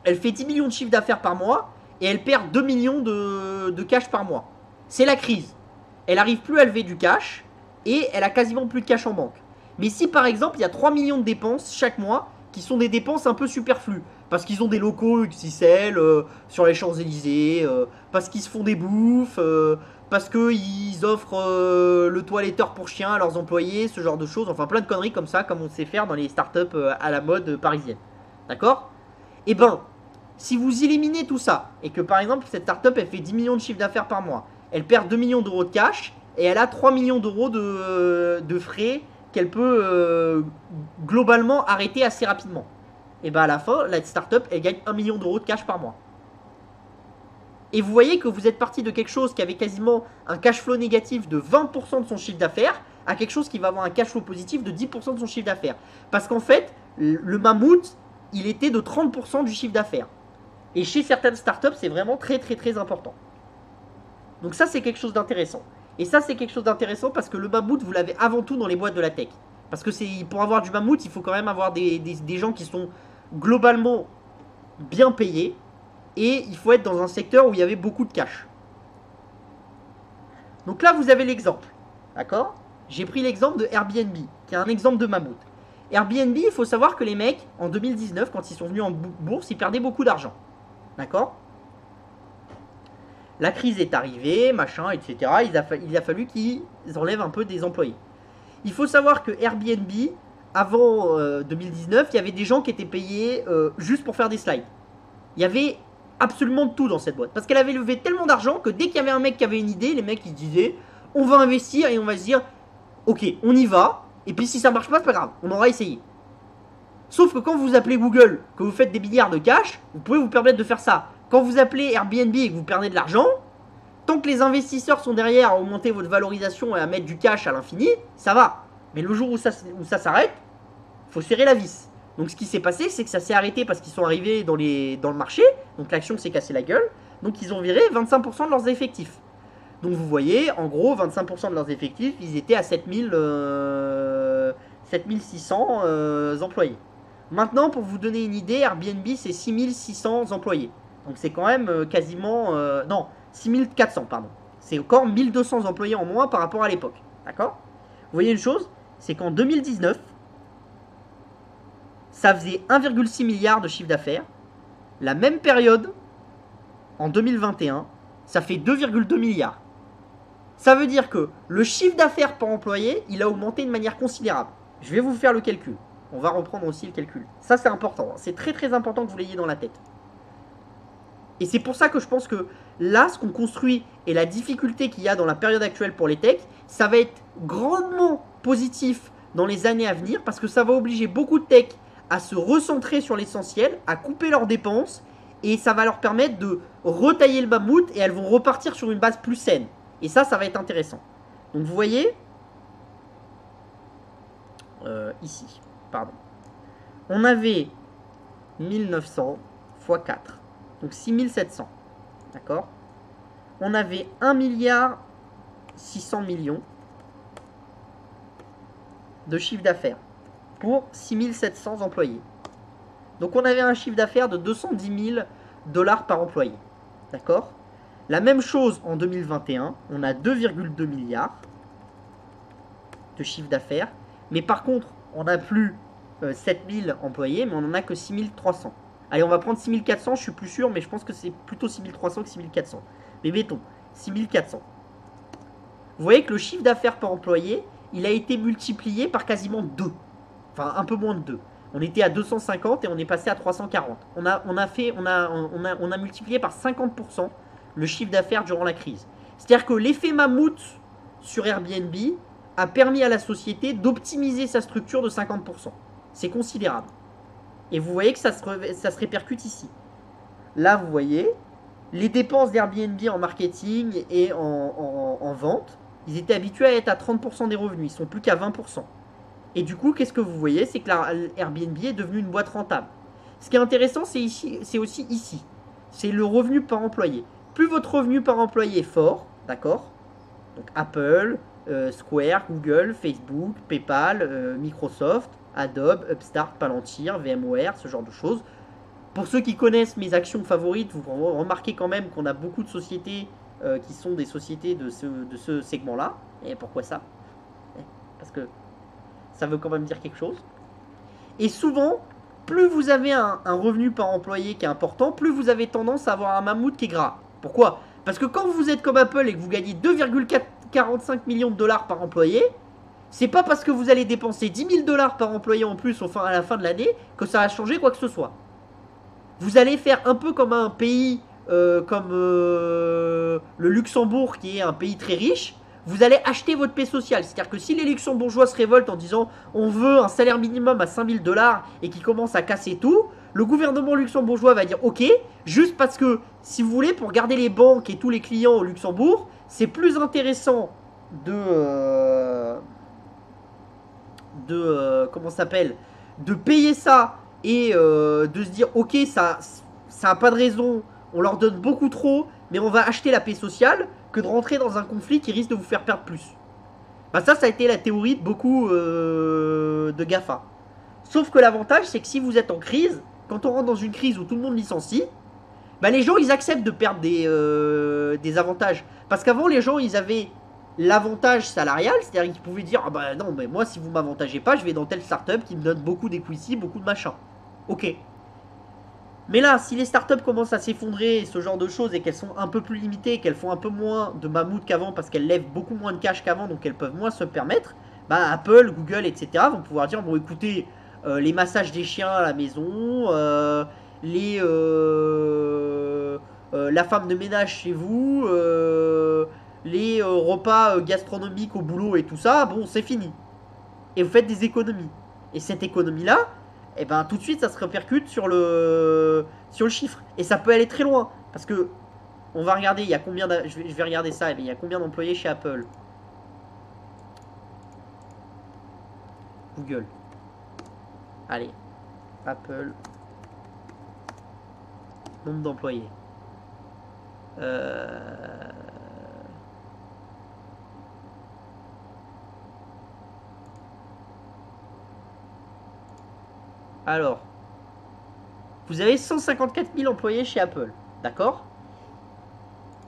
elle fait 10 millions de chiffre d'affaires par mois et elle perd 2 millions de cash par mois. C'est la crise. Elle n'arrive plus à lever du cash et elle a quasiment plus de cash en banque. Mais si par exemple il y a 3 millions de dépenses chaque mois qui sont des dépenses un peu superflues, parce qu'ils ont des locaux XXL sur les Champs-Élysées, parce qu'ils se font des bouffes, parce qu'ils offrent le toiletteur pour chiens à leurs employés, ce genre de choses, enfin plein de conneries comme ça, comme on sait faire dans les startups à la mode parisienne. D'accord? Et ben, si vous éliminez tout ça, et que par exemple cette startup elle fait 10 millions de chiffre d'affaires par mois, elle perd 2 millions d'euros de cash, et elle a 3 millions d'euros de frais qu'elle peut globalement arrêter assez rapidement. Et ben à la fin, la startup elle gagne 1 million d'euros de cash par mois. Et vous voyez que vous êtes parti de quelque chose qui avait quasiment un cash flow négatif de 20% de son chiffre d'affaires à quelque chose qui va avoir un cash flow positif de 10% de son chiffre d'affaires. Parce qu'en fait, le mammouth, il était de 30% du chiffre d'affaires. Et chez certaines startups, c'est vraiment très très très important. Donc ça, c'est quelque chose d'intéressant. Et ça, c'est quelque chose d'intéressant parce que le mammouth, vous l'avez avant tout dans les boîtes de la tech. Parce que pour avoir du mammouth, il faut quand même avoir des gens qui sont globalement bien payés. Et il faut être dans un secteur où il y avait beaucoup de cash. Donc là, vous avez l'exemple. D'accord? J'ai pris l'exemple de Airbnb, qui est un exemple de mammouth. Airbnb, il faut savoir que les mecs, en 2019, quand ils sont venus en bourse, ils perdaient beaucoup d'argent. D'accord? La crise est arrivée, machin, etc. Il a fallu qu'ils enlèvent un peu des employés. Il faut savoir que Airbnb, avant 2019, il y avait des gens qui étaient payés juste pour faire des slides. Il y avait absolument tout dans cette boîte. Parce qu'elle avait levé tellement d'argent que dès qu'il y avait un mec qui avait une idée, les mecs ils disaient on va investir et on va se dire, ok, on y va, et puis si ça marche pas, c'est pas grave, on aura essayé. Sauf que quand vous appelez Google, que vous faites des milliards de cash, vous pouvez vous permettre de faire ça. Quand vous appelez Airbnb et que vous perdez de l'argent, tant que les investisseurs sont derrière à augmenter votre valorisation et à mettre du cash à l'infini, ça va. Mais le jour où ça s'arrête, il faut serrer la vis. Donc ce qui s'est passé, c'est que ça s'est arrêté parce qu'ils sont arrivés dans le marché, donc l'action s'est cassée la gueule, donc ils ont viré 25% de leurs effectifs. Donc vous voyez, en gros, 25% de leurs effectifs, ils étaient à 7600 employés. Maintenant, pour vous donner une idée, Airbnb, c'est 6600 employés. Donc c'est quand même quasiment... non, 6400, pardon. C'est encore 1200 employés en moins par rapport à l'époque. D'accord? Vous voyez une chose, c'est qu'en 2019, ça faisait 1,6 milliard de chiffre d'affaires. La même période, en 2021, ça fait 2,2 milliards. Ça veut dire que le chiffre d'affaires par employé, il a augmenté de manière considérable. Je vais vous faire le calcul. On va reprendre aussi le calcul. Ça, c'est important. C'est très très important que vous l'ayez dans la tête. Et c'est pour ça que je pense que là, ce qu'on construit et la difficulté qu'il y a dans la période actuelle pour les techs, ça va être grandement positif dans les années à venir parce que ça va obliger beaucoup de techs à se recentrer sur l'essentiel, à couper leurs dépenses et ça va leur permettre de retailler le mammouth et elles vont repartir sur une base plus saine. Et ça va être intéressant. Donc vous voyez, ici, pardon, on avait 1900 x 4, donc 6700, d'accord? On avait 1 milliard 600 millions de chiffre d'affaires pour 6700 employés. Donc on avait un chiffre d'affaires de 210 000 $ par employé, d'accord? La même chose en 2021, on a 2,2 milliards de chiffre d'affaires, mais par contre, on n'a plus 7000 employés, mais on n'en a que 6300. Allez, on va prendre 6400, je suis plus sûr, mais je pense que c'est plutôt 6300 que 6400. Mais mettons, 6400. Vous voyez que le chiffre d'affaires par employé, il a été multiplié par quasiment 2. Enfin, un peu moins de 2. On était à 250 et on est passé à 340. On a multiplié par 50% le chiffre d'affaires durant la crise. C'est-à-dire que l'effet mammouth sur Airbnb a permis à la société d'optimiser sa structure de 50%. C'est considérable. Et vous voyez que ça se répercute ici. Là, vous voyez, les dépenses d'Airbnb en marketing et en vente, ils étaient habitués à être à 30% des revenus. Ils sont plus qu'à 20%. Et du coup, qu'est-ce que vous voyez? C'est que Airbnb est devenu une boîte rentable. Ce qui est intéressant, c'est aussi ici. C'est le revenu par employé. Plus votre revenu par employé est fort, d'accord? Donc Apple, Square, Google, Facebook, PayPal, Microsoft, Adobe, Upstart, Palantir, VMware, ce genre de choses. Pour ceux qui connaissent mes actions favorites, vous remarquez quand même qu'on a beaucoup de sociétés qui sont des sociétés de ce segment-là. Et pourquoi ça? Parce que ça veut quand même dire quelque chose. Et souvent, plus vous avez un revenu par employé qui est important, plus vous avez tendance à avoir un mammouth qui est gras. Pourquoi? Parce que quand vous êtes comme Apple et que vous gagnez 2,45 millions de $ par employé, c'est pas parce que vous allez dépenser 10 000 $ par employé en plus à la fin de l'année que ça va changer quoi que ce soit. Vous allez faire un peu comme un pays comme le Luxembourg qui est un pays très riche. Vous allez acheter votre paix sociale. C'est-à-dire que si les Luxembourgeois se révoltent en disant on veut un salaire minimum à 5 000 $ et qu'ils commencent à casser tout, le gouvernement luxembourgeois va dire ok, juste parce que si vous voulez, pour garder les banques et tous les clients au Luxembourg, c'est plus intéressant comment ça s'appelle, de payer ça et de se dire ok, ça n'a pas de raison, on leur donne beaucoup trop, mais on va acheter la paix sociale, que de rentrer dans un conflit qui risque de vous faire perdre plus. Bah ça a été la théorie de beaucoup de GAFA. Sauf que l'avantage, c'est que si vous êtes en crise, quand on rentre dans une crise où tout le monde licencie, bah les gens, ils acceptent de perdre des avantages. Parce qu'avant, les gens, ils avaient l'avantage salarial, c'est-à-dire qu'ils pouvaient dire ah bah non, mais moi, si vous m'avantagez pas, je vais dans telle startup qui me donne beaucoup d'equity, beaucoup de machin. Ok. Mais là, si les startups commencent à s'effondrer, ce genre de choses, et qu'elles sont un peu plus limitées, qu'elles font un peu moins de mammouth qu'avant, parce qu'elles lèvent beaucoup moins de cash qu'avant, donc elles peuvent moins se permettre, bah Apple, Google, etc. vont pouvoir dire, bon écoutez, les massages des chiens à la maison, la femme de ménage chez vous, les repas gastronomiques au boulot et tout ça, bon, c'est fini. Et vous faites des économies. Et cette économie-là, eh ben, tout de suite, ça se répercute sur le chiffre. Et ça peut aller très loin. Parce que, on va regarder, il y a combien je vais regarder ça, il y a combien d'employés chez Apple. Google. Allez, Apple. Nombre d'employés. Alors, vous avez 154 000 employés chez Apple, d'accord?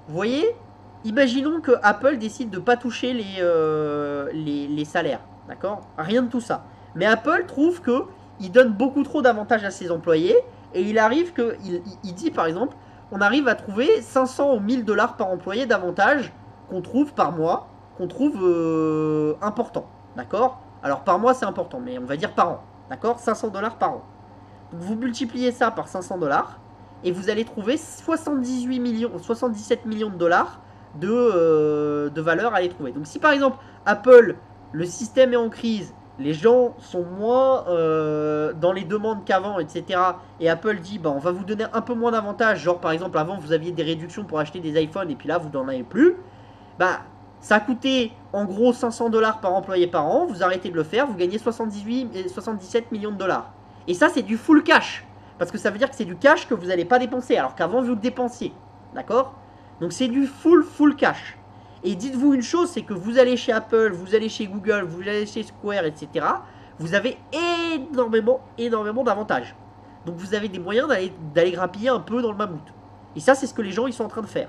Vous voyez, imaginons que Apple décide de ne pas toucher les salaires, d'accord? Rien de tout ça. Mais Apple trouve qu'il donne beaucoup trop d'avantages à ses employés et il arrive il dit par exemple, on arrive à trouver 500 ou 1000 dollars par employé d'avantages qu'on trouve par mois, qu'on trouve important, d'accord? Alors par mois c'est important, mais on va dire par an, d'accord? 500 dollars par an. Donc vous multipliez ça par 500 dollars et vous allez trouver 77 millions de dollars de valeur à les trouver. Donc si par exemple Apple, le système est en crise, les gens sont moins dans les demandes qu'avant, etc. Et Apple dit, bah, on va vous donner un peu moins d'avantages. Genre, par exemple, avant, vous aviez des réductions pour acheter des iPhones, et puis là, vous n'en avez plus. Bah, ça a coûté, en gros, 500 dollars par employé par an. Vous arrêtez de le faire, vous gagnez 77 millions de dollars. Et ça, c'est du full cash. Parce que ça veut dire que c'est du cash que vous n'allez pas dépenser, alors qu'avant, vous le dépensiez. D'accord? Donc, c'est du full cash. Et dites-vous une chose, c'est que vous allez chez Apple, vous allez chez Google, vous allez chez Square, etc. Vous avez énormément d'avantages. Donc vous avez des moyens d'aller grappiller un peu dans le mammouth. Et ça, c'est ce que les gens ils sont en train de faire.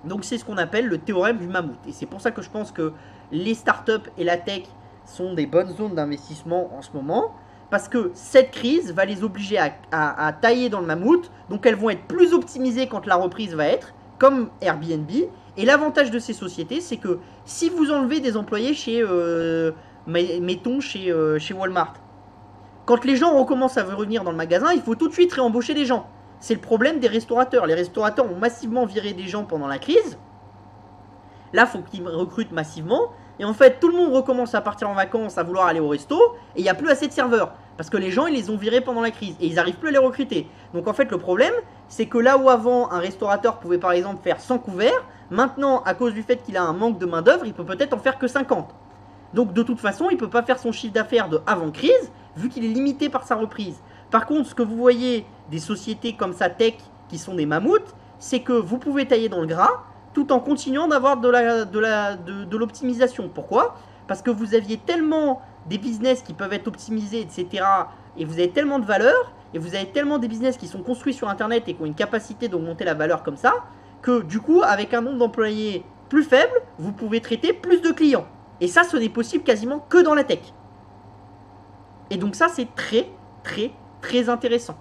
Donc c'est ce qu'on appelle le théorème du mammouth. Et c'est pour ça que je pense que les startups et la tech sont des bonnes zones d'investissement en ce moment. Parce que cette crise va les obliger à tailler dans le mammouth. Donc elles vont être plus optimisées quand la reprise va être, comme Airbnb. Et l'avantage de ces sociétés, c'est que si vous enlevez des employés mettons chez Walmart, quand les gens recommencent à revenir dans le magasin, il faut tout de suite réembaucher des gens. C'est le problème des restaurateurs. Les restaurateurs ont massivement viré des gens pendant la crise. Là, il faut qu'ils recrutent massivement. Et en fait, tout le monde recommence à partir en vacances, à vouloir aller au resto, et il n'y a plus assez de serveurs. Parce que les gens, ils les ont virés pendant la crise, et ils n'arrivent plus à les recruter. Donc en fait, le problème, c'est que là où avant, un restaurateur pouvait par exemple faire 100 couverts, maintenant, à cause du fait qu'il a un manque de main d'œuvre, il peut peut-être en faire que 50. Donc de toute façon, il ne peut pas faire son chiffre d'affaires de avant crise, vu qu'il est limité par sa reprise. Par contre, ce que vous voyez des sociétés comme sa tech, qui sont des mammouths, c'est que vous pouvez tailler dans le gras, tout en continuant d'avoir de l'optimisation. Pourquoi? Parce que vous aviez tellement des business qui peuvent être optimisés, etc. Et vous avez tellement de valeur, et vous avez tellement des business qui sont construits sur Internet et qui ont une capacité d'augmenter la valeur comme ça, que du coup, avec un nombre d'employés plus faible, vous pouvez traiter plus de clients. Et ça, ce n'est possible quasiment que dans la tech. Et donc ça, c'est très intéressant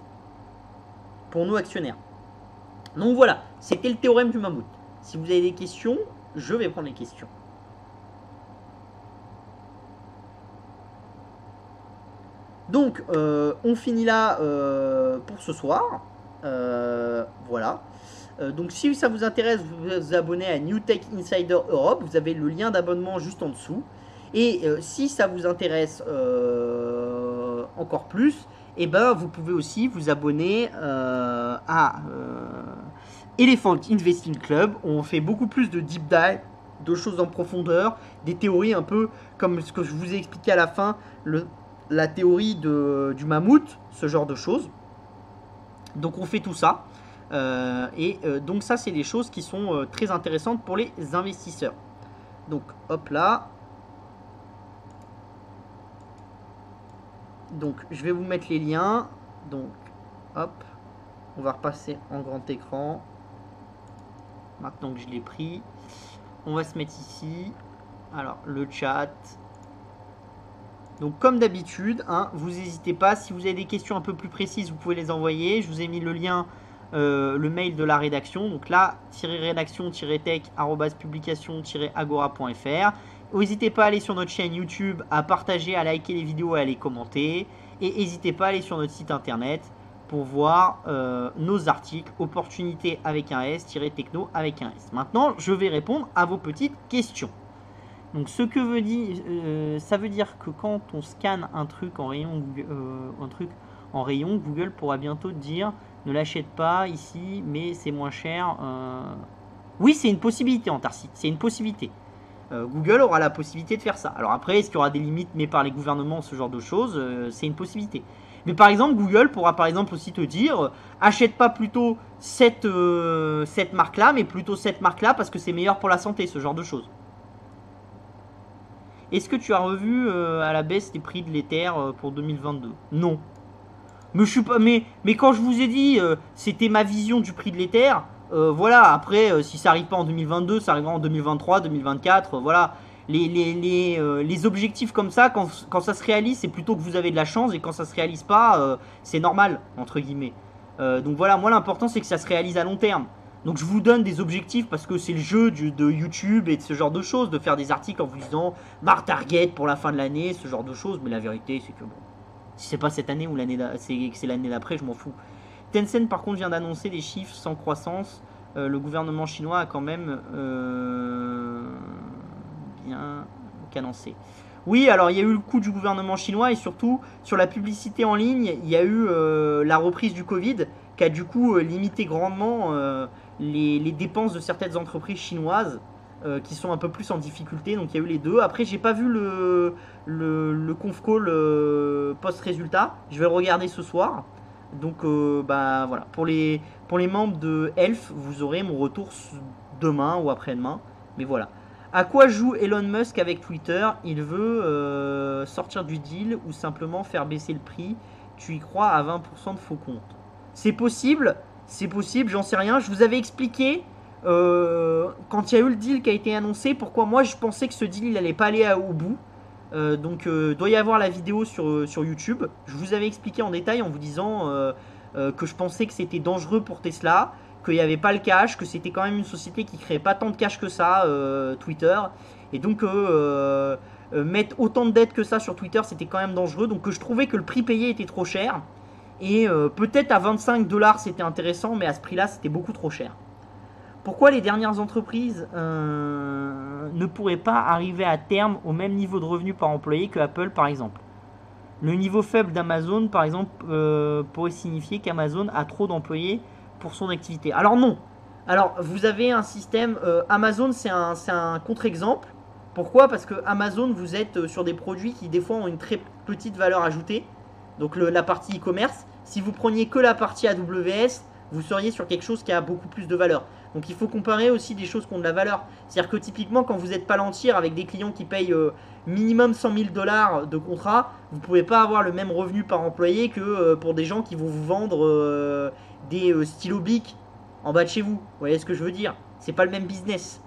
pour nos actionnaires. Donc voilà, c'était le théorème du mammouth. Si vous avez des questions, je vais prendre les questions. Donc, on finit là pour ce soir. Voilà. Donc, si ça vous intéresse, vous vous abonnez à New Tech Insider Europe. Vous avez le lien d'abonnement juste en dessous. Et si ça vous intéresse encore plus, eh ben, vous pouvez aussi vous abonner à Elephant Investing Club. On fait beaucoup plus de deep dive, de choses en profondeur, des théories un peu comme ce que je vous ai expliqué à la fin, la théorie du mammouth, ce genre de choses. Donc on fait tout ça. Donc ça, c'est des choses qui sont très intéressantes pour les investisseurs. Donc hop là. Donc je vais vous mettre les liens. Donc hop, on va repasser en grand écran. Maintenant que je l'ai pris, on va se mettre ici. Alors le chat. Donc comme d'habitude, hein, vous n'hésitez pas. Si vous avez des questions un peu plus précises, vous pouvez les envoyer. Je vous ai mis le lien, le mail de la rédaction. Donc là, rédaction-tech@publication-agora.fr. N'hésitez pas à aller sur notre chaîne YouTube, à partager, à liker les vidéos et à les commenter. Et n'hésitez pas à aller sur notre site internet pour voir nos articles, opportunité avec un S-techno avec un S. Maintenant, je vais répondre à vos petites questions. Donc, ce que veut dire, ça veut dire que quand on scanne un truc en rayon, Google pourra bientôt te dire ne l'achète pas ici, mais c'est moins cher. Oui, c'est une possibilité, Antarctique, c'est une possibilité. Google aura la possibilité de faire ça. Alors après, est-ce qu'il y aura des limites mais par les gouvernements, ce genre de choses, c'est une possibilité. Mais par exemple, Google pourra par exemple aussi te dire achète pas plutôt cette marque-là, mais plutôt cette marque-là parce que c'est meilleur pour la santé, ce genre de choses. Est-ce que tu as revu à la baisse les prix de l'Ether pour 2022? Non. Mais, je suis pas, mais quand je vous ai dit c'était ma vision du prix de l'Ether, voilà, après, si ça n'arrive pas en 2022, ça arrivera en 2023, 2024, voilà. Les objectifs comme ça, quand ça se réalise, c'est plutôt que vous avez de la chance, et quand ça se réalise pas, c'est normal, entre guillemets. Donc voilà, moi l'important c'est que ça se réalise à long terme. Donc je vous donne des objectifs parce que c'est le jeu de YouTube et de ce genre de choses, de faire des articles en vous disant marque target pour la fin de l'année, ce genre de choses, mais la vérité c'est que bon, si c'est pas cette année ou c'est l'année d'après, je m'en fous. Tencent par contre vient d'annoncer des chiffres sans croissance. Le gouvernement chinois a quand même bien cadencé. Oui, alors il y a eu le coup du gouvernement chinois et surtout sur la publicité en ligne, il y a eu la reprise du Covid qui a du coup limité grandement les dépenses de certaines entreprises chinoises qui sont un peu plus en difficulté. Donc il y a eu les deux. Après, j'ai pas vu le conf call post-résultat. Je vais le regarder ce soir. Donc bah voilà, pour les membres de Elf, vous aurez mon retour demain ou après-demain. Mais voilà. À quoi joue Elon Musk avec Twitter? Il veut sortir du deal ou simplement faire baisser le prix. Tu y crois à 20% de faux comptes? C'est possible, j'en sais rien. Je vous avais expliqué quand il y a eu le deal qui a été annoncé, pourquoi moi je pensais que ce deal il n'allait pas aller au bout. Donc doit y avoir la vidéo sur YouTube. Je vous avais expliqué en détail en vous disant que je pensais que c'était dangereux pour Tesla, qu'il n'y avait pas le cash, que c'était quand même une société qui créait pas tant de cash que ça, Twitter. Et donc mettre autant de dettes que ça sur Twitter, c'était quand même dangereux. Donc je trouvais que le prix payé était trop cher. Et peut-être à 25$ c'était intéressant, mais à ce prix-là c'était beaucoup trop cher. Pourquoi les dernières entreprises ne pourraient pas arriver à terme au même niveau de revenus par employé que Apple par exemple? Le niveau faible d'Amazon par exemple pourrait signifier qu'Amazon a trop d'employés pour son activité. Alors non. Alors vous avez un système, Amazon c'est un contre-exemple. Pourquoi? Parce que Amazon vous êtes sur des produits qui des fois ont une très petite valeur ajoutée. Donc la partie e-commerce. Si vous preniez que la partie AWS, vous seriez sur quelque chose qui a beaucoup plus de valeur. Donc il faut comparer aussi des choses qui ont de la valeur. C'est-à-dire que typiquement quand vous êtes Palantir avec des clients qui payent minimum 100 000$ de contrat, vous ne pouvez pas avoir le même revenu par employé que pour des gens qui vont vous vendre des stylos Bic en bas de chez vous. Vous voyez ce que je veux dire? C'est pas le même business.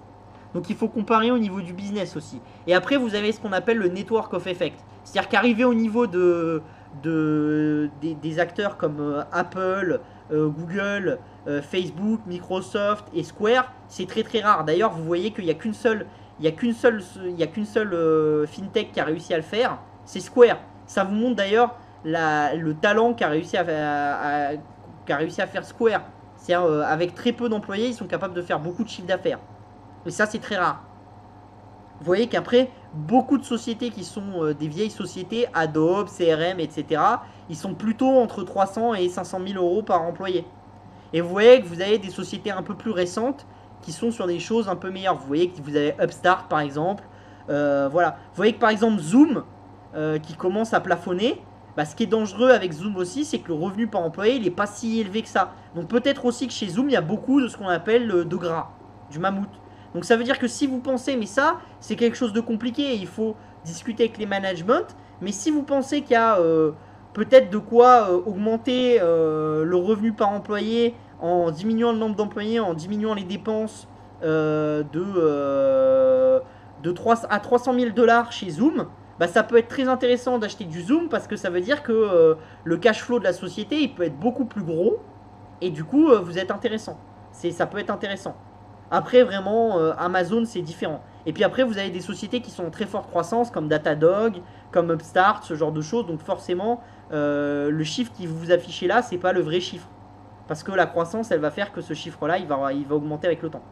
Donc il faut comparer au niveau du business aussi. Et après vous avez ce qu'on appelle le network of effect. C'est-à-dire qu'arriver au niveau des acteurs comme Apple, Google, Facebook, Microsoft et Square, c'est très très rare. D'ailleurs, vous voyez qu'il n'y a qu'une seule, fintech qui a réussi à le faire, c'est Square. Ça vous montre d'ailleurs le talent qu'a réussi à faire Square. C'est-à-dire avec très peu d'employés, ils sont capables de faire beaucoup de chiffre d'affaires. Et ça, c'est très rare. Vous voyez qu'après, beaucoup de sociétés qui sont des vieilles sociétés, Adobe, CRM, etc., ils sont plutôt entre 300 et 500 000 euros par employé. Et vous voyez que vous avez des sociétés un peu plus récentes qui sont sur des choses un peu meilleures. Vous voyez que vous avez Upstart par exemple. Voilà. Vous voyez que par exemple Zoom qui commence à plafonner. Bah, ce qui est dangereux avec Zoom aussi, c'est que le revenu par employé il n'est pas si élevé que ça. Donc peut-être aussi que chez Zoom il y a beaucoup de ce qu'on appelle de gras, du mammouth. Donc ça veut dire que si vous pensez, mais ça c'est quelque chose de compliqué et il faut discuter avec les managements. Mais si vous pensez qu'il y a peut-être de quoi augmenter le revenu par employé en diminuant le nombre d'employés, en diminuant les dépenses de 300 000$ chez Zoom, bah, ça peut être très intéressant d'acheter du Zoom parce que ça veut dire que le cash flow de la société il peut être beaucoup plus gros et du coup vous êtes intéressant. Ça peut être intéressant. Après vraiment Amazon c'est différent. Et puis après, vous avez des sociétés qui sont en très forte croissance, comme Datadog, comme Upstart, ce genre de choses. Donc forcément, le chiffre qui vous affichez là, c'est pas le vrai chiffre. Parce que la croissance, elle va faire que ce chiffre-là, il va augmenter avec le temps.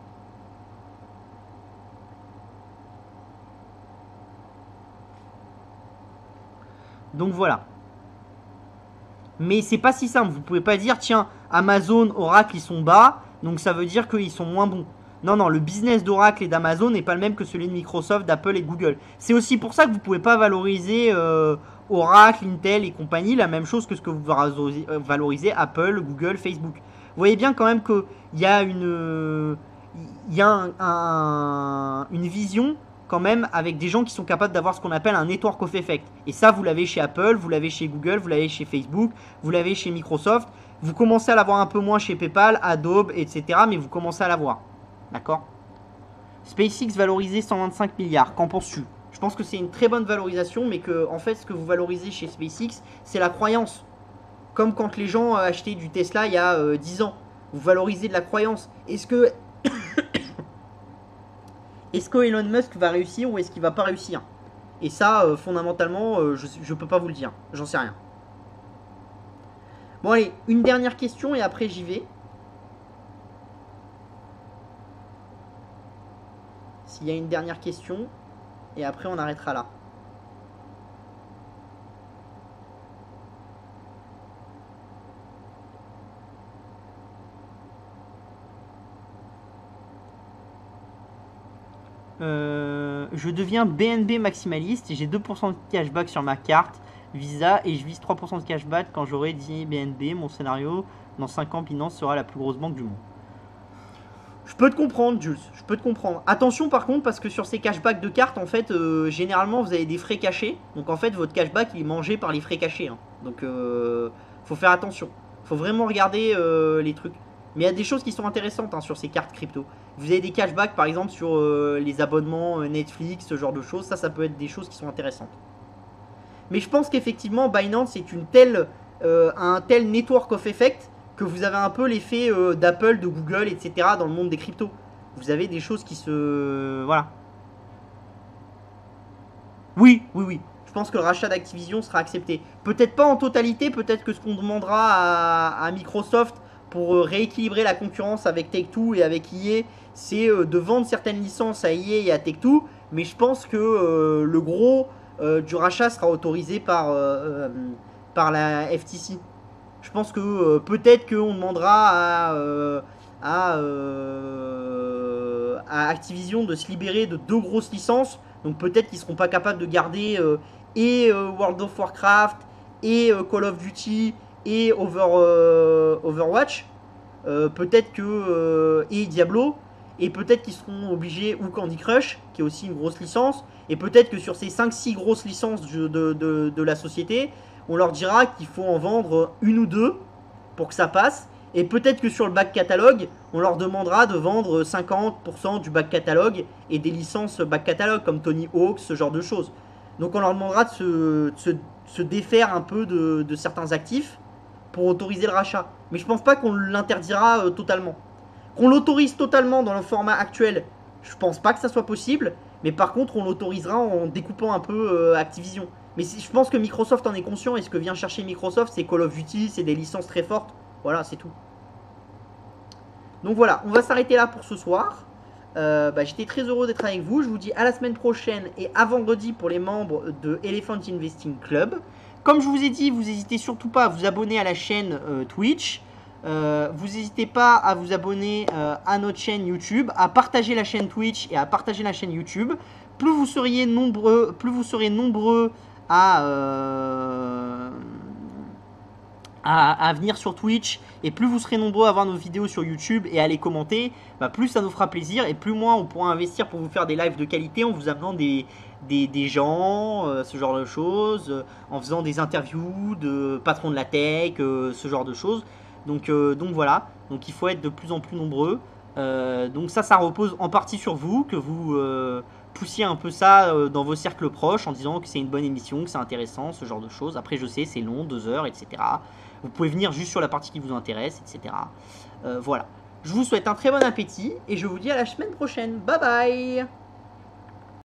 Donc voilà. Mais c'est pas si simple. Vous pouvez pas dire, tiens, Amazon, Oracle, ils sont bas, donc ça veut dire qu'ils sont moins bons. Non, non, le business d'Oracle et d'Amazon n'est pas le même que celui de Microsoft, d'Apple et de Google. C'est aussi pour ça que vous pouvez pas valoriser Oracle, Intel et compagnie la même chose que ce que vous valorisez Apple, Google, Facebook. Vous voyez bien quand même qu'il y a une vision quand même avec des gens qui sont capables d'avoir ce qu'on appelle un network of effect. Et ça, vous l'avez chez Apple, vous l'avez chez Google, vous l'avez chez Facebook, vous l'avez chez Microsoft. Vous commencez à l'avoir un peu moins chez PayPal, Adobe, etc. Mais vous commencez à l'avoir. D'accord? SpaceX valorisé 125 milliards. Qu'en penses-tu? Je pense que c'est une très bonne valorisation, mais que en fait, ce que vous valorisez chez SpaceX, c'est la croyance. Comme quand les gens achetaient du Tesla il y a 10 ans. Vous valorisez de la croyance. Est-ce que Elon Musk va réussir ou est-ce qu'il va pas réussir? Et ça, fondamentalement, je peux pas vous le dire. J'en sais rien. Bon allez, une dernière question et après j'y vais. S'il y a une dernière question, et après on arrêtera là. Je deviens BNB maximaliste et j'ai 2% de cashback sur ma carte Visa et je vise 3% de cashback quand j'aurai 10 BNB. Mon scénario, dans 5 ans, Binance sera la plus grosse banque du monde. Je peux te comprendre, Jules, je peux te comprendre. Attention par contre, parce que sur ces cashbacks de cartes, en fait, généralement, vous avez des frais cachés. Donc en fait, votre cashback, il est mangé par les frais cachés. Hein. Donc, faut faire attention. Faut vraiment regarder les trucs. Mais il y a des choses qui sont intéressantes hein, sur ces cartes crypto. Vous avez des cashbacks, par exemple, sur les abonnements Netflix, ce genre de choses. Ça peut être des choses qui sont intéressantes. Mais je pense qu'effectivement, Binance est un tel network of effect que vous avez un peu l'effet d'Apple, de Google, etc. dans le monde des cryptos. Vous avez des choses qui se... Voilà. Oui, oui, oui. Je pense que le rachat d'Activision sera accepté. Peut-être pas en totalité, peut-être que ce qu'on demandera à Microsoft pour rééquilibrer la concurrence avec Take-Two et avec EA, c'est de vendre certaines licences à EA et à Take-Two. Mais je pense que le gros du rachat sera autorisé par la FTC. Je pense que peut-être qu'on demandera à Activision de se libérer de 2 grosses licences. Donc peut-être qu'ils ne seront pas capables de garder World of Warcraft et Call of Duty et Overwatch. Peut-être que et Diablo. Et peut-être qu'ils seront obligés, ou Candy Crush, qui est aussi une grosse licence. Et peut-être que sur ces 5-6 grosses licences de la société, on leur dira qu'il faut en vendre une ou deux pour que ça passe. Et peut-être que sur le back catalogue, on leur demandera de vendre 50% du back catalogue et des licences back catalogue comme Tony Hawk, ce genre de choses. Donc on leur demandera de se défaire un peu de certains actifs pour autoriser le rachat. Mais je pense pas qu'on l'interdira totalement. Qu'on l'autorise totalement dans le format actuel, je pense pas que ça soit possible. Mais par contre, on l'autorisera en découpant un peu Activision. Mais je pense que Microsoft en est conscient. Et ce que vient chercher Microsoft, c'est Call of Duty, c'est des licences très fortes. Voilà, c'est tout. Donc voilà, on va s'arrêter là pour ce soir. J'étais très heureux d'être avec vous. Je vous dis à la semaine prochaine et à vendredi pour les membres de Elephant Investing Club. Comme je vous ai dit, vous n'hésitez surtout pas à vous abonner à la chaîne Twitch. Vous n'hésitez pas à vous abonner à notre chaîne YouTube, à partager la chaîne Twitch et à partager la chaîne YouTube. Plus vous serez nombreux à venir sur Twitch et plus vous serez nombreux à voir nos vidéos sur YouTube et à les commenter, plus ça nous fera plaisir et plus moins on pourra investir pour vous faire des lives de qualité en vous amenant des gens, ce genre de choses, en faisant des interviews de patrons de la tech, ce genre de choses. Donc voilà, donc il faut être de plus en plus nombreux. Donc ça repose en partie sur vous, que vous poussiez un peu ça dans vos cercles proches en disant que c'est une bonne émission, que c'est intéressant, ce genre de choses. Après je sais, c'est long, 2 heures, etc. Vous pouvez venir juste sur la partie qui vous intéresse, etc. Voilà. Je vous souhaite un très bon appétit et je vous dis à la semaine prochaine. Bye bye!